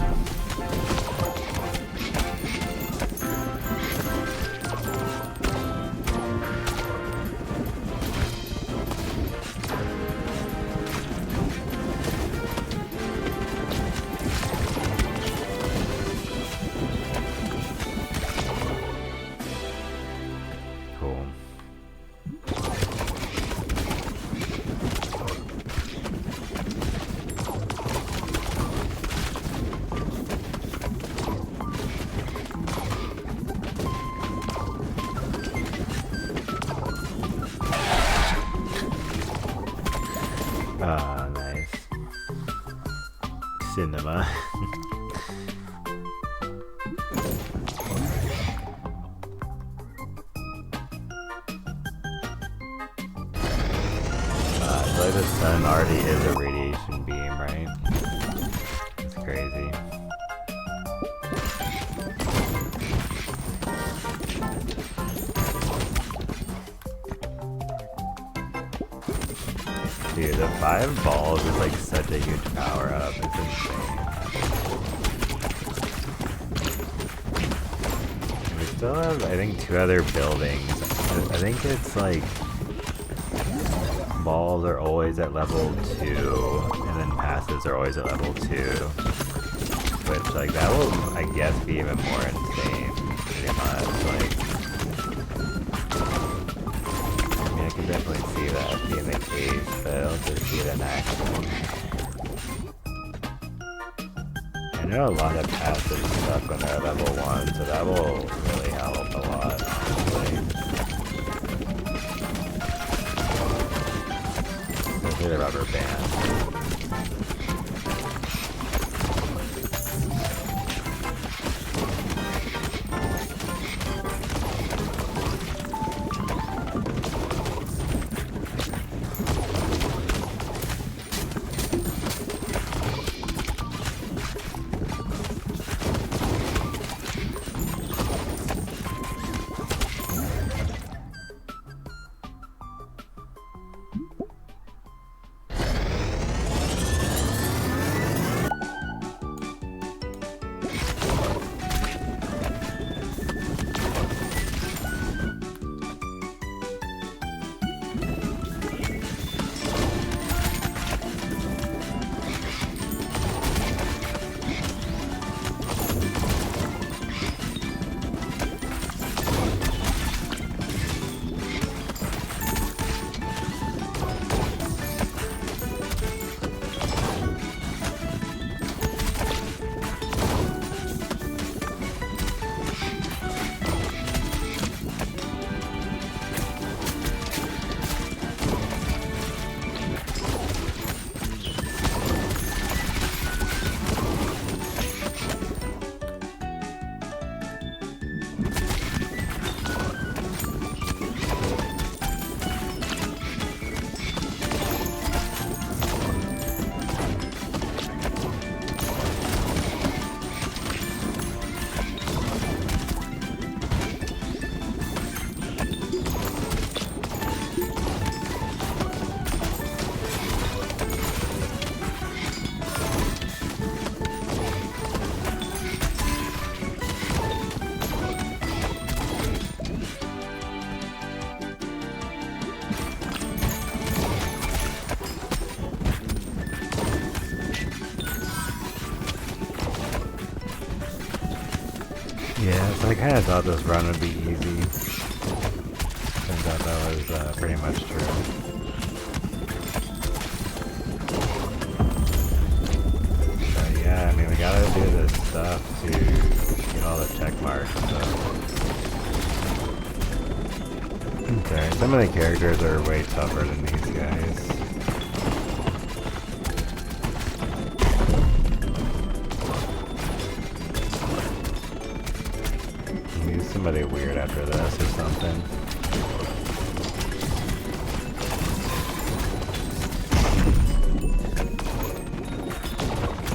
Cool. Ah, nice. Cinema. So the sun already is a radiation beam, right? It's crazy. Dude, the 5 balls is like such a huge power up. It's insane. We still have, I think, 2 other buildings. I think it's like balls are always at level 2, and then passes are always at level 2. Which, like, that will, I guess, be even more insane, pretty much. Like, I mean, I can definitely see that being the case, but I'll just see it in action. I know a lot of passive stuff when they're level 1, so that will really help a lot, honestly. The rubber band. Yeah, so I kind of thought this run would be easy. Turns out that was pretty much true. But yeah, I mean, we gotta do this stuff to get all the check marks, so. Okay, some of the characters are way tougher than these guys. Use somebody weird after this or something.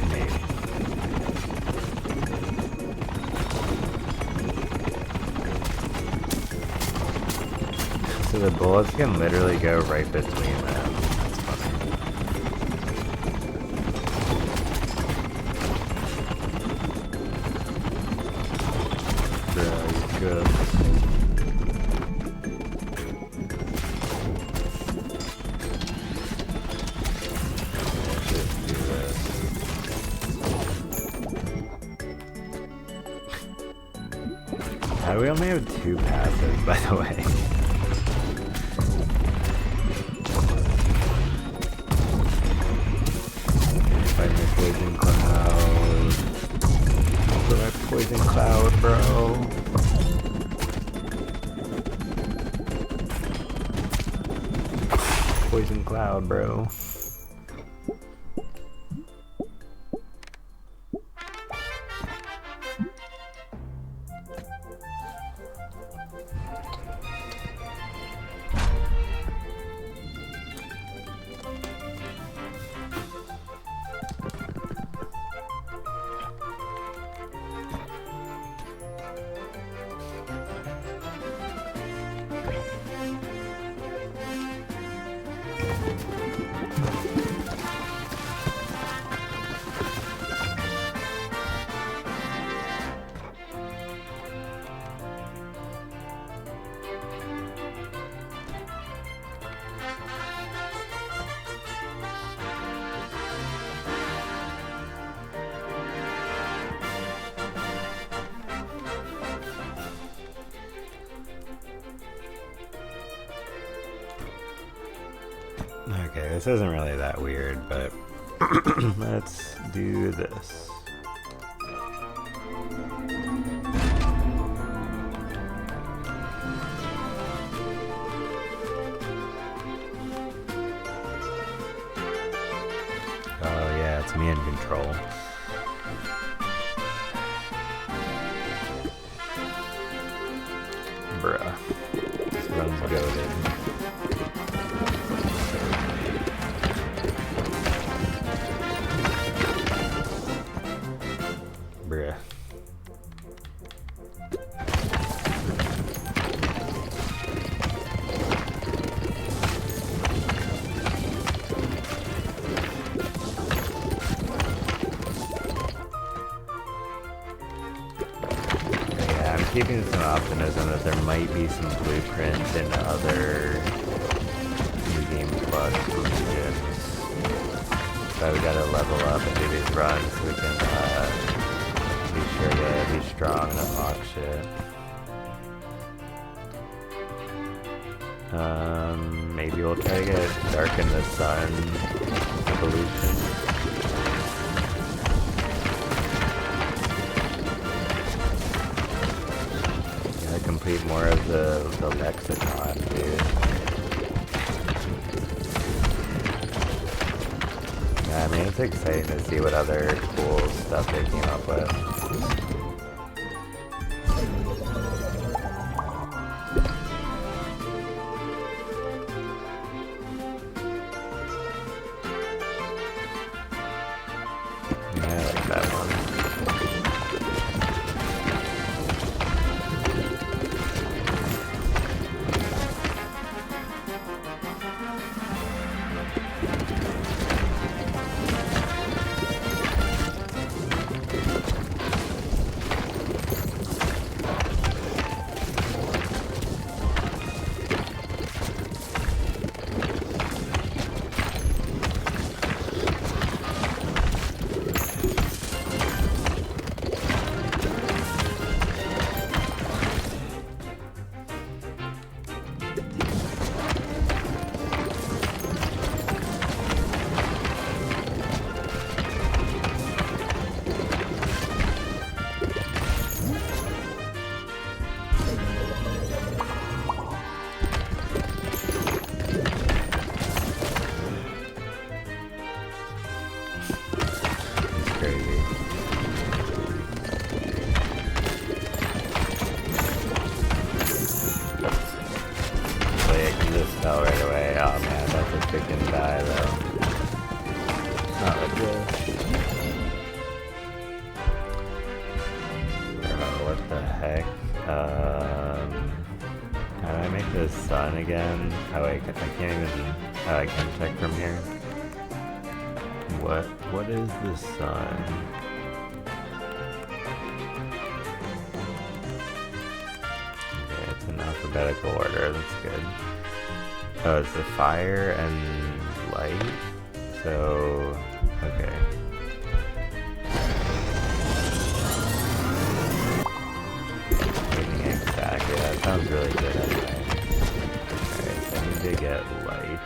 Maybe. So the bullets can literally go right between them. That's funny. Bro, you good. Just do this. How do we only have 2 passes, by the way? Poison cloud. Look at that poison cloud, bro. Poison cloud, bro. Okay, this isn't really that weird, but let's do this. Oh yeah, it's me in control. Bruh. This run's goated. Bruh. Yeah, I'm keeping some optimism that there might be some blueprints in other New Game Plus regions. But we gotta level up and do these runs so we can be sure to be strong and unlock shit. Maybe we'll try to get Dark in the Sun evolution. Gotta complete more of the lexicon, dude. Yeah, I mean, it's exciting to see what other cool stuff they came up with. heck? How do I make this sun again? Oh wait, I can't even, I can check from here. What is the sun? Okay, it's in alphabetical order, that's good. Oh, it's the fire and light? So, okay. Exactly, that sounds really good anyway. Alright, so I need to get light.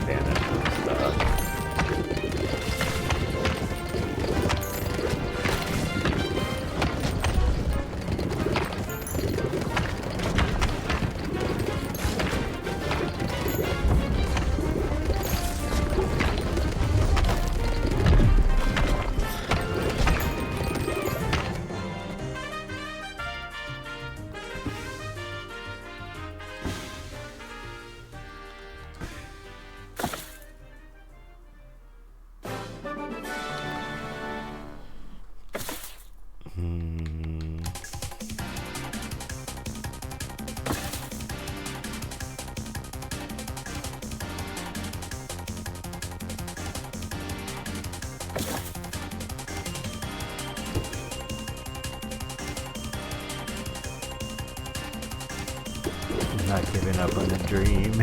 Banish some stuff. Not giving up on the dream.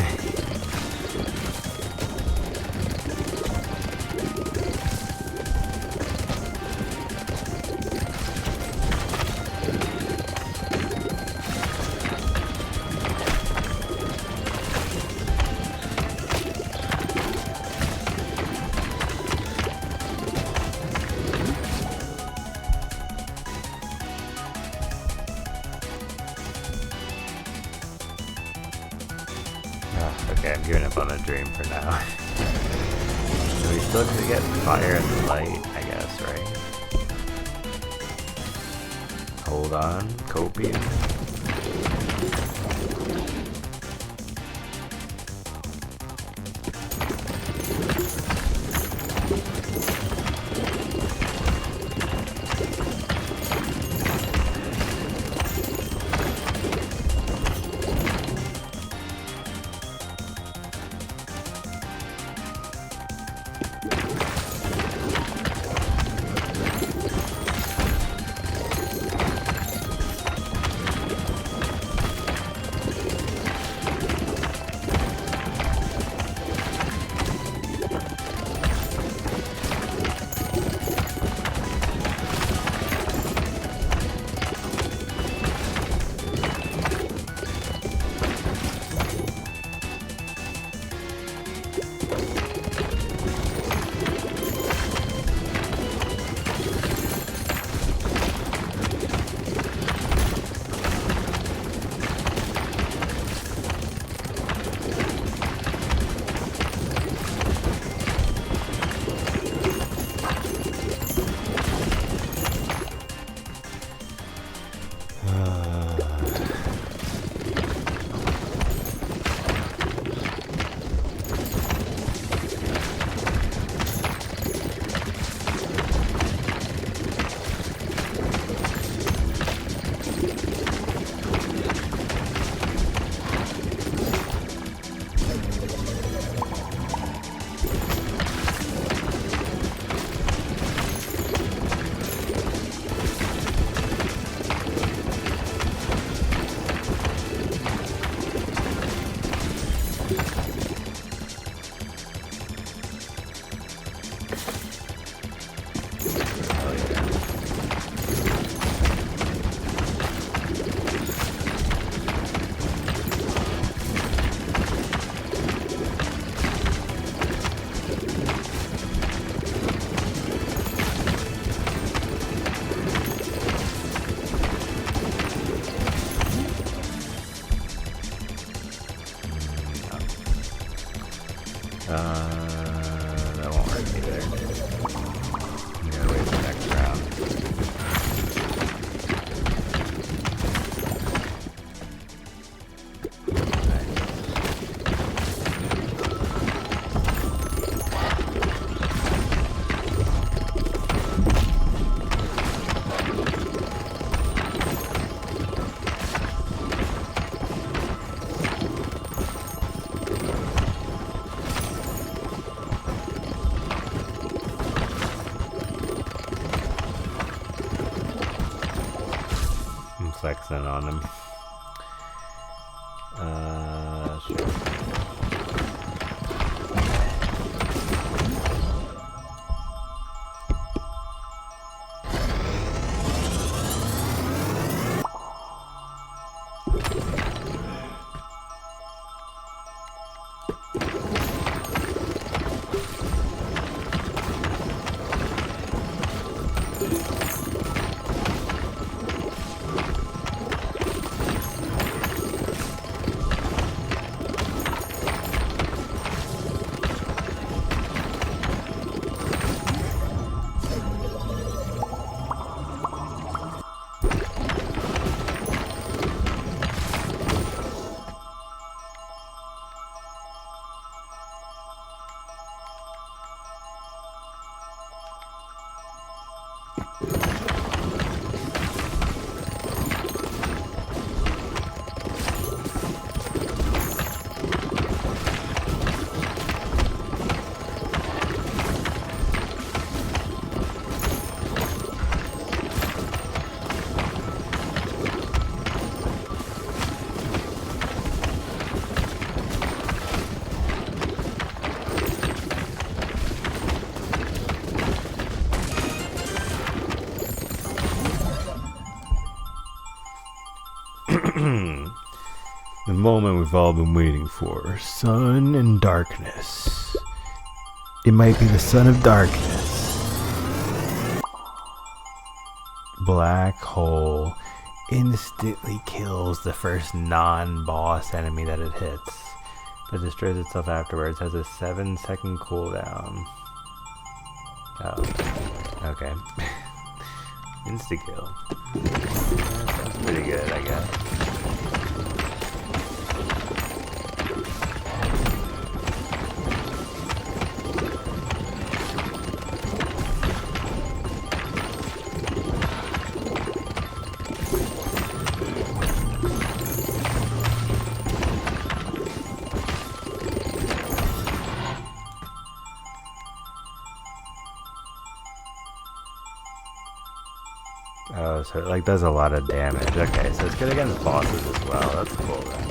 Okay, I'm giving up on the dream for now. So we still have to get fire and light, I guess, right? Hold on, copium. flexing on him. Sure. The moment we've all been waiting for. Sun and darkness. It might be the son of darkness. Black hole instantly kills the first non-boss enemy that it hits, but destroys itself afterwards. Has a 7-second cooldown. Oh, okay. Insta-kill. That's pretty good, I guess. Oh, so it like does a lot of damage. Okay, so it's good against bosses as well. That's cool then.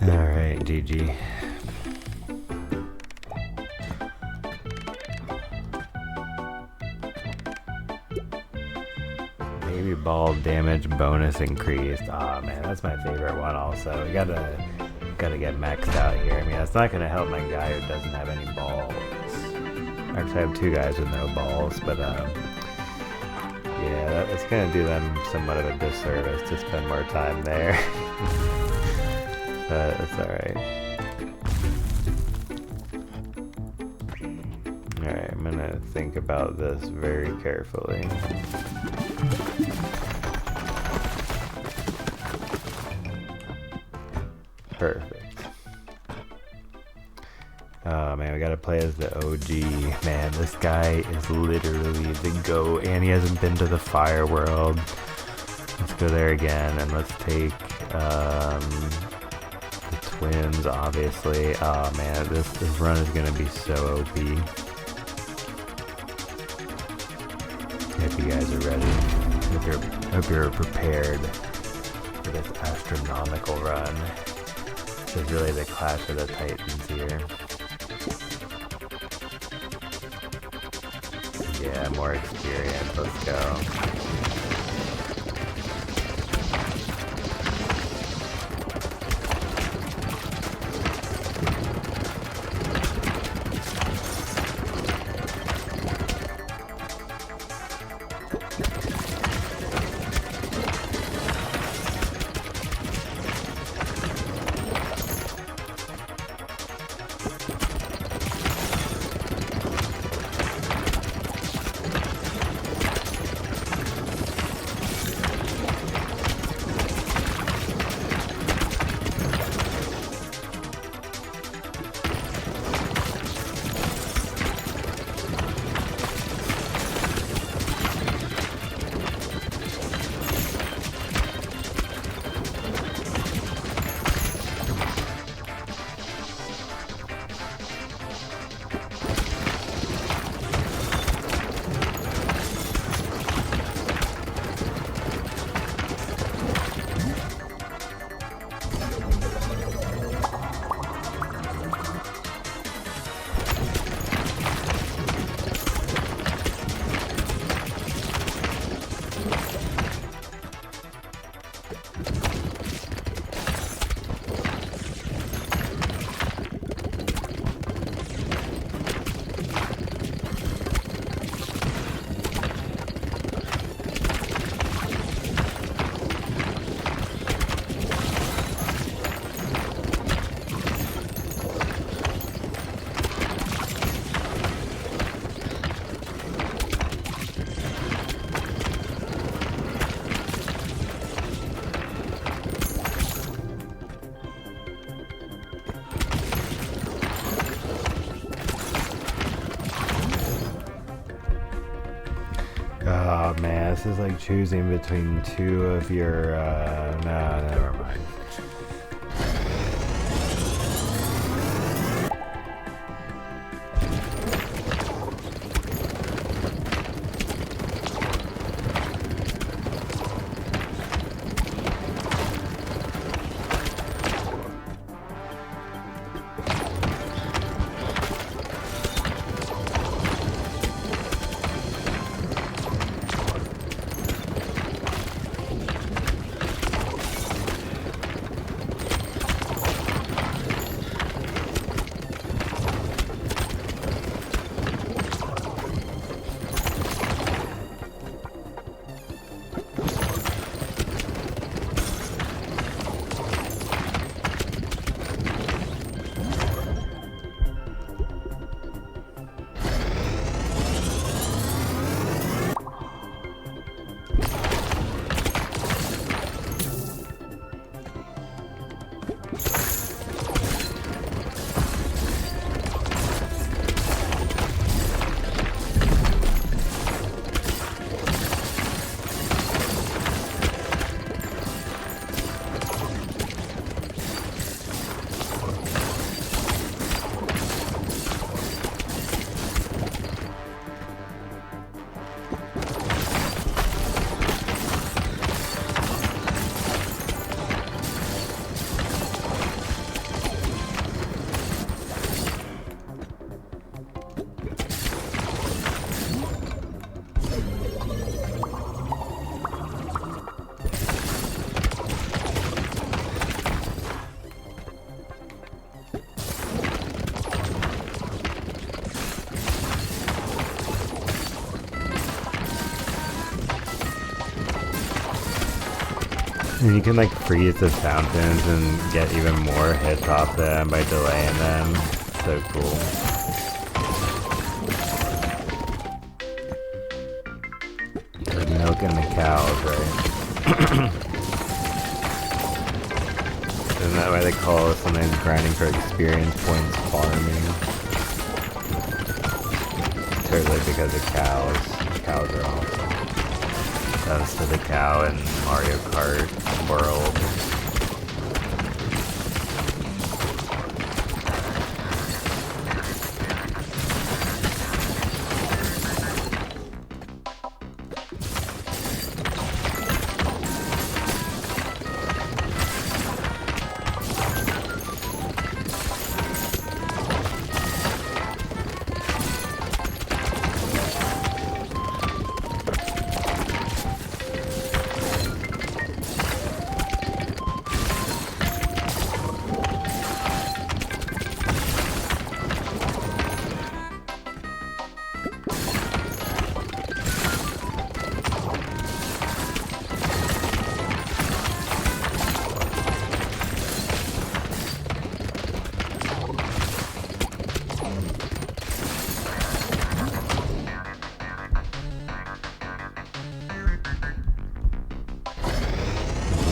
Alright, GG. Maybe ball damage bonus increased. Aw, man, that's my favorite one also. We gotta get maxed out here. I mean, that's not gonna help my guy who doesn't have any balls. Actually, I have two guys with no balls, but yeah, it's gonna do them somewhat of a disservice to spend more time there. But it's alright. Alright, I'm gonna think about this very carefully. Perfect. Oh man, we gotta play as the OG. Man, this guy is literally the GOAT, and he hasn't been to the Fire World. Let's go there again, and let's take the twins, obviously. Oh man, this run is gonna be so OP. Hope you guys are ready. Hope you're prepared for this astronomical run. This is really the Clash of the Titans here. Yeah, more experience. Let's go. Oh man, this is like choosing between two of your, no, never mind. And you can like freeze the fountains and get even more hits off them by delaying them. So cool. Like milking the cows, right? Isn't that why they call something grinding for experience points farming? Totally because of cows. Cows are awesome. That's to the cow in Mario Kart world.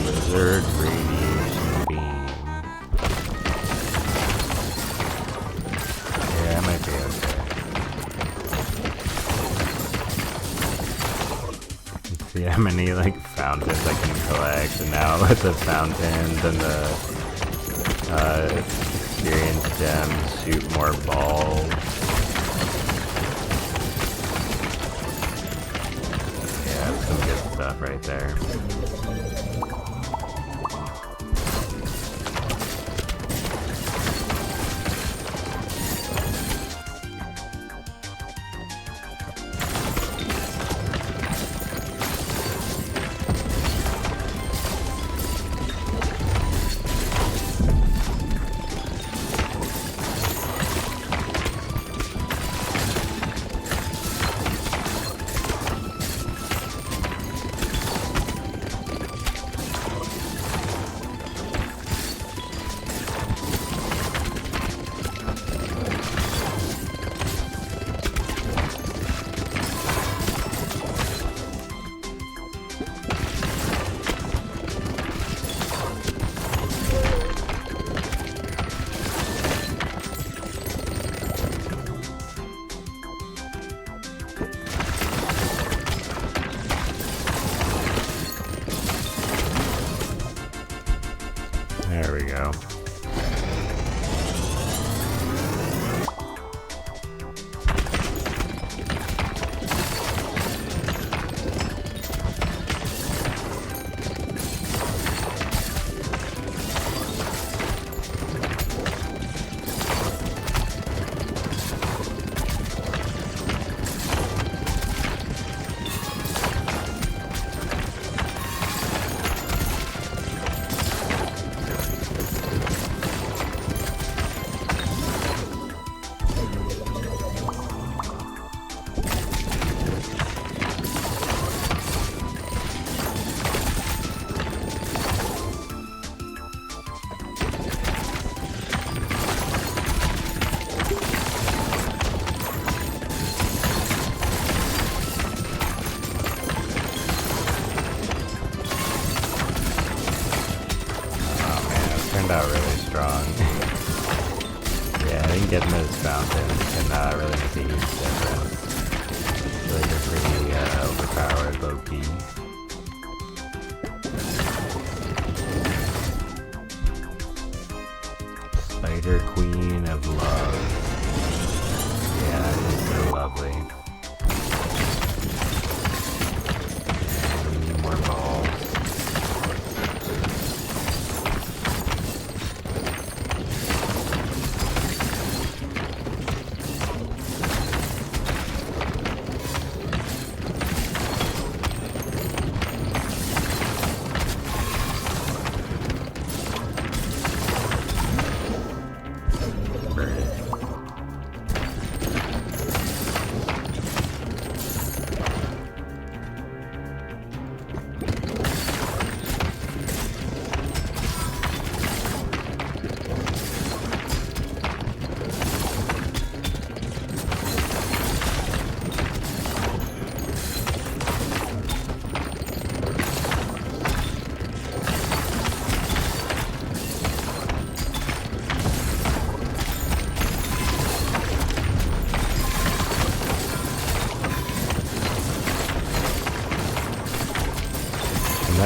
Blizzard radiation beam. Yeah, I might be okay. Let's see how many like fountains I can collect, and now with the fountains and the experience gems, shoot more balls. Yeah, that's some good stuff right there. There we go. Turned out really strong. Yeah, I think getting those fountains can really make a huge difference. I feel like they're pretty overpowered, low-key. Spider Queen of Love. Yeah, that is so lovely. And we need more balls.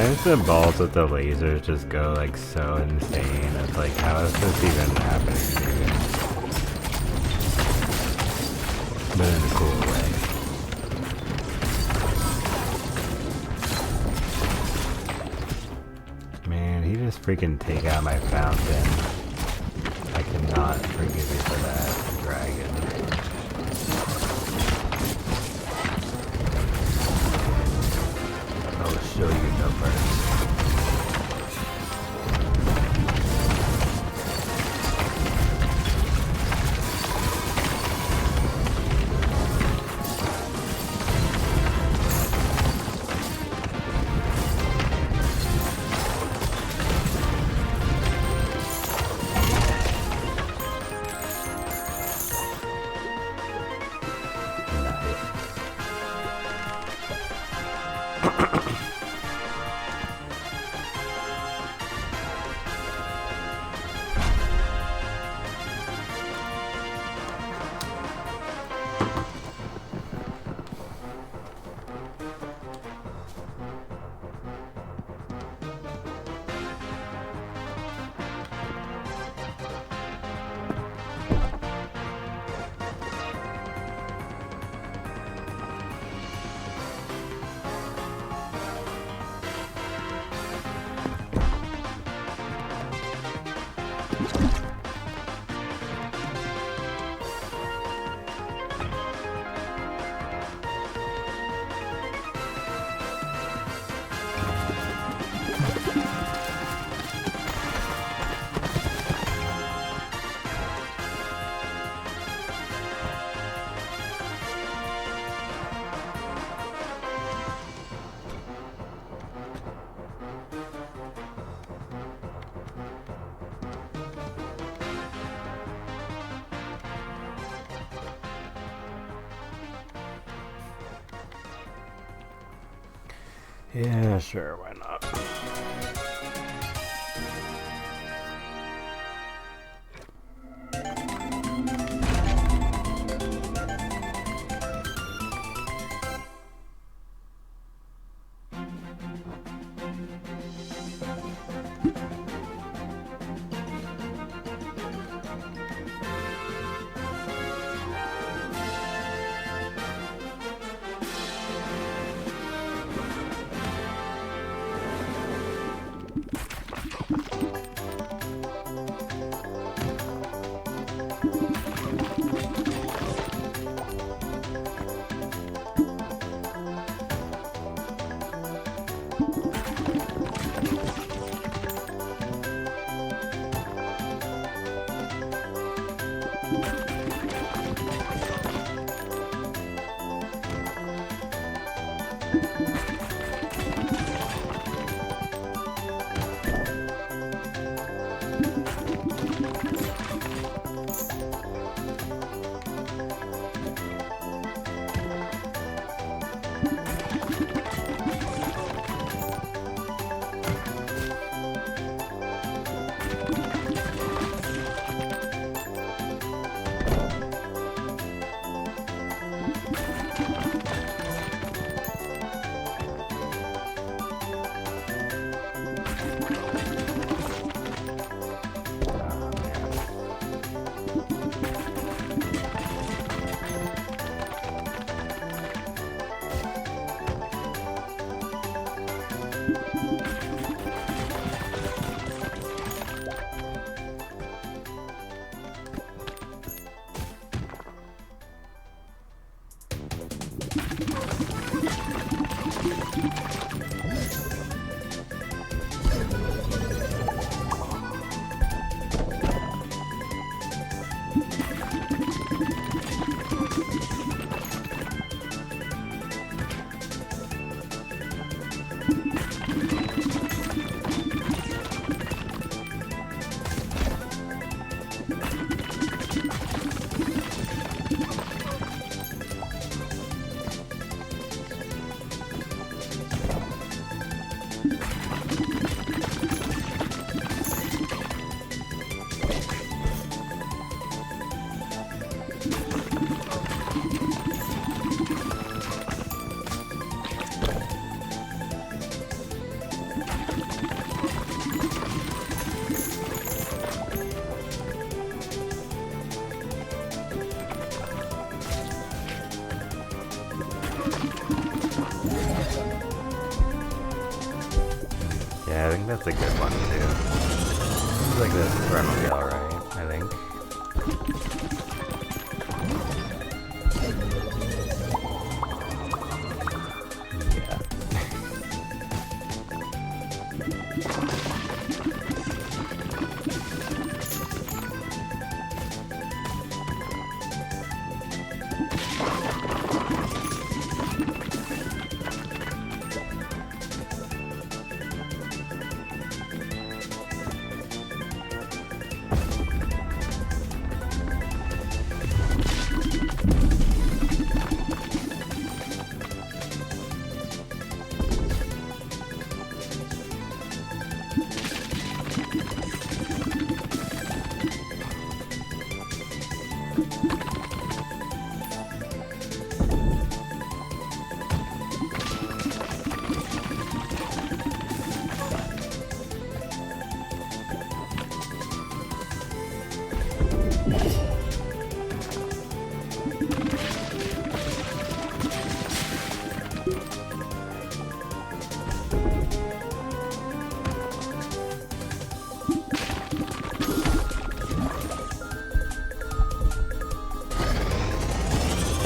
Sometimes the balls with the lasers just go like so insane. It's like, how is this even happening, dude? But in a cool way. Man, he just freaking take out my fountain. I cannot forgive you for that, dragon. I'll show you no mercy. Yeah, sure, why not? Yeah, I think that's a good one too. Seems like this run will be alright, I think. Yeah.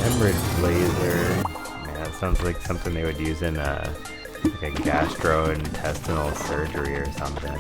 Emerald laser. Man, that sounds like something they would use in like a gastrointestinal surgery or something.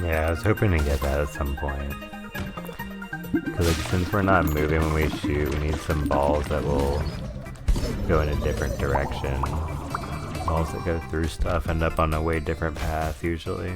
Yeah, I was hoping to get that at some point. Because like, since we're not moving when we shoot, we need some balls that will go in a different direction. Balls that go through stuff end up on a way different path usually.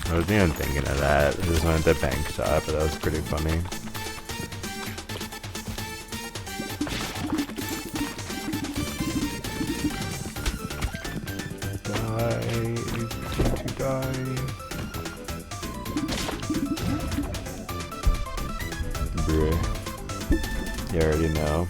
I wasn't even thinking of that. I just wanted the bank shot, but that was pretty funny. Die. Bruh. You already know.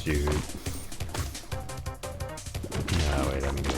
shoot. No, wait, I'm good.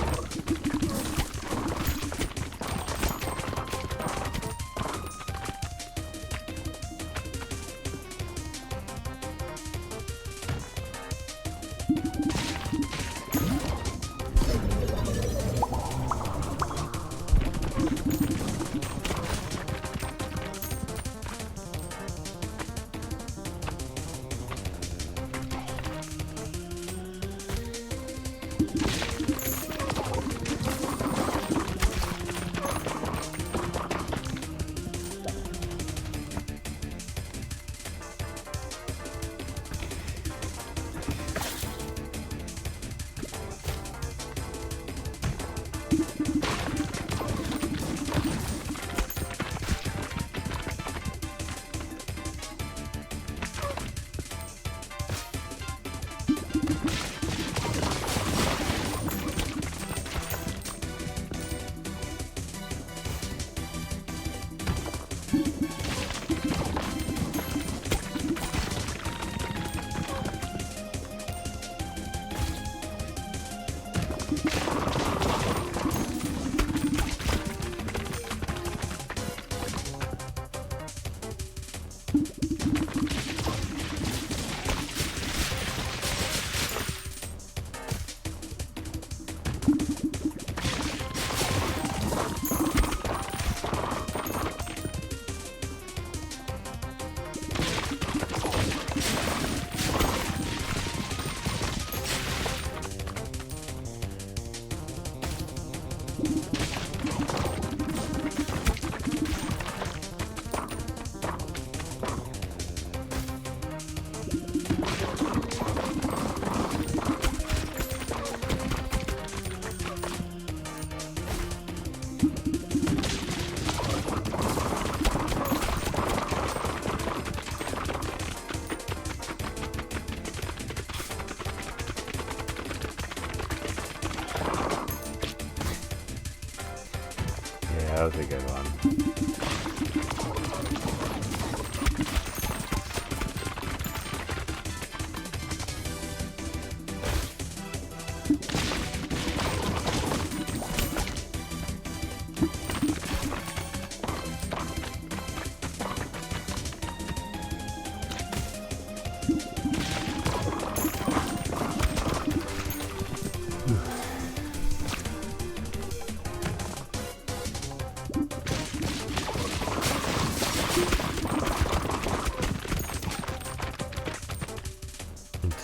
That was a good one.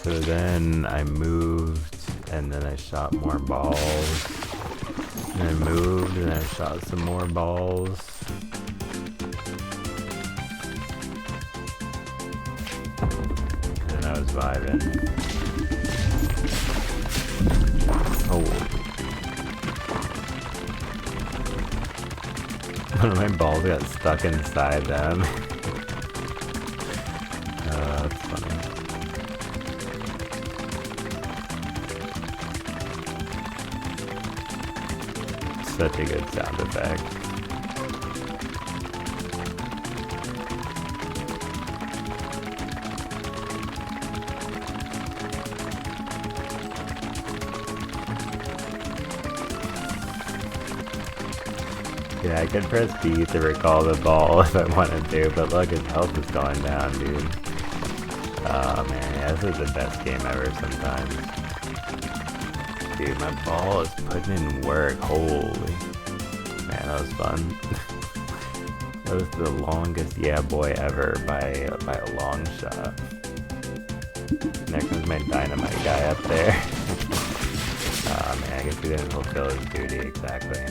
So then I moved, and then I shot more balls. And I moved, and I shot some more balls. And then I was vibing. Oh. One of my balls got stuck inside them. Oh, that's funny. Such a good sound effect. Yeah, I could press B to recall the ball if I wanted to, but look, his health is going down, dude. Oh man, yeah, this is the best game ever sometimes. Dude, my ball is putting in work. Holy. Man, that was fun. That was the longest yeah boy ever by a long shot. There comes my dynamite guy up there. Oh man, I guess he didn't fulfill his duty exactly.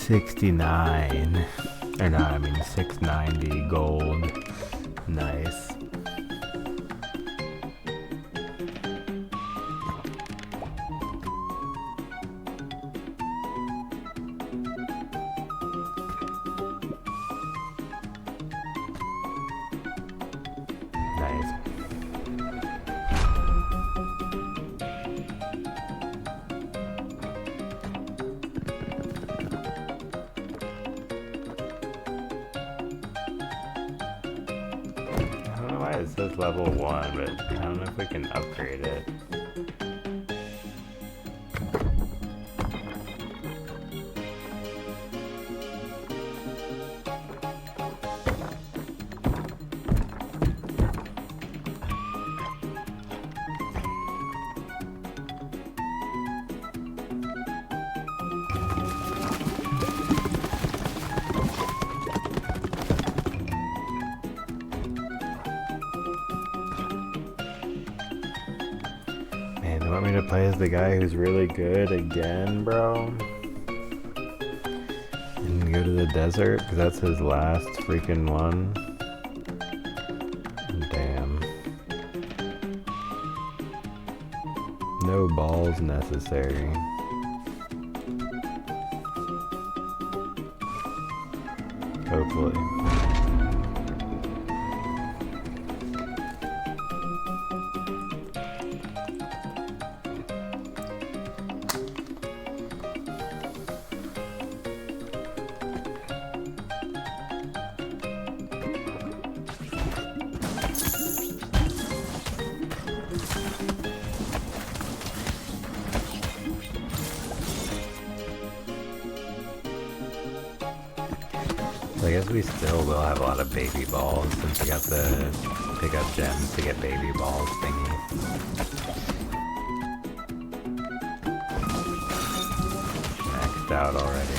69. Or no, I mean 690 gold. Nice. Nice. I don't know why it says level 1, but I don't know if we can upgrade it. Man, you want me to play as the guy who's really good again, bro? And go to the desert? Because that's his last freaking one. Damn. No balls necessary. Hopefully. So I guess we still will have a lot of baby balls since we got the pick up gems to get baby balls thingy. Maxed out already.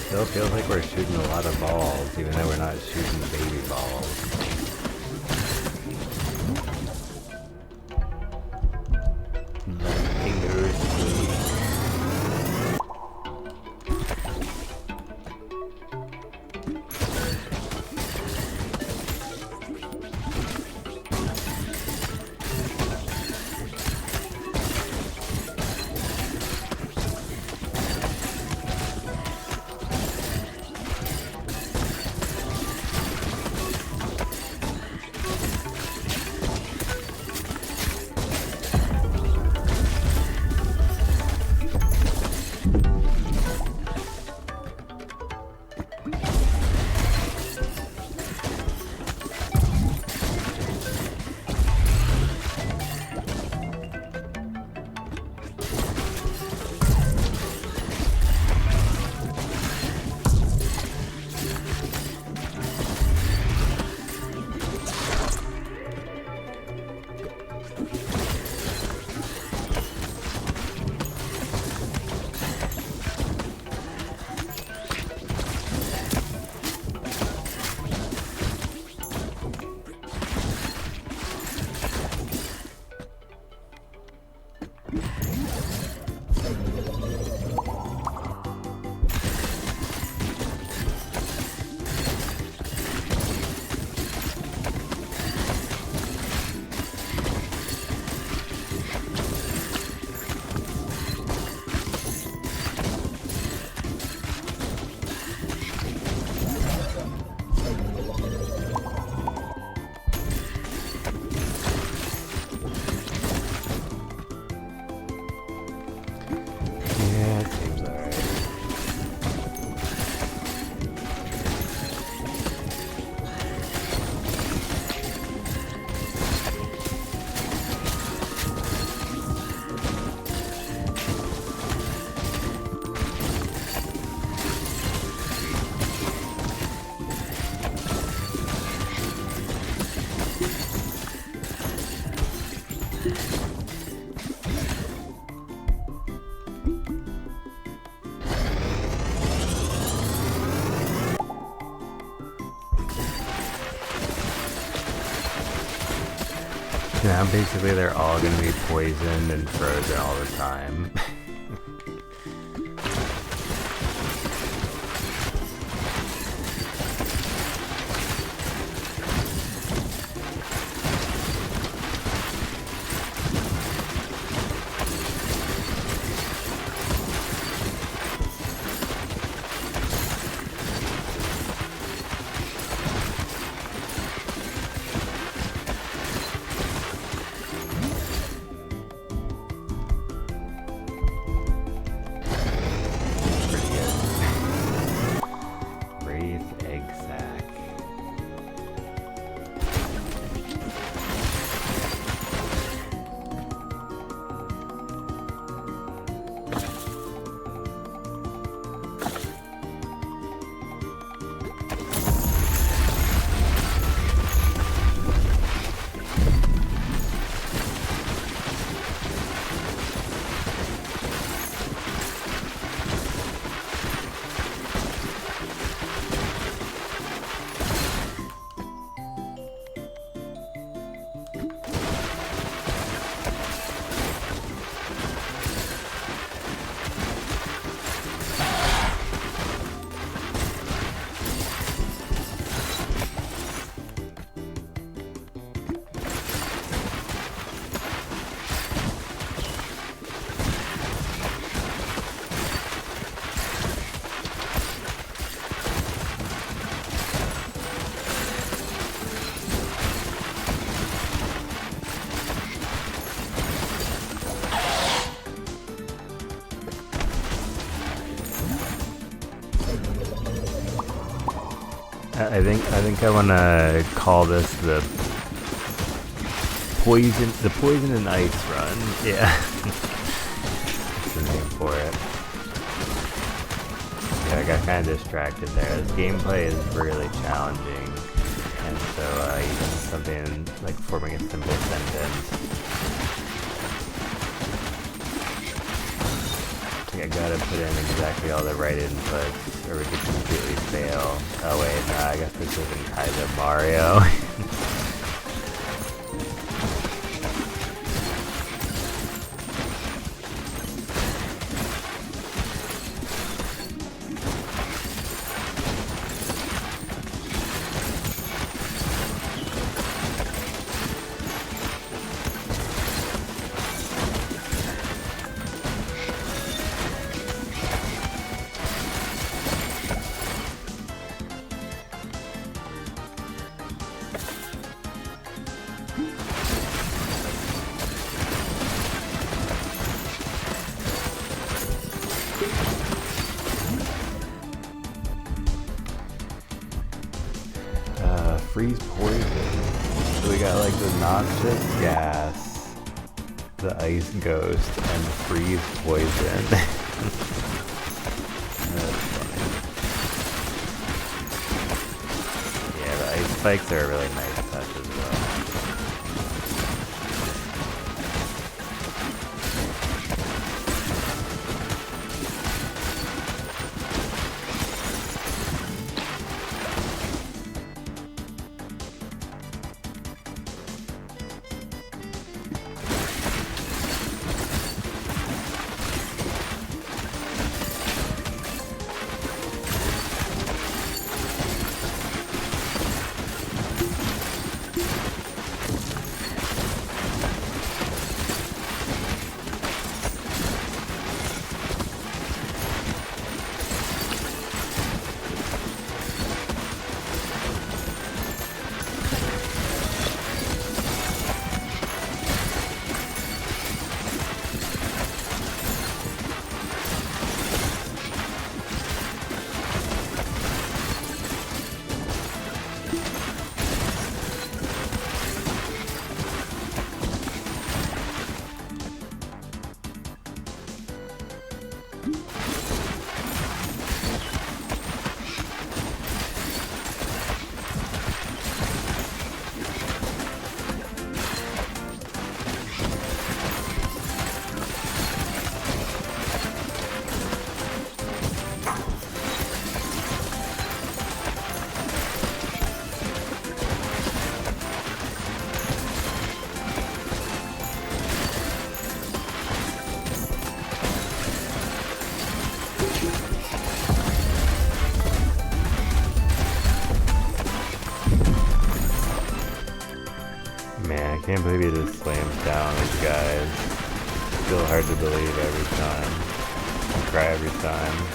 Still feels like we're shooting a lot of balls, even though we're not shooting baby balls. Now basically they're all gonna be poisoned and frozen all the time. I think I want to call this the poison and ice run. Yeah, that's the name for it. Yeah, I got kind of distracted there. This gameplay is really challenging, and so even something like forming a simple sentence, I gotta put in exactly all the right inputs, or we could completely fail. Oh wait, no, I guess this isn't Kaizo Mario. Freeze poison. So we got like the noxious gas, the ice ghost, and the freeze poison. That's funny. Yeah, the ice spikes are a really nice touch as well. can't believe he just slams down these guys. Still hard to believe every time. I cry every time.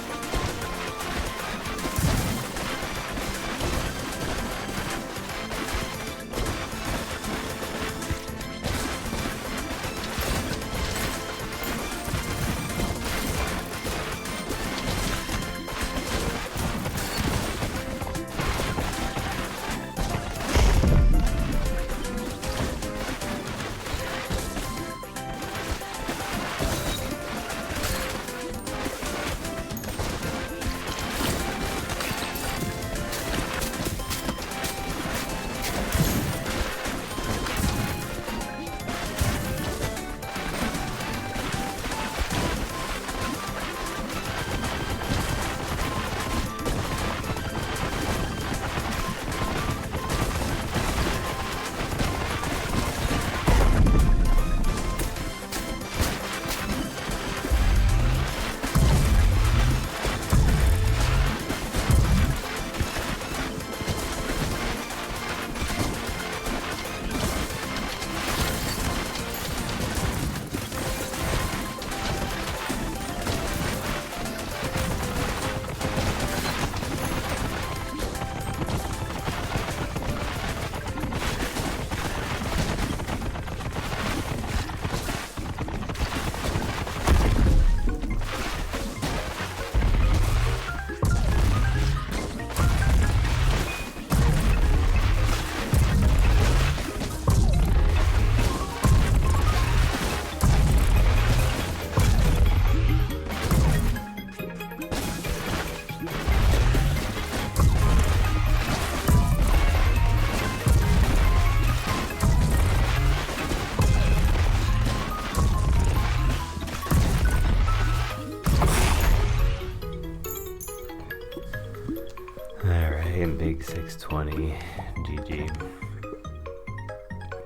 Big 620, GG.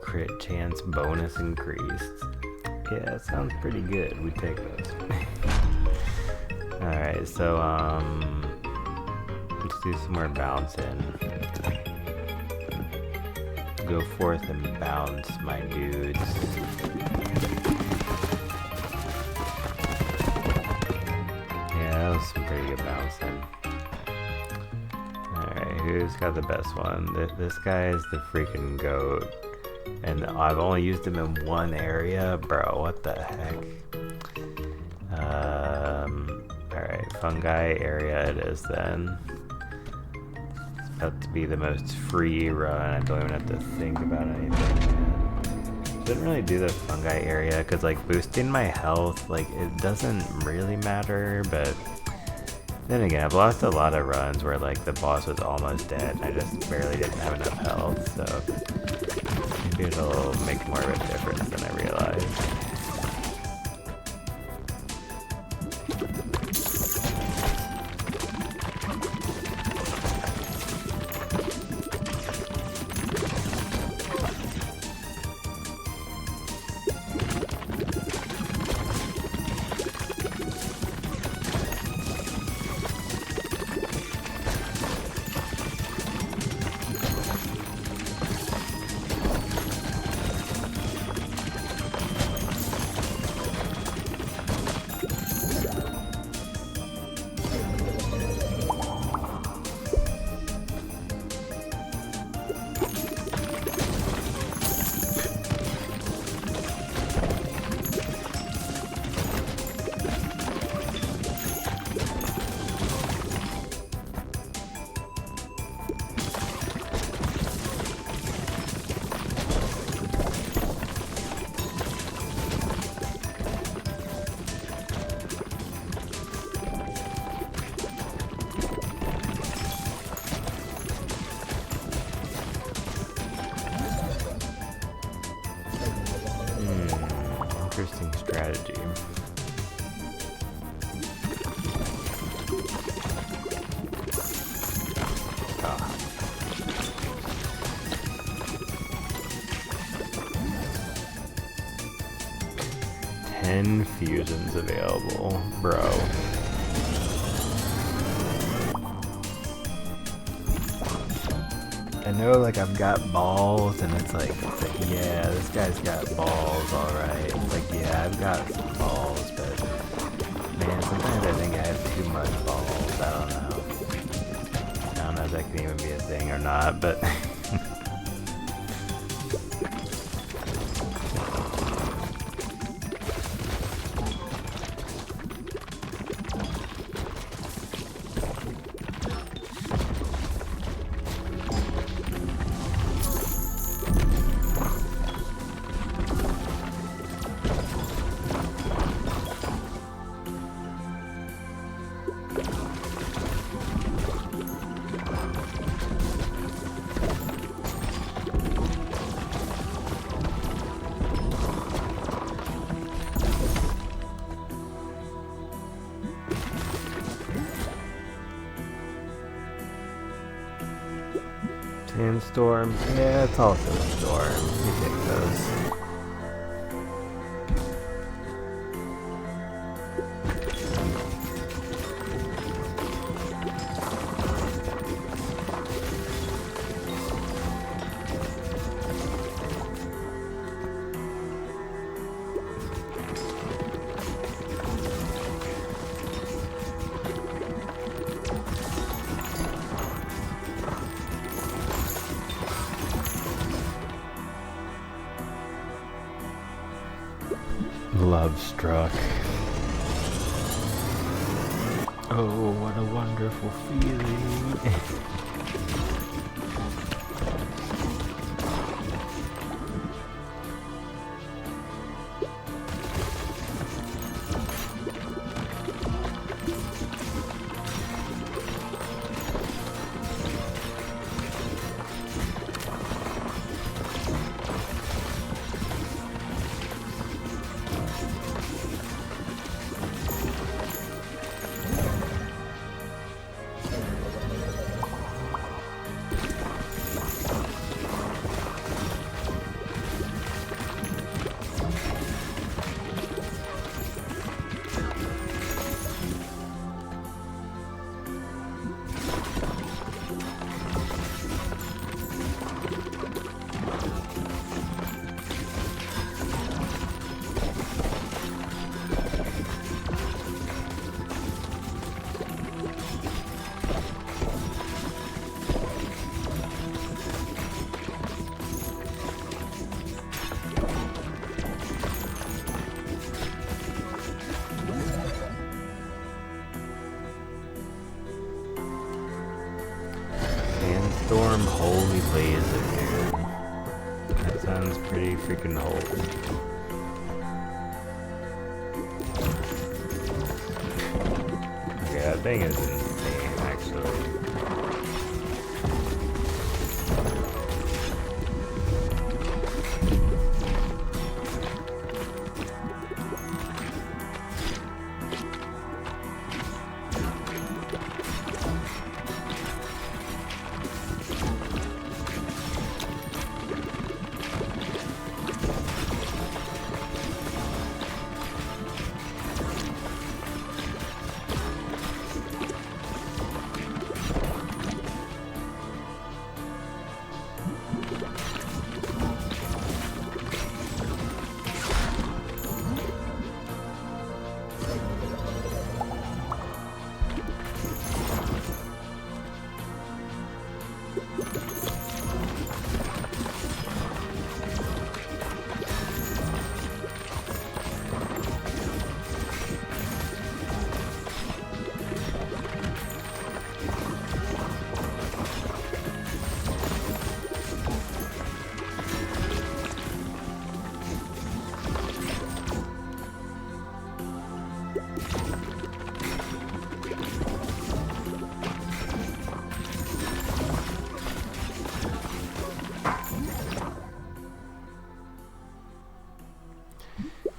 Crit chance bonus increased. Yeah, that sounds pretty good. We take those. Alright, so let's do some more bouncing. Go forth and bounce, my dudes. Yeah, that was some pretty good bouncing. Alright, who's got the best one? This guy is the freaking goat. And I've only used him in one area? Bro, what the heck? Alright, fungi area it is then. It's about to be the most free run. I don't even have to think about anything. Didn't really do the fungi area because like boosting my health, like it doesn't really matter, but then again, I've lost a lot of runs where like the boss was almost dead and I just barely didn't have enough health, so maybe it'll make more of a difference than I realized. Interesting strategy. Ah. 10 fusions available, bro. I know like I've got balls and it's like yeah, this guy's got balls, alright. It's like yeah, I've got some balls, but man, sometimes I think I have too much balls. I don't know. I don't know if that can even be a thing or not, but Sandstorm, yeah, it's also a storm. You take those. Love struck. Oh, what a wonderful feeling. Sandstorm, holy laser, dude. That sounds pretty freaking holy. Okay, that thing is insane, actually.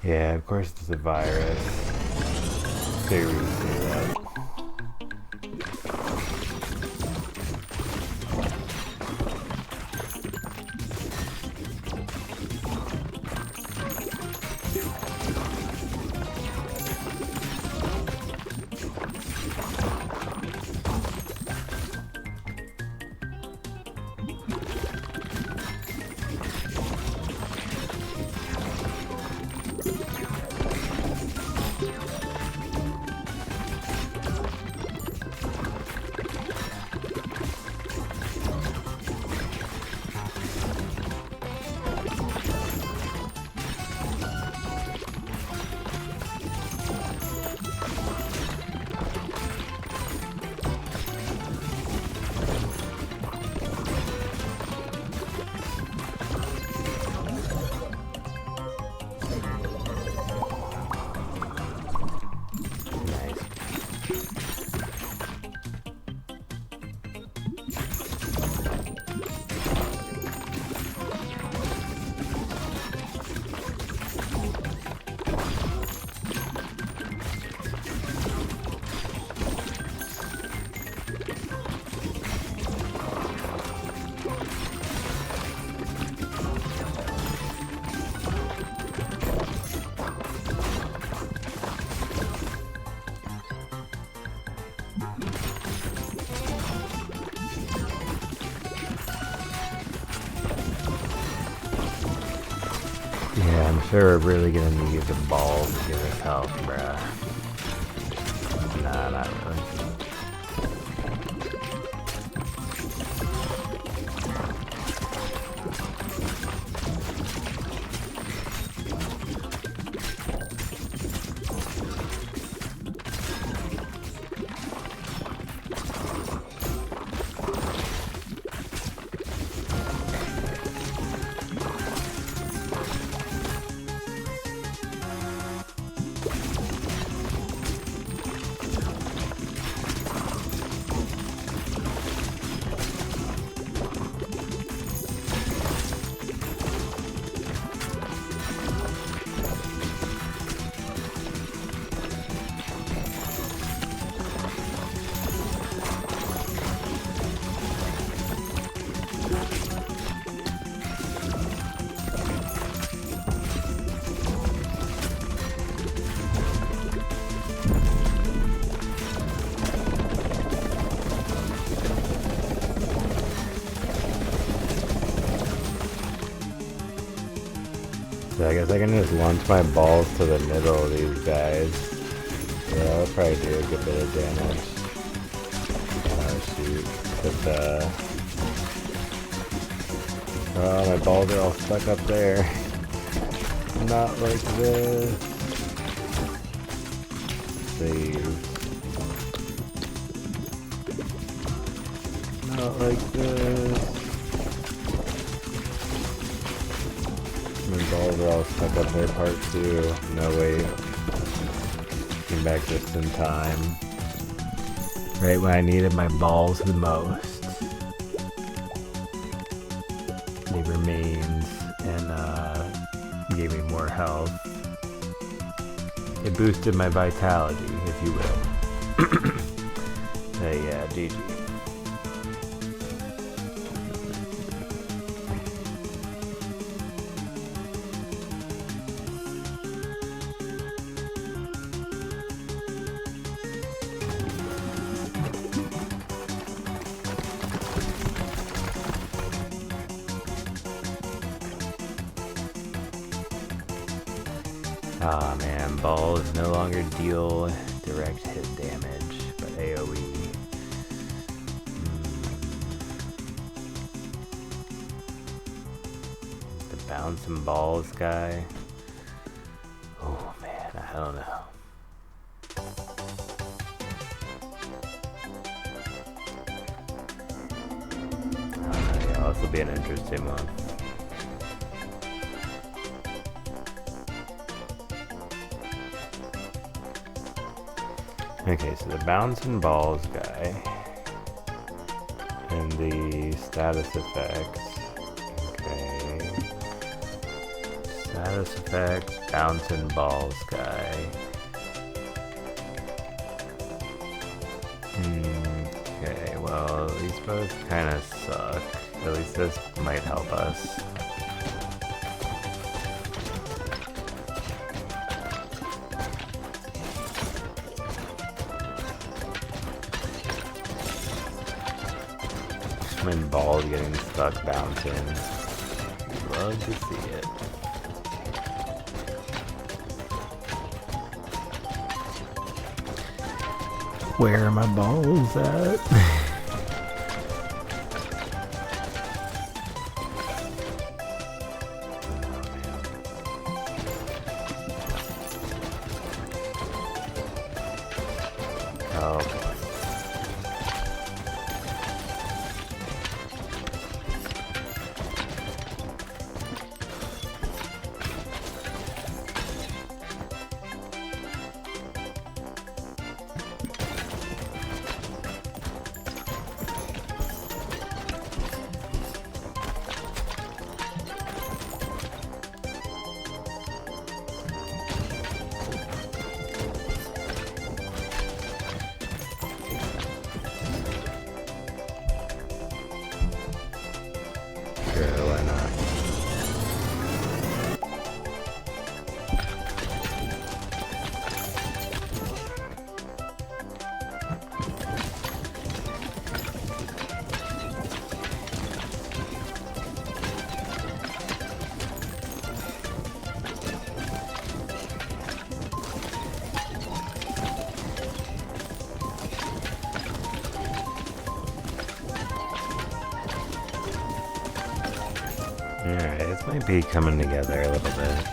Yeah, of course it's a virus. Figured we would say that. Yeah, I'm sure we're really gonna need the ball to give us health, bruh. Nah, not really. So I guess I can just launch my balls to the middle of these guys. Yeah, that'll probably do a good bit of damage. Oh shoot. But oh, my balls are all stuck up there. Not like this. Save. Not like this. My balls are all stuck up there, part 2. No way. Came back just in time. Right when I needed my balls the most. They remained and gave me more health. It boosted my vitality, if you will. Hey, yeah, GG. Ah man, balls no longer deal direct hit damage, but AoE. The bouncing balls guy. Oh man, I don't know. Yeah, this will be an interesting one. Okay, so the bouncing balls guy and the status effects. Okay. Status effects, bouncing balls guy. Okay, well, these both kind of suck. At least this might help us. My balls getting stuck bouncing. Love to see it. Where are my balls at? Oh. Alright, this might be coming together a little bit.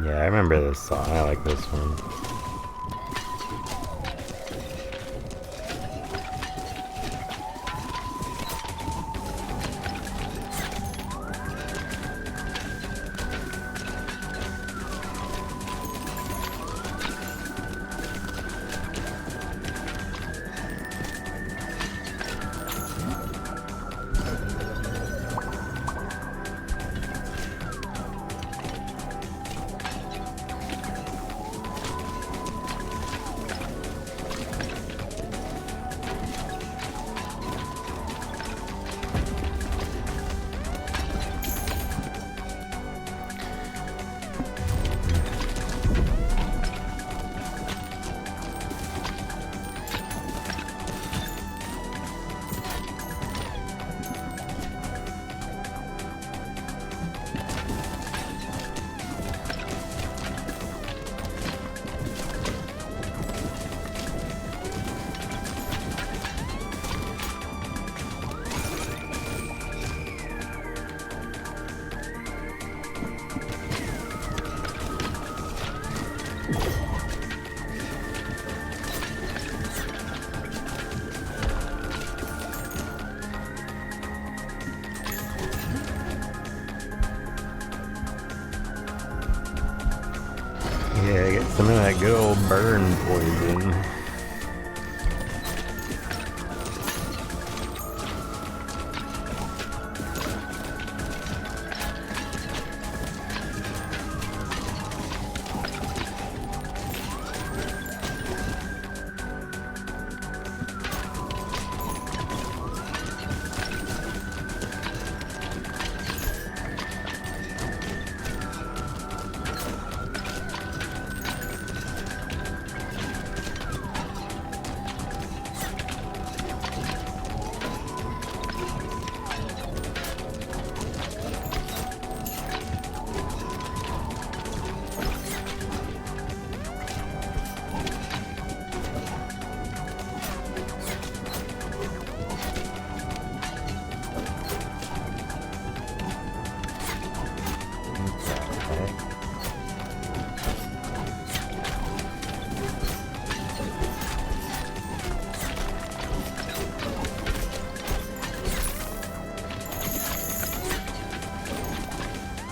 Yeah, I remember this song. I like this one. Yeah, get some of that good old burn poison.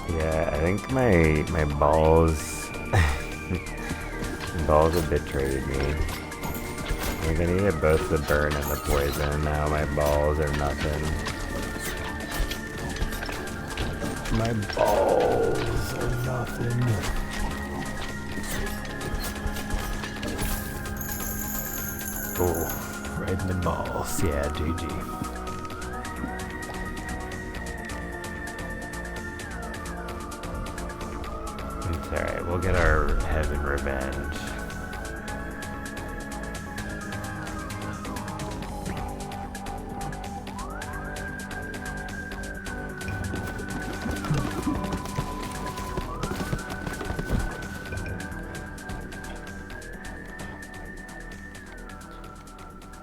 Yeah, I think my balls have betrayed me. Like, I needed both the burn and the poison. Now my balls are nothing. My balls are nothing. Oh, right in the balls. Yeah, GG. It's alright, we'll get our heaven revenge.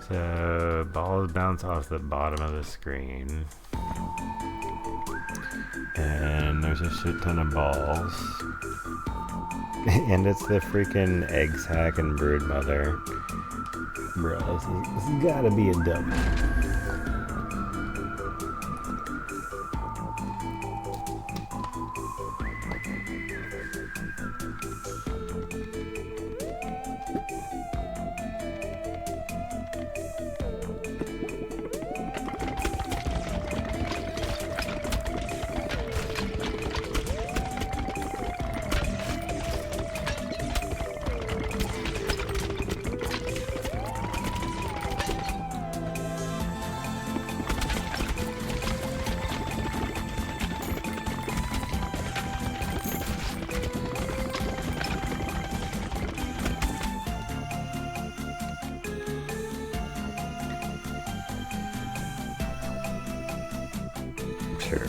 So, balls bounce off the bottom of the screen. And there's a shit ton of balls. And it's the freaking egg sack and brood mother. Bro, this has gotta be a double. sure.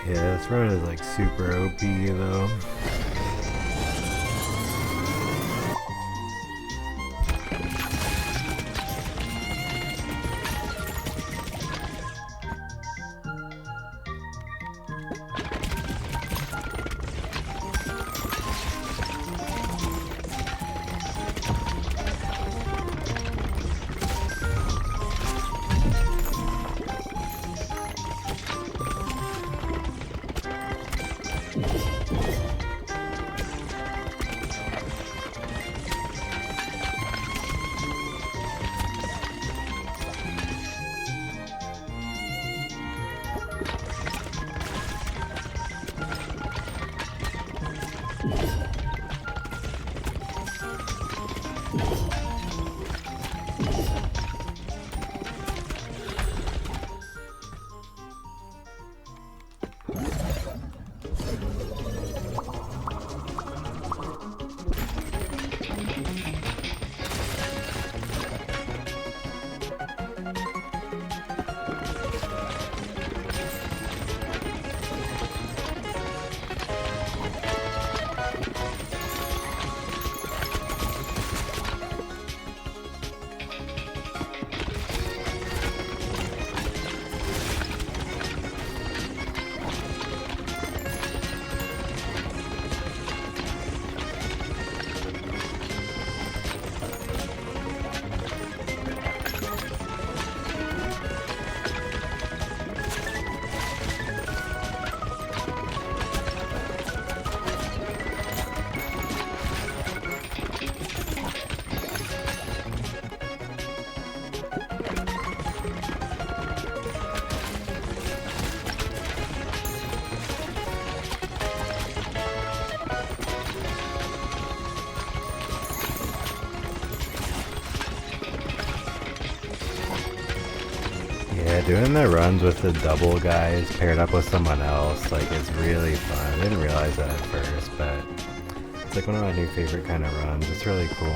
Yeah, this run is like super OP though. Yeah, doing the runs with the double guys paired up with someone else, like, it's really fun. I didn't realize that at first, but it's like one of my new favorite kind of runs. It's really cool.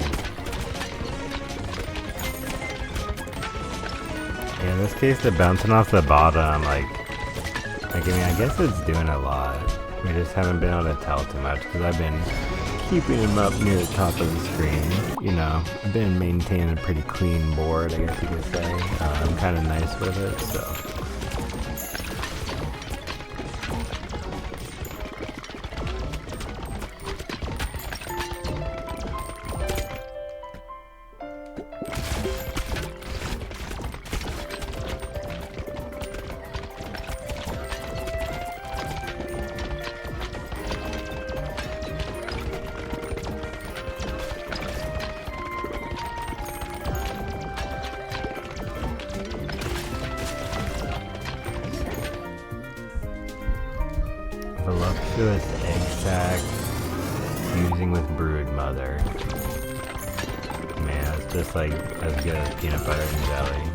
Yeah, in this case, the bouncing off the bottom, like, I mean, I guess it's doing a lot. We just haven't been able to tell too much because I've been keeping them up near the top of the screen. You know, I've been maintaining a pretty clean board, I guess you could say. I'm kind of nice with it, so. Voluptuous egg sac fusing with brood mother. Man, it's just like as good as peanut butter and jelly.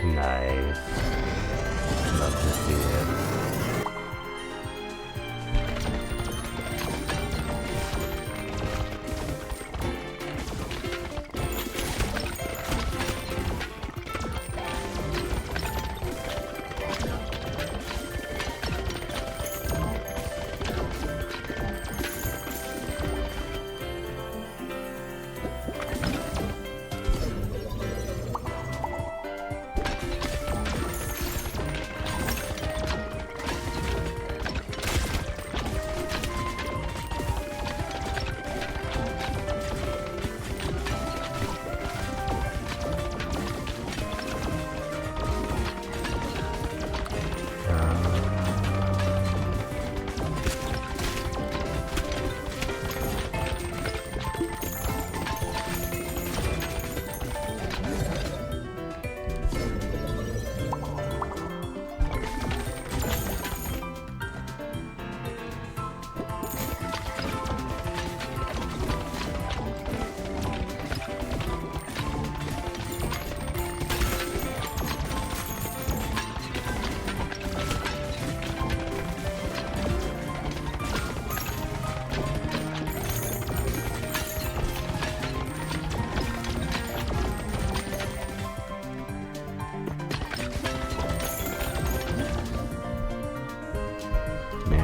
Nice. Love to see it.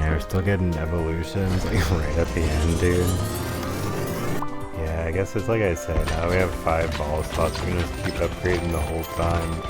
We're still getting evolutions like right at the end, dude. Yeah, I guess it's like I said, now we have 5 ball slots, we're gonna just keep upgrading the whole time.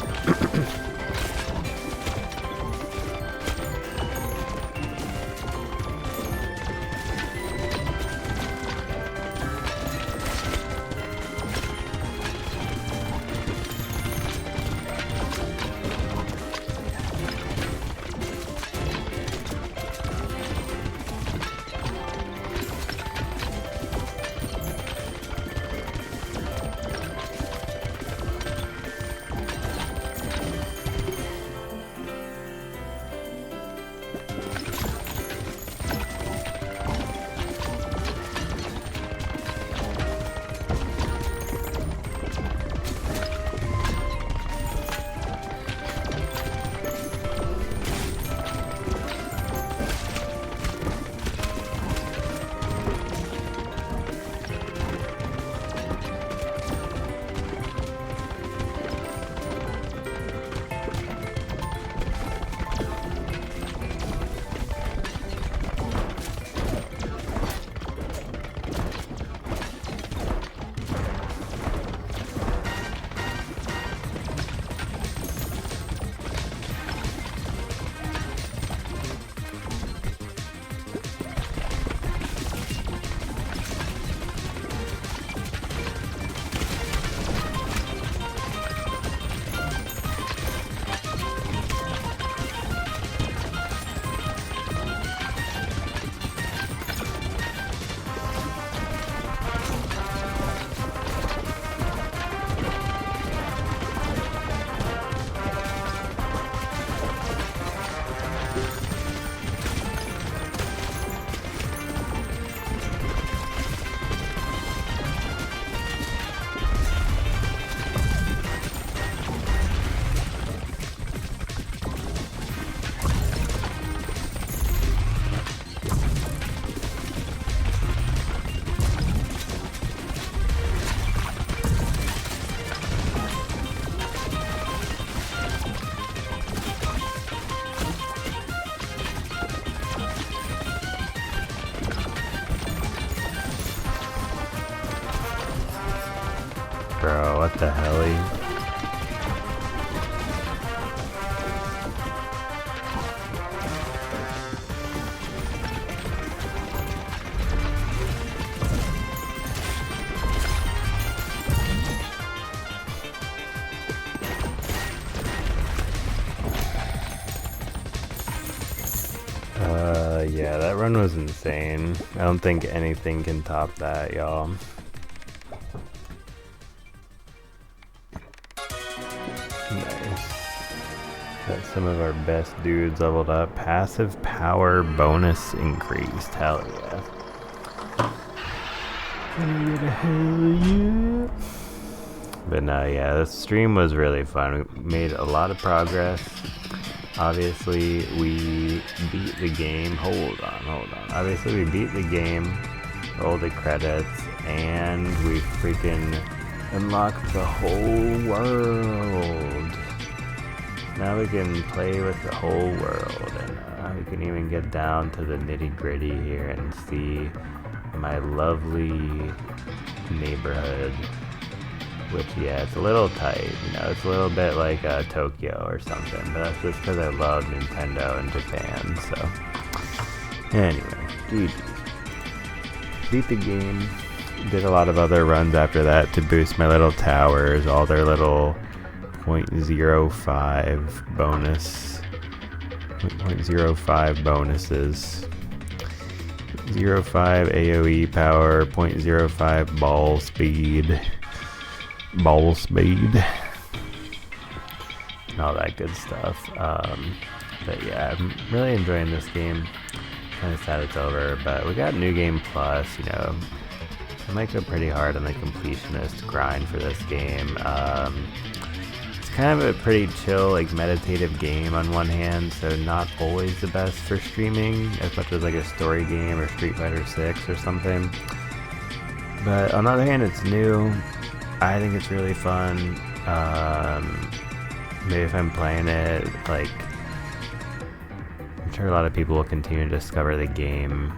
the heli. Yeah, that run was insane. I don't think anything can top that, y'all. Nice. Got some of our best dudes leveled up. Passive power bonus increased. Hell yeah. Hell yeah. But no, yeah, the stream was really fun. We made a lot of progress. Obviously, we beat the game. Hold on. Obviously, we beat the game, rolled the credits, and we freaking unlocked the whole world. Now we can play with the whole world, and we can even get down to the nitty-gritty here and see my lovely neighborhood. Which, yeah, it's a little tight, you know, it's a little bit like Tokyo or something, but that's just because I love Nintendo and Japan, so. Anyway, GG. Beat the game, did a lot of other runs after that to boost my little towers, all their little 0.05 bonus, 0.05 bonuses. 0.5 AoE power, 0.05 ball speed, and all that good stuff. But yeah, I'm really enjoying this game. Kind of sad it's over, but we got New Game Plus. You know, I might go pretty hard on the completionist grind for this game. It's kind of a pretty chill, like meditative game on one hand, so not always the best for streaming as much as like a story game or Street Fighter 6 or something. But on the other hand, it's new. I think it's really fun. Maybe if I'm playing it, like, I'm sure a lot of people will continue to discover the game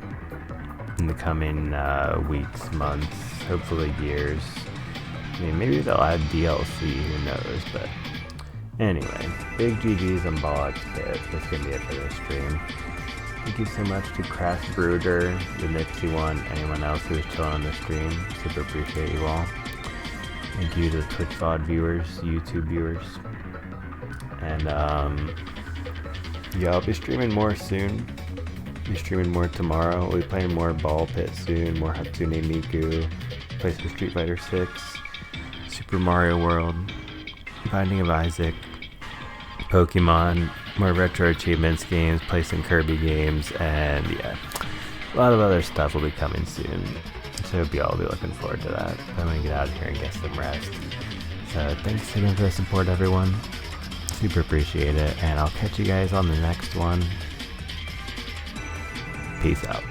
in the coming weeks, months, hopefully years. I mean, maybe they'll add DLC, who knows, but anyway, big GG's on Ball XPit. That's gonna be it for this stream. Thank you so much to Crash Brooder, the Nipsey one, anyone else who was chilling on the stream. Super appreciate you all. Thank you to the Twitch VOD viewers, YouTube viewers. And yeah, I'll be streaming more soon. Be streaming more tomorrow. We'll be playing more Ball Pit soon, more Hatsune Miku, play some Street Fighter 6, Super Mario World, Binding of Isaac, Pokemon, more retro achievements games, play some Kirby games, and yeah, a lot of other stuff will be coming soon. So I hope you all will be looking forward to that. I'm gonna get out of here and get some rest. So thanks again for the support, everyone. Super appreciate it, and I'll catch you guys on the next one. Peace out.